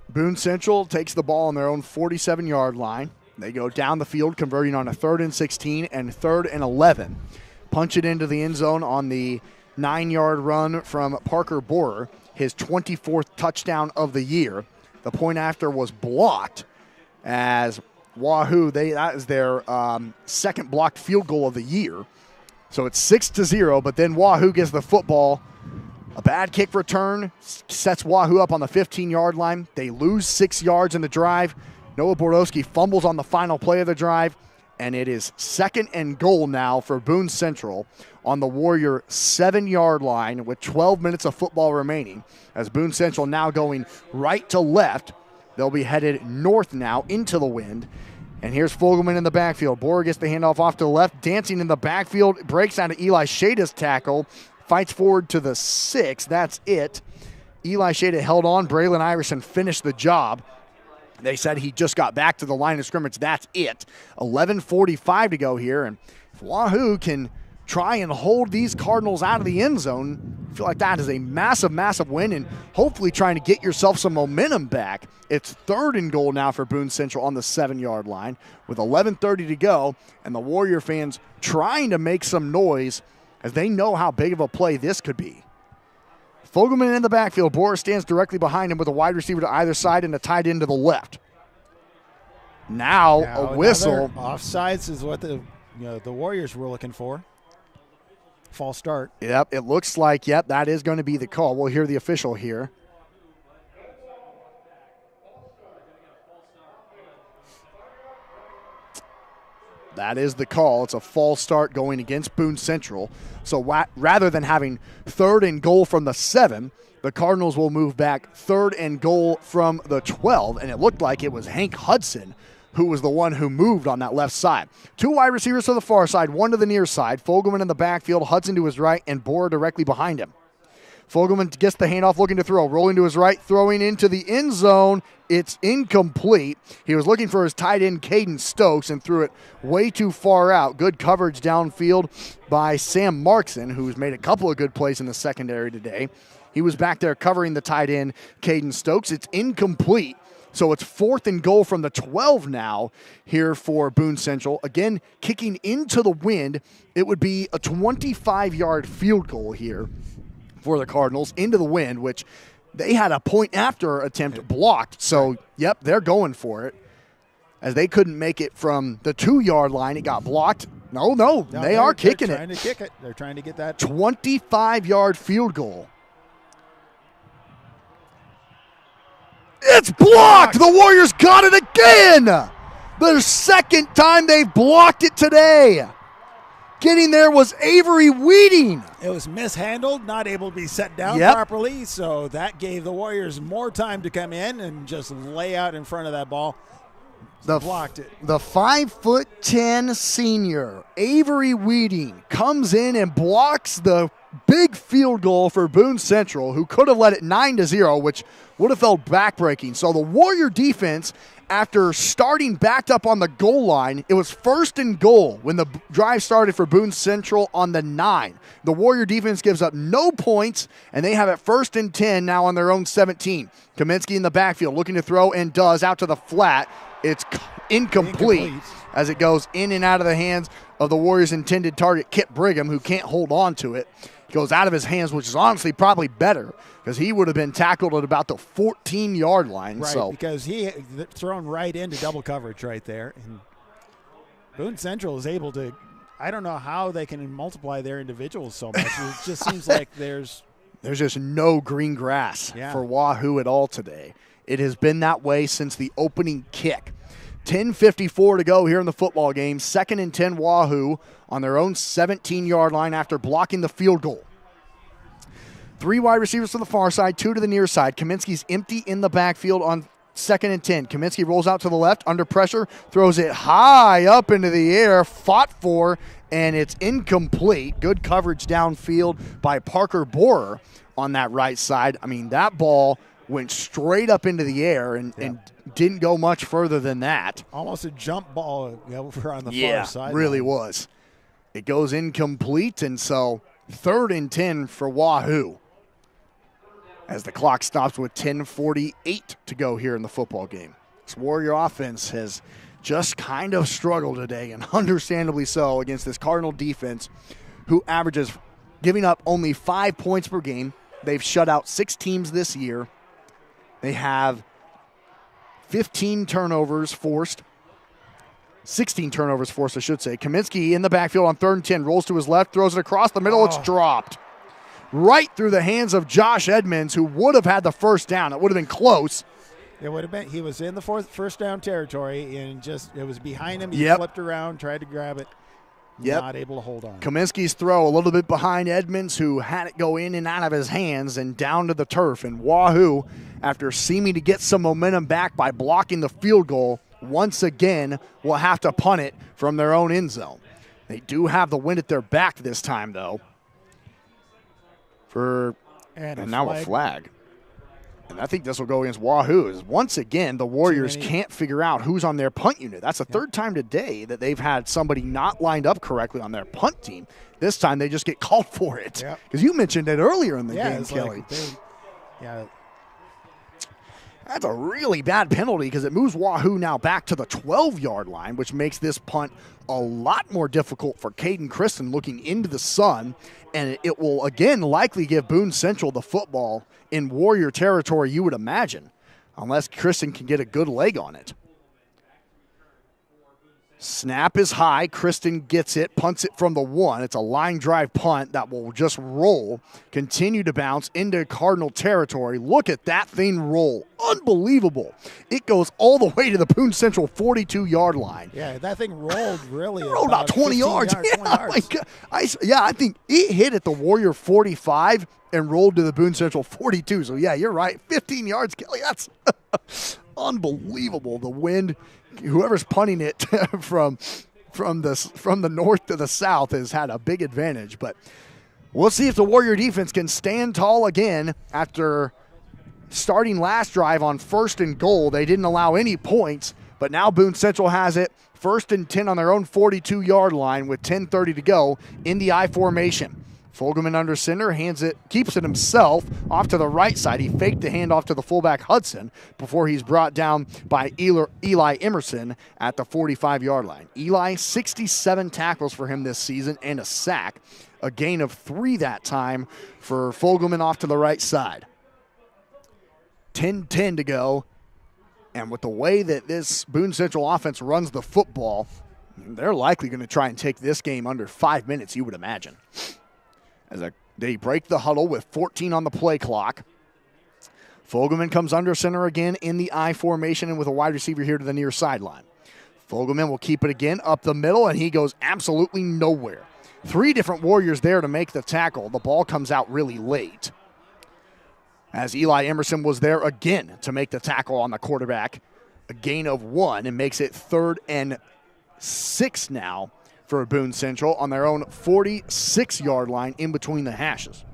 Boone Central takes the ball on their own 47-yard line. They go down the field, converting on a 3rd and 16 and 3rd and 11. Punch it into the end zone on the 9-yard run from Parker Borer, his 24th touchdown of the year. The point after was blocked as Wahoo, that is their second blocked field goal of the year. So it's 6-0, but then Wahoo gets the football. A bad kick return sets Wahoo up on the 15-yard line. They lose 6 yards in the drive. Noah Bordowski fumbles on the final play of the drive, and it is second and goal now for Boone Central on the Warrior 7-yard line with 12 minutes of football remaining. As Boone Central now going right to left, they'll be headed north now into the wind. And here's Fogelman in the backfield. Borer gets the handoff off to the left, dancing in the backfield, breaks out of Eli Shada's tackle, fights forward to the 6. That's it. Eli Shada held on. Braylon Iverson finished the job. They said he just got back to the line of scrimmage. That's it. 11:45 to go here. And if Wahoo can try and hold these Cardinals out of the end zone, I feel like that is a massive, massive win, and hopefully trying to get yourself some momentum back. It's 3rd and goal now for Boone Central on the 7-yard line with 11:30 to go, and the Warrior fans trying to make some noise as they know how big of a play this could be. Fogelman in the backfield. Borer stands directly behind him with a wide receiver to either side and a tight end to the left. Now a whistle. Offsides is what the Warriors were looking for. False start. Yep, it looks like, that is going to be the call. We'll hear the official here. That is the call. It's a false start going against Boone Central. So rather than having 3rd and goal from the 7, the Cardinals will move back 3rd and goal from the 12. And it looked like it was Hank Hudson who was the one who moved on that left side. 2 wide receivers to the far side, 1 to the near side. Fogelman in the backfield, Hudson to his right, and Borer directly behind him. Fogelman gets the handoff, looking to throw, rolling to his right, throwing into the end zone. It's incomplete. He was looking for his tight end, Caden Stokes, and threw it way too far out. Good coverage downfield by Sam Markson, who's made a couple of good plays in the secondary today. He was back there covering the tight end, Caden Stokes. It's incomplete. So it's 4th and goal from the 12 now here for Boone Central. Again, kicking into the wind. It would be a 25-yard field goal here for the Cardinals into the wind, which they had a point after attempt blocked. So, yep, they're going for it. As they couldn't make it from the 2-yard line, it got blocked. No, they are kicking it. They're trying to kick it. They're trying to get that 25-yard field goal. It's blocked! The Warriors got it again! The second time they've blocked it today. Getting there was Avery Weeding. It was mishandled, not able to be set down Yep. properly, so that gave the Warriors more time to come in and just lay out in front of that ball. Blocked it. The 5'10" senior, Avery Weeding, comes in and blocks the big field goal for Boone Central, who could have led it 9-0, which would have felt backbreaking. So the Warrior defense, after starting backed up on the goal line, it was 1st and goal when the drive started for Boone Central on the 9. The Warrior defense gives up no points, and they have it 1st and 10 now on their own 17. Kaminsky in the backfield looking to throw and does out to the flat. It's incomplete as it goes in and out of the hands of the Warriors' intended target, Kip Brigham, who can't hold on to it. It goes out of his hands, which is honestly probably better because he would have been tackled at about the 14-yard line. Right, because he thrown right into double coverage right there. And Boone Central is able to, I don't know how they can multiply their individuals so much. It just seems like there's just no green grass for Wahoo at all today. It has been that way since the opening kick. 10:54 to go here in the football game. 2nd and 10 Wahoo on their own 17-yard line after blocking the field goal. 3 wide receivers to the far side, 2 to the near side. Kaminsky's empty in the backfield on 2nd and 10. Kaminsky rolls out to the left, under pressure, throws it high up into the air, fought for, and it's incomplete. Good coverage downfield by Parker Borer on that right side. I mean, that ball went straight up into the air and didn't go much further than that. Almost a jump ball over on the far side. Yeah, really was. It goes incomplete, and so 3rd and 10 for Wahoo as the clock stops with 10:48 to go here in the football game. This Warrior offense has just kind of struggled today, and understandably so, against this Cardinal defense who averages giving up only 5 points per game. They've shut out 6 teams this year. They have 15 turnovers forced. 16 turnovers forced, I should say. Kaminsky in the backfield on 3rd and 10. Rolls to his left, throws it across the middle. It's dropped. Right through the hands of Josh Edmonds, who would have had the first down. It would have been close. It would have been. He was in the first down territory, and it was behind him. He flipped around, tried to grab it. Not able to hold on. Kaminsky's throw a little bit behind Edmonds, who had it go in and out of his hands and down to the turf. And Wahoo, after seeming to get some momentum back by blocking the field goal, once again will have to punt it from their own end zone. They do have the wind at their back this time, though. And now a flag. And I think this will go against Wahoo. Is once again, the Warriors can't figure out who's on their punt unit. That's the 3rd time today that they've had somebody not lined up correctly on their punt team. This time they just get called for it. Because you mentioned it earlier in the game, Kelly. That's a really bad penalty because it moves Wahoo now back to the 12-yard line, which makes this punt a lot more difficult for Caden Kristen looking into the sun. And it will, again, likely give Boone Central the football in Warrior territory, you would imagine, unless Kristen can get a good leg on it. Snap is high. Kristen gets it, punts it from the 1. It's a line drive punt that will just roll, continue to bounce into Cardinal territory. Look at that thing roll. Unbelievable. It goes all the way to the Boone Central 42-yard line. Yeah, that thing rolled really rolled about 20 yards. My God. I think it hit at the Warrior 45 and rolled to the Boone Central 42. So, yeah, you're right. 15 yards, Kelly. That's unbelievable. The wind, whoever's punting it from the north to the south has had a big advantage. But we'll see if the Warrior defense can stand tall again after starting last drive on 1st and goal. They didn't allow any points, but now Boone Central has it 1st and 10 on their own 42-yard line with 10:30 to go in the I formation. Fogelman under center, keeps it himself off to the right side. He faked the handoff to the fullback Hudson before he's brought down by Eli Emerson at the 45-yard line. Eli, 67 tackles for him this season and a sack. A gain of 3 that time for Fogelman off to the right side. 10-10 to go. And with the way that this Boone Central offense runs the football, they're likely going to try and take this game under 5 minutes, you would imagine. They break the huddle with 14 on the play clock. Fogelman comes under center again in the I formation and with a wide receiver here to the near sideline. Fogelman will keep it again up the middle, and he goes absolutely nowhere. 3 different Warriors there to make the tackle. The ball comes out really late, as Eli Emerson was there again to make the tackle on the quarterback. A gain of 1 and makes it 3rd and 6 now for Boone Central on their own 46-yard line in between the hashes.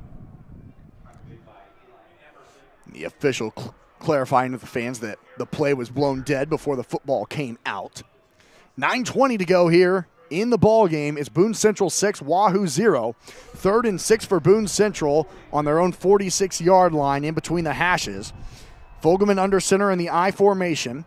The official clarifying to the fans that the play was blown dead before the football came out. 9:20 to go here in the ball game. It's Boone Central 6, Wahoo 0. 3rd and 6 for Boone Central on their own 46-yard line in between the hashes. Fogelman under center in the I formation.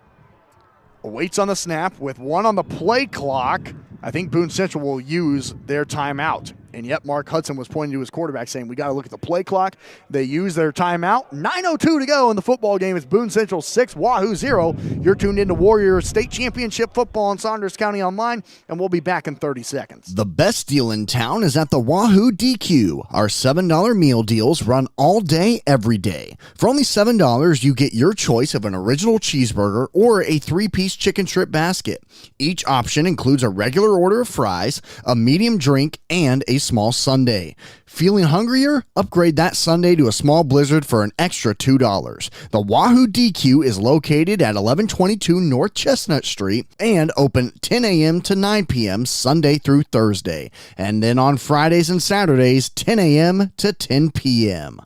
Waits on the snap with 1 on the play clock. I think Boone Central will use their timeout. And yet Mark Hudson was pointing to his quarterback saying, we got to look at the play clock. They use their timeout. 9:02 to go in the football game. It's Boone Central 6, Wahoo 0. You're tuned into Warriors State Championship football on Saunders County Online, and we'll be back in 30 seconds. The best deal in town is at the Wahoo DQ. Our $7 meal deals run all day, every day. For only $7, you get your choice of an original cheeseburger or a 3-piece chicken strip basket. Each option includes a regular order of fries, a medium drink, and a small sundae. Feeling hungrier? Upgrade that sundae to a small blizzard for an extra $2. The Wahoo DQ is located at 1122 North Chestnut Street and open 10 a.m. to 9 p.m. Sunday through Thursday. And then on Fridays and Saturdays, 10 a.m. to 10 p.m.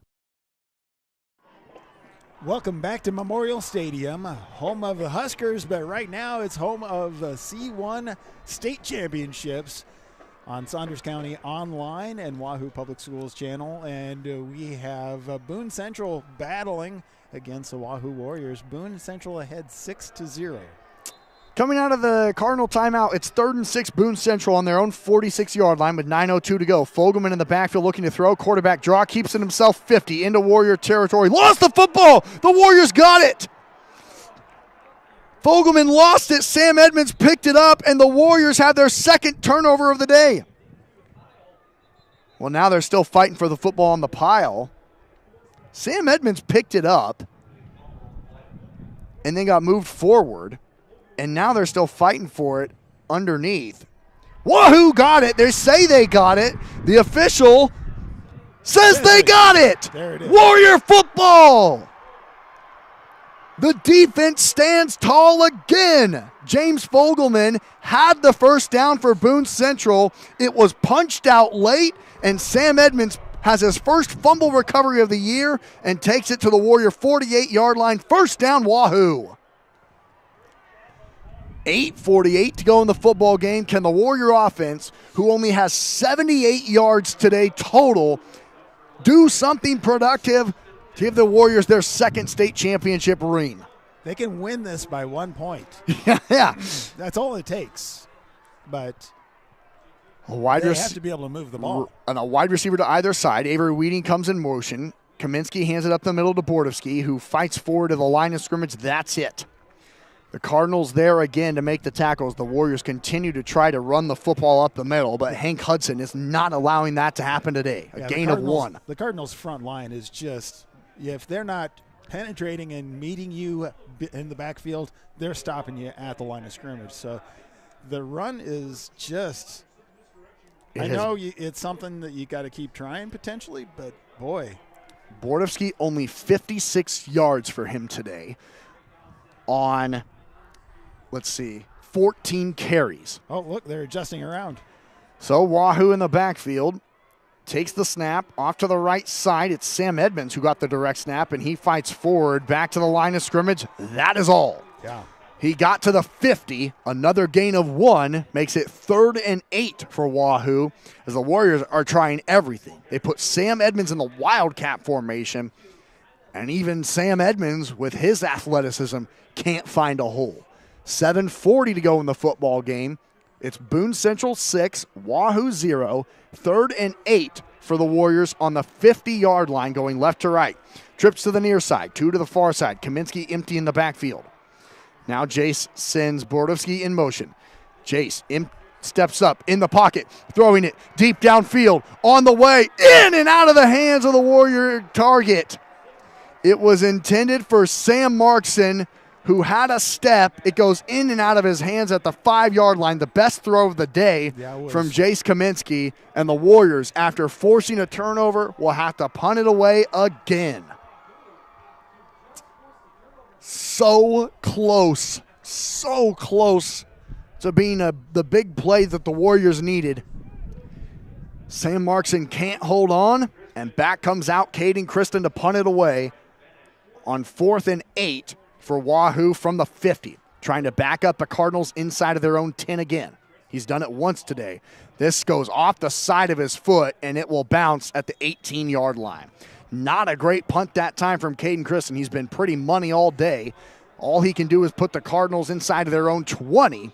Welcome back to Memorial Stadium, home of the Huskers, but right now it's home of the C1 State Championships on Saunders County Online and Wahoo Public Schools channel. And we have Boone Central battling against the Wahoo Warriors. Boone Central ahead 6-0. Coming out of the Cardinal timeout, it's 3rd and 6 Boone Central on their own 46-yard line with 9:02 to go. Fogelman in the backfield looking to throw. Quarterback draw, keeps it himself 50 into Warrior territory. Lost the football. The Warriors got it. Fogelman lost it. Sam Edmonds picked it up, and the Warriors had their second turnover of the day. Well, now they're still fighting for the football on the pile. Sam Edmonds picked it up and then got moved forward, and now they're still fighting for it underneath. Wahoo got it. They say they got it. The official says they got it. There it is. Warrior football. The defense stands tall again. James Fogelman had the first down for Boone Central. It was punched out late, and Sam Edmonds has his first fumble recovery of the year and takes it to the Warrior 48-yard line. First down, Wahoo. 8:48 to go in the football game. Can the Warrior offense, who only has 78 yards today total, do something productive to give the Warriors their second state championship ring? They can win this by 1 point. Yeah. That's all it takes. But They have to be able to move the ball. And a wide receiver to either side. Avery Weeding comes in motion. Kaminsky hands it up the middle to Bordowski, who fights forward to the line of scrimmage. That's it. The Cardinals there again to make the tackles. The Warriors continue to try to run the football up the middle, but Hank Hudson is not allowing that to happen today. A gain of 1. The Cardinals' front line is just, if they're not penetrating and meeting you in the backfield, they're stopping you at the line of scrimmage. So the run is just, it's something that you got to keep trying potentially, but boy. Bordowski only 56 yards for him today on, 14 carries. Oh, look, they're adjusting around. So Wahoo in the backfield takes the snap off to the right side. It's Sam Edmonds who got the direct snap, and he fights forward back to the line of scrimmage. That is all. Yeah. He got to the 50. Another gain of 1 makes it 3rd and 8 for Wahoo as the Warriors are trying everything. They put Sam Edmonds in the Wildcat formation, and even Sam Edmonds, with his athleticism, can't find a hole. 7:40 to go in the football game. It's Boone Central 6, Wahoo 0, 3rd and 8 for the Warriors on the 50-yard line going left to right. Trips to the near side, 2 to the far side. Kaminsky empty in the backfield. Now Jace sends Bordowski in motion. Jace steps up in the pocket, throwing it deep downfield, on the way, in and out of the hands of the Warrior target. It was intended for Sam Markson, who had a step. It goes in and out of his hands at the 5-yard line. The best throw of the day from Jace Kaminsky. And the Warriors, after forcing a turnover, will have to punt it away again. So close to being the big play that the Warriors needed. Sam Markson can't hold on, and back comes out Caden Kristen to punt it away on 4th and 8 for Wahoo from the 50, trying to back up the Cardinals inside of their own 10 again. He's done it once today. This goes off the side of his foot, and it will bounce at the 18-yard line. Not a great punt that time from Caden Kristen. He's been pretty money all day. All he can do is put the Cardinals inside of their own 20. And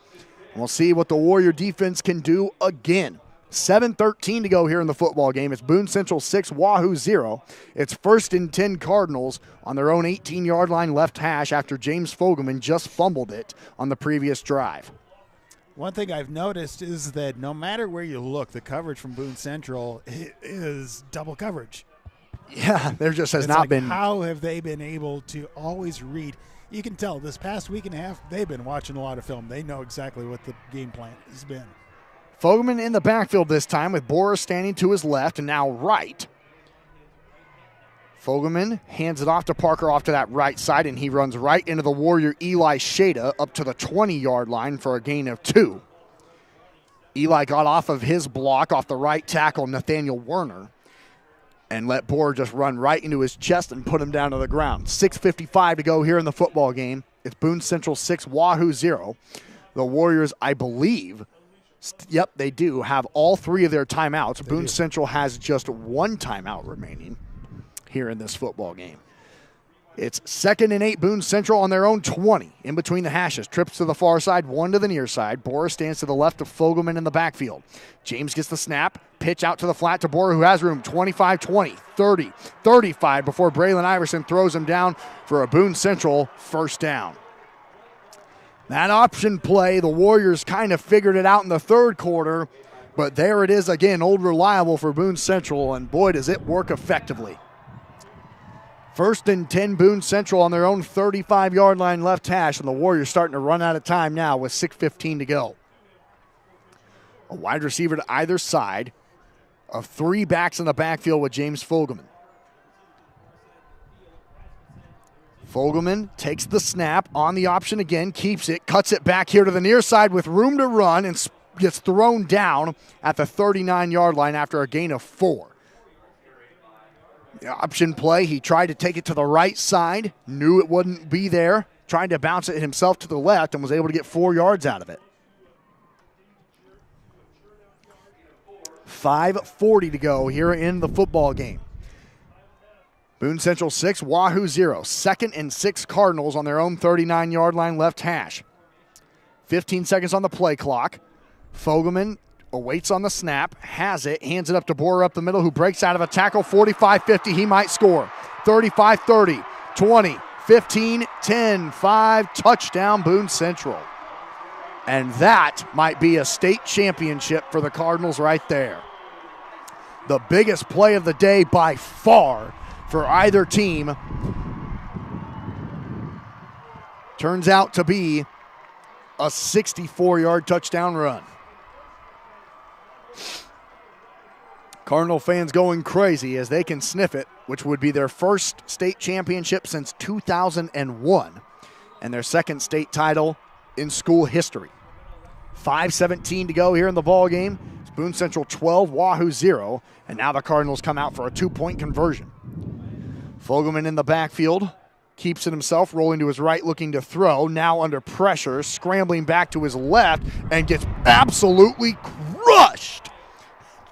we'll see what the Warrior defense can do again. 7:13 to go here in the football game. It's Boone Central 6, Wahoo 0. It's 1st and 10 Cardinals on their own 18-yard line left hash after James Fogelman just fumbled it on the previous drive. One thing I've noticed is that no matter where you look, the coverage from Boone Central is double coverage. Yeah, there just has It's not like, been. How have they been able to always read? You can tell this past week and a half, they've been watching a lot of film. They know exactly what the game plan has been. Fogelman in the backfield this time with Boris standing to his left and now right. Fogelman hands it off to Parker off to that right side, and he runs right into the Warrior Eli Shada up to the 20-yard line for a gain of 2. Eli got off of his block off the right tackle, Nathaniel Werner, and let Boer just run right into his chest and put him down to the ground. 6:55 to go here in the football game. It's Boone Central 6, Wahoo 0. The Warriors, I believe, they do have all 3 of their timeouts. Boone Central has just 1 timeout remaining here in this football game. It's 2nd and 8, Boone Central on their own 20. In between the hashes, trips to the far side, 1 to the near side. Boris stands to the left of Fogelman in the backfield. James gets the snap, pitch out to the flat to Borer, who has room, 25-20, 30, 35 before Braylon Iverson throws him down for a Boone Central first down. That option play, the Warriors kind of figured it out in the 3rd quarter, but there it is again, old reliable for Boone Central, and boy, does it work effectively. 1st and 10, Boone Central on their own 35-yard line left hash, and the Warriors starting to run out of time now with 6:15 to go. A wide receiver to either side of 3 backs in the backfield with James Fogelman. Fogelman takes the snap on the option again, keeps it, cuts it back here to the near side with room to run, and gets thrown down at the 39-yard line after a gain of 4. The option play, he tried to take it to the right side, knew it wouldn't be there, tried to bounce it himself to the left, and was able to get 4 yards out of it. 5:40 to go here in the football game. Boone Central 6, Wahoo 0. 2nd and 6 Cardinals on their own 39-yard line left hash. 15 seconds on the play clock. Fogelman awaits on the snap, has it, hands it up to Borer up the middle, who breaks out of a tackle. 45-50, he might score. 35-30, 20, 15, 10, 5, touchdown Boone Central. And that might be a state championship for the Cardinals right there. The biggest play of the day by far for either team turns out to be a 64-yard touchdown run. Cardinal fans going crazy as they can sniff it, which would be their first state championship since 2001 and their 2nd state title in school history. 5:17 to go here in the ball game. It's Boone Central 12, Wahoo 0, and now the Cardinals come out for a 2-point conversion. Fogelman in the backfield keeps it himself, rolling to his right, looking to throw. Now under pressure, scrambling back to his left, and gets absolutely crushed.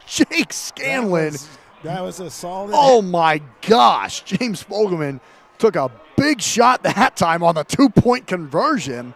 Jake Scanlon. That was a solid. Oh, my gosh. James Fogelman took a big shot that time on the 2-point conversion.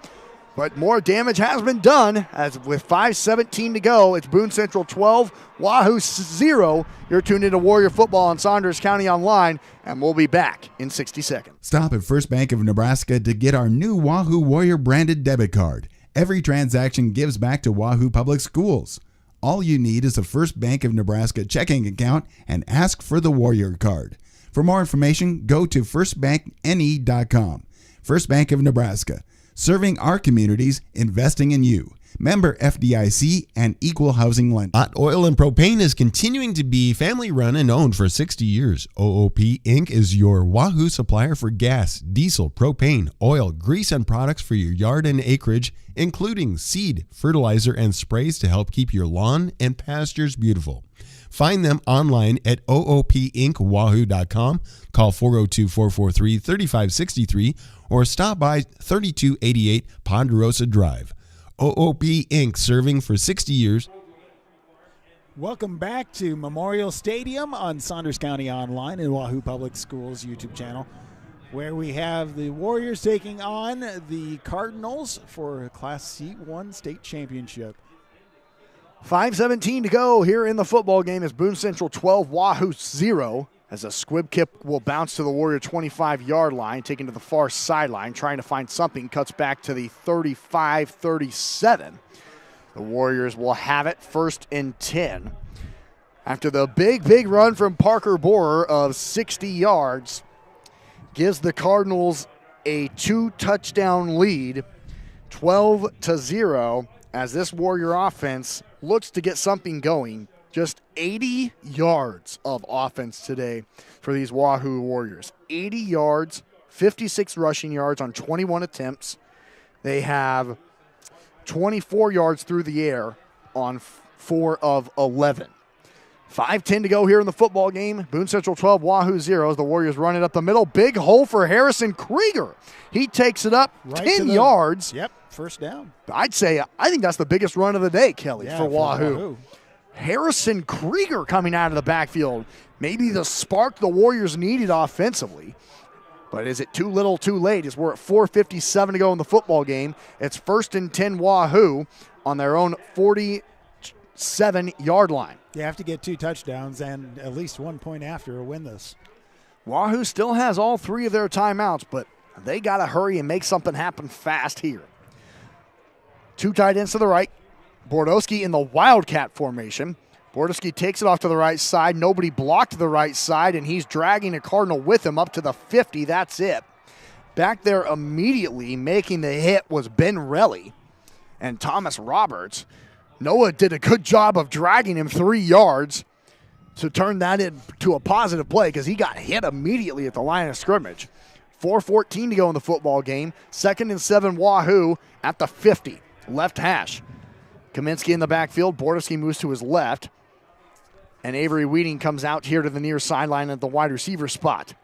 But more damage has been done, as with 5:17 to go, it's Boone Central 12, Wahoo 0. You're tuned into Warrior Football on Saunders County Online, and we'll be back in 60 seconds. Stop at First Bank of Nebraska to get our new Wahoo Warrior branded debit card. Every transaction gives back to Wahoo Public Schools. All you need is a First Bank of Nebraska checking account and ask for the Warrior card. For more information, go to firstbankne.com. First Bank of Nebraska. Serving our communities, investing in you. Member FDIC and Equal Housing Lender. Hot Oil and Propane is continuing to be family run and owned for 60 years. OOP Inc. is your Wahoo supplier for gas, diesel, propane, oil, grease, and products for your yard and acreage, including seed, fertilizer, and sprays to help keep your lawn and pastures beautiful. Find them online at oopinkwahoo.com. Call 402-443-3563 or stop by 3288 Ponderosa Drive. OOP Inc. serving for 60 years. Welcome back to Memorial Stadium on Saunders County Online and Wahoo Public Schools YouTube channel, where we have the Warriors taking on the Cardinals for Class C1 state championship. 5:17 to go here in the football game as Boone Central 12, Wahoo 0. As a squib kick will bounce to the Warrior 25-yard line, taken to the far sideline, trying to find something, cuts back to the 35-37. The Warriors will have it 1st and 10. After the big run from Parker Borer of 60 yards, gives the Cardinals a 2-touchdown lead, 12-0, as this Warrior offense looks to get something going. Just 80 yards of offense today for these Wahoo Warriors. 80 yards, 56 rushing yards on 21 attempts. They have 24 yards through the air on 4 of 11. 5:10 to go here in the football game. Boone Central 12, Wahoo 0 as the Warriors run it up the middle. Big hole for Harrison Krieger. He takes it up Right 10 yards. Yep, first down. I think that's the biggest run of the day, Kelly, Yeah, for Wahoo. Harrison Krieger coming out of the backfield. Maybe the spark the Warriors needed offensively. But is it too little too late? As we're at 4:57 to go in the football game. It's 1st and 10 Wahoo on their own 47-yard line. You have to get 2 touchdowns and at least 1 point after to win this. Wahoo still has all 3 of their timeouts, but they got to hurry and make something happen fast here. 2 tight ends to the right. Bordowski in the Wildcat formation. Bordowski takes it off to the right side. Nobody blocked the right side, and he's dragging a Cardinal with him up to the 50. That's it. Back there immediately making the hit was Ben Relly and Thomas Roberts. Noah did a good job of dragging him 3 yards to turn that into a positive play because he got hit immediately at the line of scrimmage. 4:14 to go in the football game. 2nd and 7 Wahoo at the 50. Left hash. Kaminsky in the backfield. Bordowski moves to his left. And Avery Weeding comes out here to the near sideline at the wide receiver spot.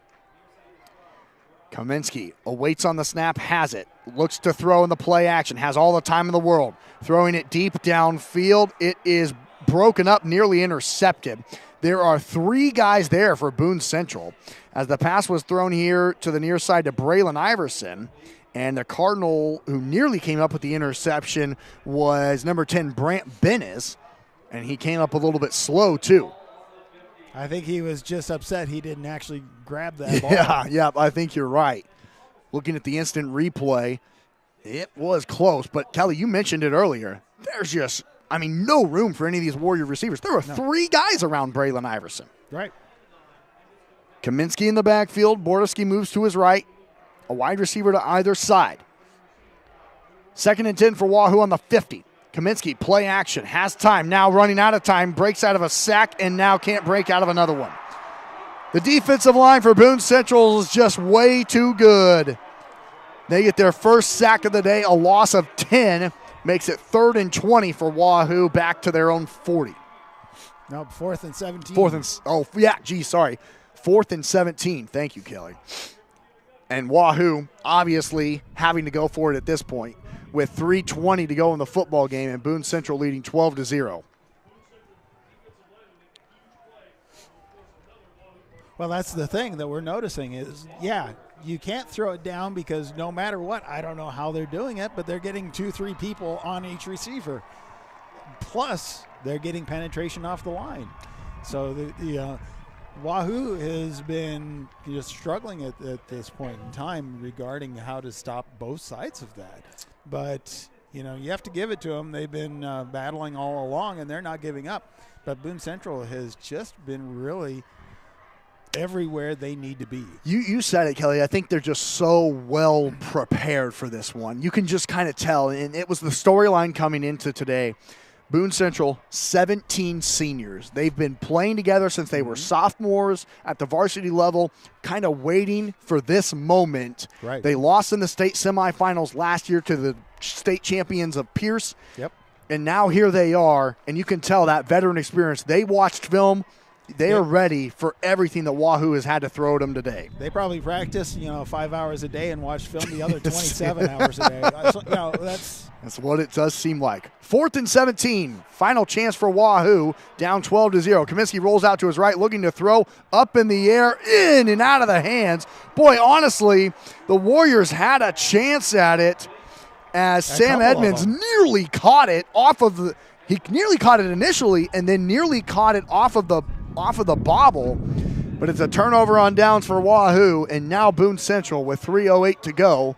Kaminsky awaits on the snap, has it. Looks to throw in the play action. Has all the time in the world. Throwing it deep downfield. It is broken up, nearly intercepted. There are 3 guys there for Boone Central. As the pass was thrown here to the near side to Braylon Iverson. And the Cardinal who nearly came up with the interception was number 10, Brant Bennis. And he came up a little bit slow, too. I think he was just upset he didn't actually grab that ball. Yeah, I think you're right. Looking at the instant replay, it was close. But, Kelly, you mentioned it earlier. There's just, no room for any of these Warrior receivers. There were 3 guys around Braylon Iverson. Right. Kaminsky in the backfield. Bordowski moves to his right. A wide receiver to either side. 2nd and 10 for Wahoo on the 50. Kaminsky, play action, has time, now running out of time, breaks out of a sack, and now can't break out of another one. The defensive line for Boone Central is just way too good. They get their first sack of the day, a loss of 10, makes it 3rd and 20 for Wahoo, back to their own 40. No, 4th and 17. 4th and 17. Thank you, Kelly. And Wahoo obviously having to go for it at this point with 3:20 to go in the football game and Boone Central leading 12-0. Well, that's the thing that we're noticing is, you can't throw it down because no matter what, I don't know how they're doing it, but they're getting 2-3 people on each receiver. Plus, they're getting penetration off the line. So the Wahoo has been just struggling at this point in time regarding how to stop both sides of that. But, you have to give it to them. They've been battling all along, and they're not giving up. But Boone Central has just been really everywhere they need to be. You said it, Kelly. I think they're just so well prepared for this one. You can just kind of tell, and it was the storyline coming into today. Boone Central, 17 seniors. They've been playing together since they were sophomores at the varsity level, kind of waiting for this moment. Right. They lost in the state semifinals last year to the state champions of Pierce. Yep. And now here they are, and you can tell that veteran experience. They watched film. They are ready for everything that Wahoo has had to throw at them today. They probably practice, 5 hours a day and watch film the other 27 hours a day. That's what it does seem like. 4th and 17. Final chance for Wahoo. Down 12-0. Kaminsky rolls out to his right, looking to throw up in the air, in and out of the hands. Boy, honestly, the Warriors had a chance at it as Sam Edmonds nearly caught it off of the. He nearly caught it initially and then nearly caught it off of the bobble, but it's a turnover on downs for Wahoo, and now Boone Central with 3:08 to go,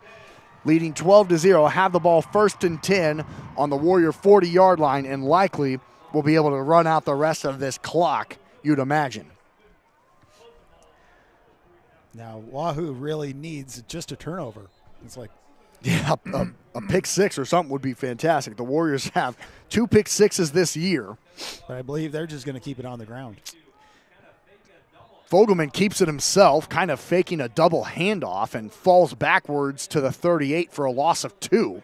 leading 12-0, have the ball 1st and 10 on the Warrior 40-yard line, and likely will be able to run out the rest of this clock, you'd imagine. Now, Wahoo really needs just a turnover. It's like, yeah, a pick six or something would be fantastic. The Warriors have 2 pick sixes this year. But I believe they're just going to keep it on the ground. Fogelman keeps it himself, kind of faking a double handoff, and falls backwards to the 38 for a loss of 2.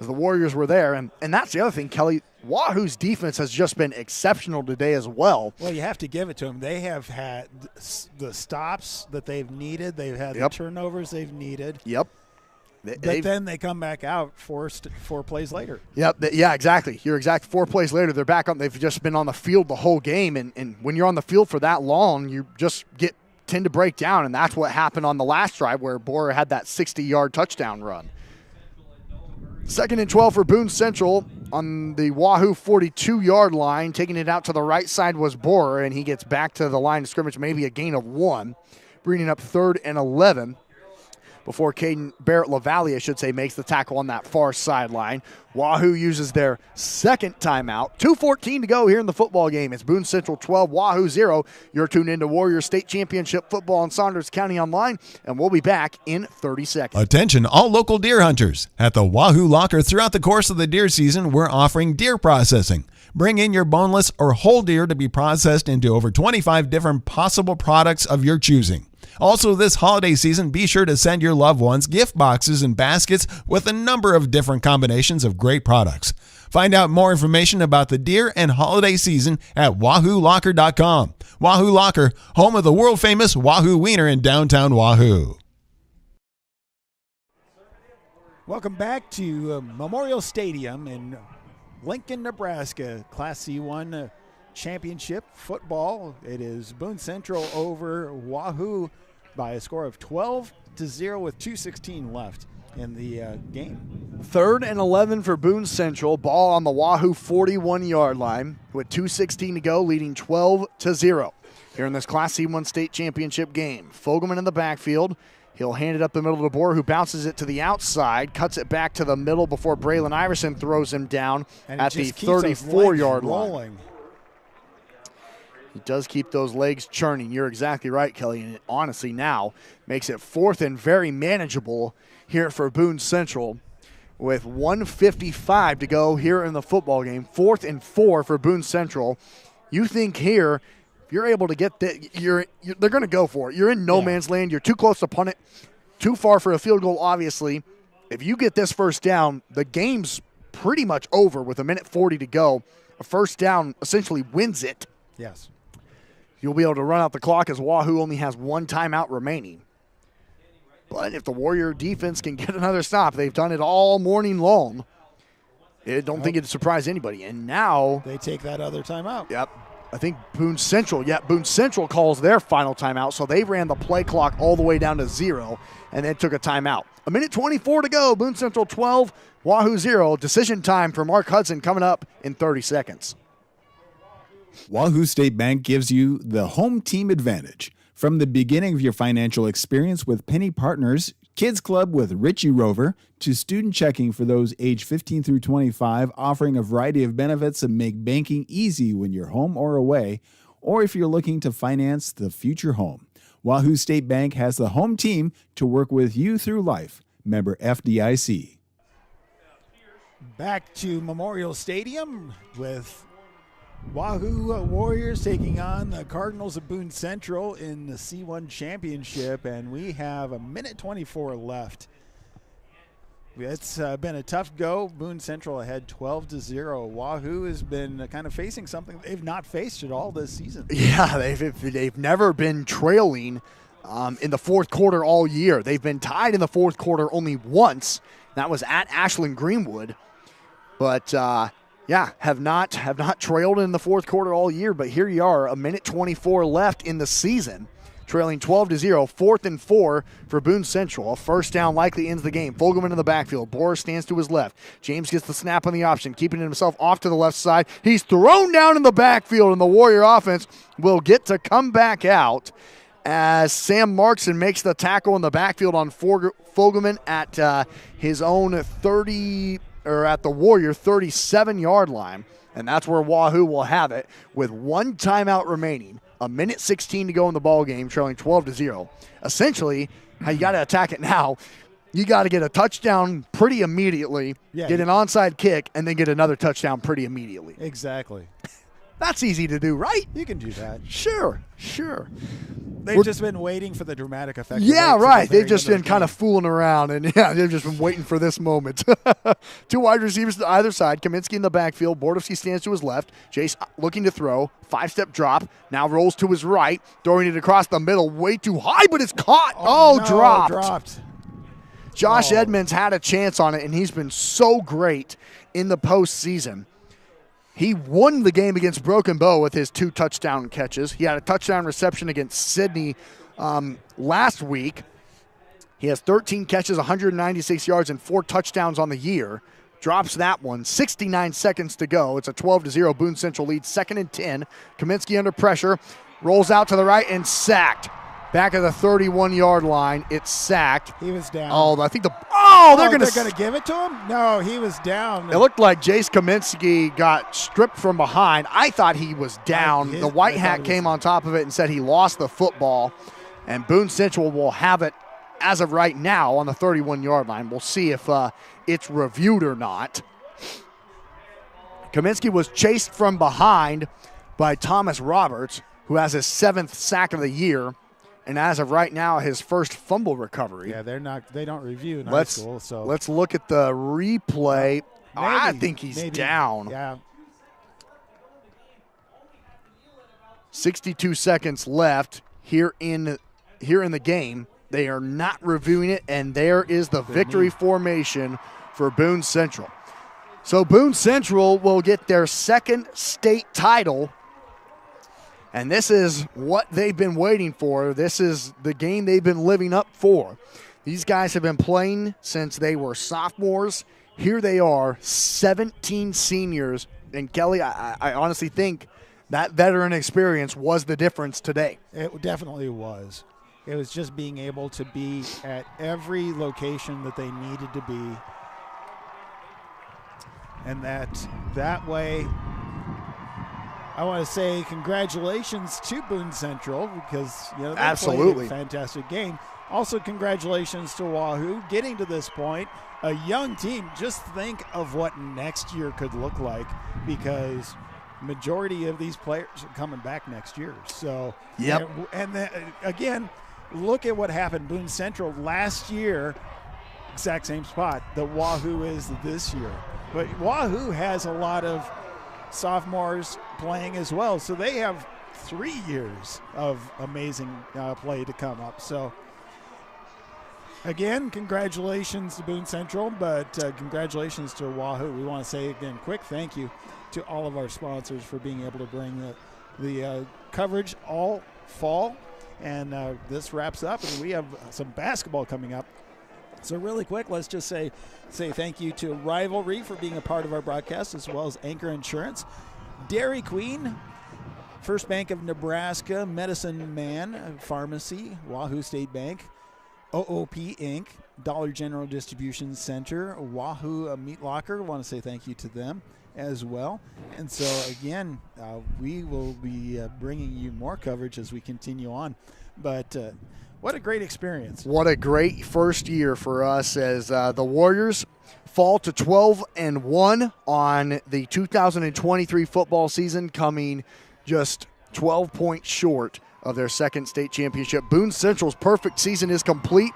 As the Warriors were there, and that's the other thing, Kelly. Wahoo's defense has just been exceptional today as well. Well, you have to give it to them. They have had the stops that they've needed. They've had the turnovers they've needed. Yep. But then they come back out 4 plays later. Yep. Yeah, exactly. You're exact. 4 plays later, they're back on. They've just been on the field the whole game. And when you're on the field for that long, you just tend to break down. And that's what happened on the last drive where Borer had that 60-yard touchdown run. 2nd and 12 for Boone Central on the Wahoo 42-yard line. Taking it out to the right side was Borer, and he gets back to the line of scrimmage, maybe a gain of 1, bringing up 3rd and 11. Before Caden Barrett-LaValle, I should say, makes the tackle on that far sideline. Wahoo uses their second timeout. 2:14 to go here in the football game. It's Boone Central 12, Wahoo 0. You're tuned into Warrior State Championship football on Saunders County Online, and we'll be back in 30 seconds. Attention all local deer hunters. At the Wahoo Locker, throughout the course of the deer season, we're offering deer processing. Bring in your boneless or whole deer to be processed into over 25 different possible products of your choosing. Also, this holiday season, be sure to send your loved ones gift boxes and baskets with a number of different combinations of great products. Find out more information about the deer and holiday season at WahooLocker.com. Wahoo Locker, home of the world-famous Wahoo Wiener in downtown Wahoo. Welcome back to Memorial Stadium in Lincoln, Nebraska, Class C1 Championship football. It is Boone Central over Wahoo by a score of 12-0 with 2:16 left in the game. 3rd and 11 for Boone Central. Ball on the Wahoo 41-yard line with 2:16 to go, leading 12-0 here in this Class C1 state championship game. Fogelman in the backfield. He'll hand it up the middle to Boer, who bounces it to the outside, cuts it back to the middle before Braylon Iverson throws him down at the 34-yard line. He does keep those legs churning. You're exactly right, Kelly. And it honestly now makes it 4th and very manageable here for Boone Central with 1:55 to go here in the football game. 4th and 4 for Boone Central. You think here, if you're able to get that, they're going to go for it. You're in no man's land. You're too close to punt it, too far for a field goal, obviously. If you get this first down, the game's pretty much over with 1:40 to go. A first down essentially wins it. Yes. You'll be able to run out the clock as Wahoo only has 1 timeout remaining. But if the Warrior defense can get another stop, they've done it all morning long. I don't think it'd surprise anybody. And now they take that other timeout. Yep. I think Boone Central calls their final timeout, so they ran the play clock all the way down to 0 and then took a timeout. 1:24 to go. Boone Central 12, Wahoo 0. Decision time for Mark Hudson coming up in 30 seconds. Wahoo State Bank gives you the home team advantage. From the beginning of your financial experience with Penny Partners, Kids Club with Richie Rover, to student checking for those age 15 through 25, offering a variety of benefits that make banking easy when you're home or away, or if you're looking to finance the future home. Wahoo State Bank has the home team to work with you through life. Member FDIC. Back to Memorial Stadium with Wahoo Warriors taking on the Cardinals of Boone Central in the C1 Championship, and we have 1:24 left. It's been a tough go. Boone Central ahead 12-0. Wahoo has been kind of facing something they've not faced at all this season. Yeah, they've never been trailing in the fourth quarter all year. They've been tied in the fourth quarter only once. That was at Ashland Greenwood. But have not trailed in the fourth quarter all year, but here you are, 1:24 left in the season, trailing 12-0, 4th and 4 for Boone Central. A first down likely ends the game. Fogelman in the backfield. Boris stands to his left. James gets the snap on the option, keeping himself off to the left side. He's thrown down in the backfield, and the Warrior offense will get to come back out as Sam Markson makes the tackle in the backfield on Fogelman at his own 30 or at the Warrior 37-yard line, and that's where Wahoo will have it with one timeout remaining, 1:16 to go in the ball game, trailing 12-0. Essentially, how you got to attack it now, you got to get a touchdown pretty immediately, get an onside kick, and then get another touchdown pretty immediately. Exactly. That's easy to do, right? You can do that. Sure. They've just been waiting for the dramatic effect. Yeah, right. They've just been kind of fooling around, and they've just been waiting for this moment. Two wide receivers to either side. Kaminsky in the backfield. Bordowski stands to his left. Jace looking to throw. 5-step drop. Now rolls to his right. Throwing it across the middle. Way too high, but it's caught. No, dropped. Josh Edmonds had a chance on it, and he's been so great in the postseason. He won the game against Broken Bow with his 2 touchdown catches. He had a touchdown reception against Sydney last week. He has 13 catches, 196 yards, and 4 touchdowns on the year. Drops that one. 69 seconds to go. It's a 12-0 Boone Central lead. 2nd and 10. Kaminsky under pressure. Rolls out to the right and sacked. Back at the 31-yard line. It's sacked. He was down. They're going to give it to him? No, he was down. It looked like Jace Kaminsky got stripped from behind. I thought he was down. The white hat came on top of it and said he lost the football. And Boone Central will have it as of right now on the 31-yard line. We'll see if it's reviewed or not. Kaminsky was chased from behind by Thomas Roberts, who has his 7th sack of the year. And as of right now, his first fumble recovery. Yeah, they don't review in high school. So let's look at the replay. I think he's down. Yeah. 62 seconds left here in the game. They are not reviewing it, and there is the victory formation for Boone Central. So Boone Central will get their 2nd state title. And this is what they've been waiting for. This is the game they've been living up for. These guys have been playing since they were sophomores. Here they are, 17 seniors. And Kelly, I honestly think that veteran experience was the difference today. It definitely was. It was just being able to be at every location that they needed to be. And that way, I want to say congratulations to Boone Central because they played a fantastic game. Also, congratulations to Wahoo getting to this point. A young team. Just think of what next year could look like because majority of these players are coming back next year. So, again, look at what happened. Boone Central last year, exact same spot that Wahoo is this year. But Wahoo has a lot of sophomores playing as well, so they have 3 years of amazing play to come up. So Again, congratulations to Boone Central, but congratulations to Wahoo. We want to say again, quick thank you to all of our sponsors for being able to bring the coverage all fall. And this wraps up, and we have some basketball coming up. So really quick, let's just say thank you to Rivalry for being a part of our broadcast, as well as Anchor Insurance, Dairy Queen, First Bank of Nebraska, Medicine Man Pharmacy, Wahoo State Bank, OOP Inc., Dollar General Distribution Center, Wahoo Meat Locker. I want to say thank you to them as well. And so, again, we will be bringing you more coverage as we continue on. But what a great experience. What a great first year for us as the Warriors fall to 12-1 on the 2023 football season, coming just 12 points short of their second state championship. Boone Central's perfect season is complete.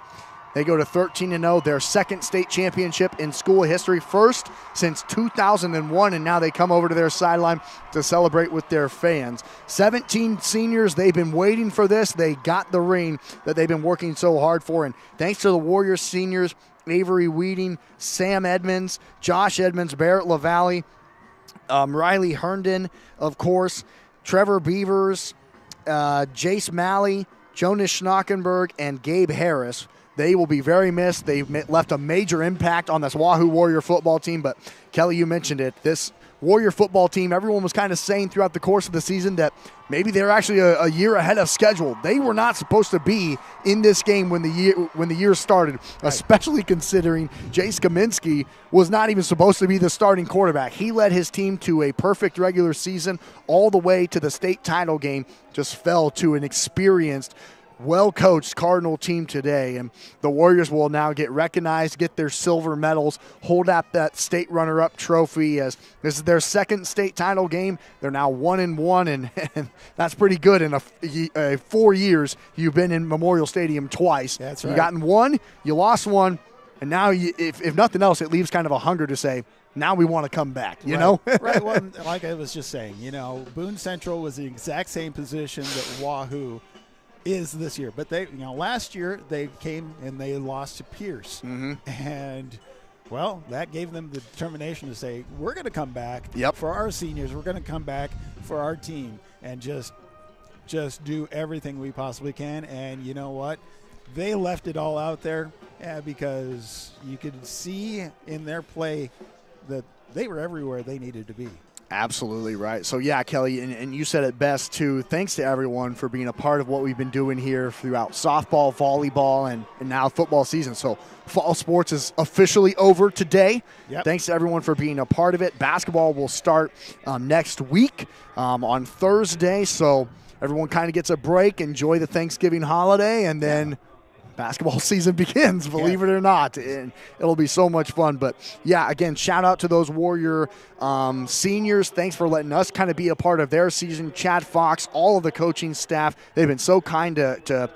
They go to 13-0, their second state championship in school history, first since 2001, and now they come over to their sideline to celebrate with their fans. 17 seniors, they've been waiting for this. They got the ring that they've been working so hard for, and thanks to the Warriors seniors, Avery Weeding, Sam Edmonds, Josh Edmonds, Barrett LaValle, Riley Herndon, of course, Trevor Beavers, Jace Malley, Jonas Schnockenberg, and Gabe Harris. They will be very missed. They've left a major impact on this Wahoo Warrior football team. But, Kelly, you mentioned it. This Warrior football team, everyone was kind of saying throughout the course of the season that maybe they're actually a year ahead of schedule. They were not supposed to be in this game when the year started, especially considering Jace Kaminsky was not even supposed to be the starting quarterback. He led his team to a perfect regular season all the way to the state title game, just fell to an experienced, well-coached Cardinal team today, and the Warriors will now get recognized, get their silver medals, hold up that state runner-up trophy as this is their second state title game. They're now 1-1, and that's pretty good in 4 years. You've been in Memorial Stadium twice. That's right. You gotten one, you lost one, and now if nothing else, it leaves kind of a hunger to say, now we want to come back, you know? Right. Well, like I was just saying, Boone Central was the exact same position that Wahoo is this year, but they, last year they came and they lost to Pierce, and well, that gave them the determination to say, we're going to come back for our seniors. We're going to come back for our team and just do everything we possibly can. And you know what? They left it all out there because you could see in their play that they were everywhere they needed to be. Absolutely right. So, yeah, Kelly, and you said it best, too. Thanks to everyone for being a part of what we've been doing here throughout softball, volleyball, and now football season. So, fall sports is officially over today. Thanks to everyone for being a part of it. Basketball will start next week on Thursday. So, everyone kind of gets a break, enjoy the Thanksgiving holiday, and then basketball season begins, believe it or not, and it'll be so much fun. But yeah, again, shout out to those Warrior seniors. Thanks for letting us kind of be a part of their season. Chad Fox, all of the coaching staff, they've been so kind to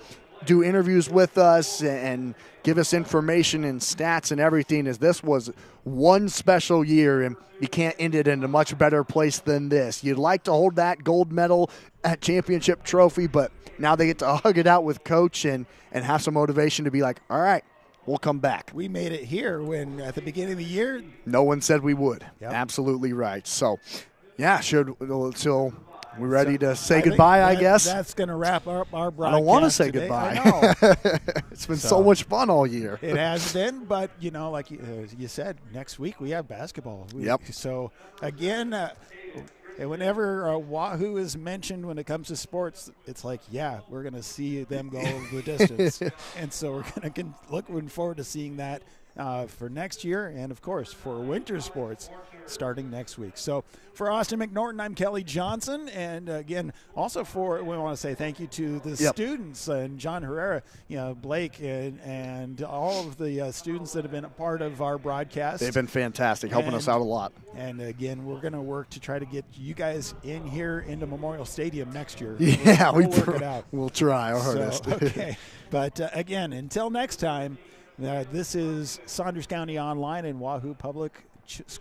do interviews with us and give us information and stats and everything, as this was one special year, and you can't end it in a much better place than this. You'd like to hold that gold medal at championship trophy, but now they get to hug it out with Coach and have some motivation to be like, all right, we'll come back. We made it here when at the beginning of the year, no one said we would. Absolutely right. So, yeah, so we're ready to say goodbye, I guess. That's going to wrap up our broadcast. I don't want to say today. goodbye. I know. It's been so much fun all year. It has been, but, like you said, next week we have basketball. So, again, whenever Wahoo is mentioned when it comes to sports, it's like, we're going to see them go the distance. And so we're going to looking forward to seeing that for next year, and of course for winter sports starting next week. So for Austin McNorton, I'm Kelly Johnson, and again, also we want to say thank you to the students and John Herrera, Blake, and all of the students that have been a part of our broadcast. They've been fantastic, helping us out a lot. And again, we're going to work to try to get you guys in here into Memorial Stadium next year. We'll work it out. We'll try our hardest. Okay, but again, until next time. This is Saunders County Online and Wahoo Public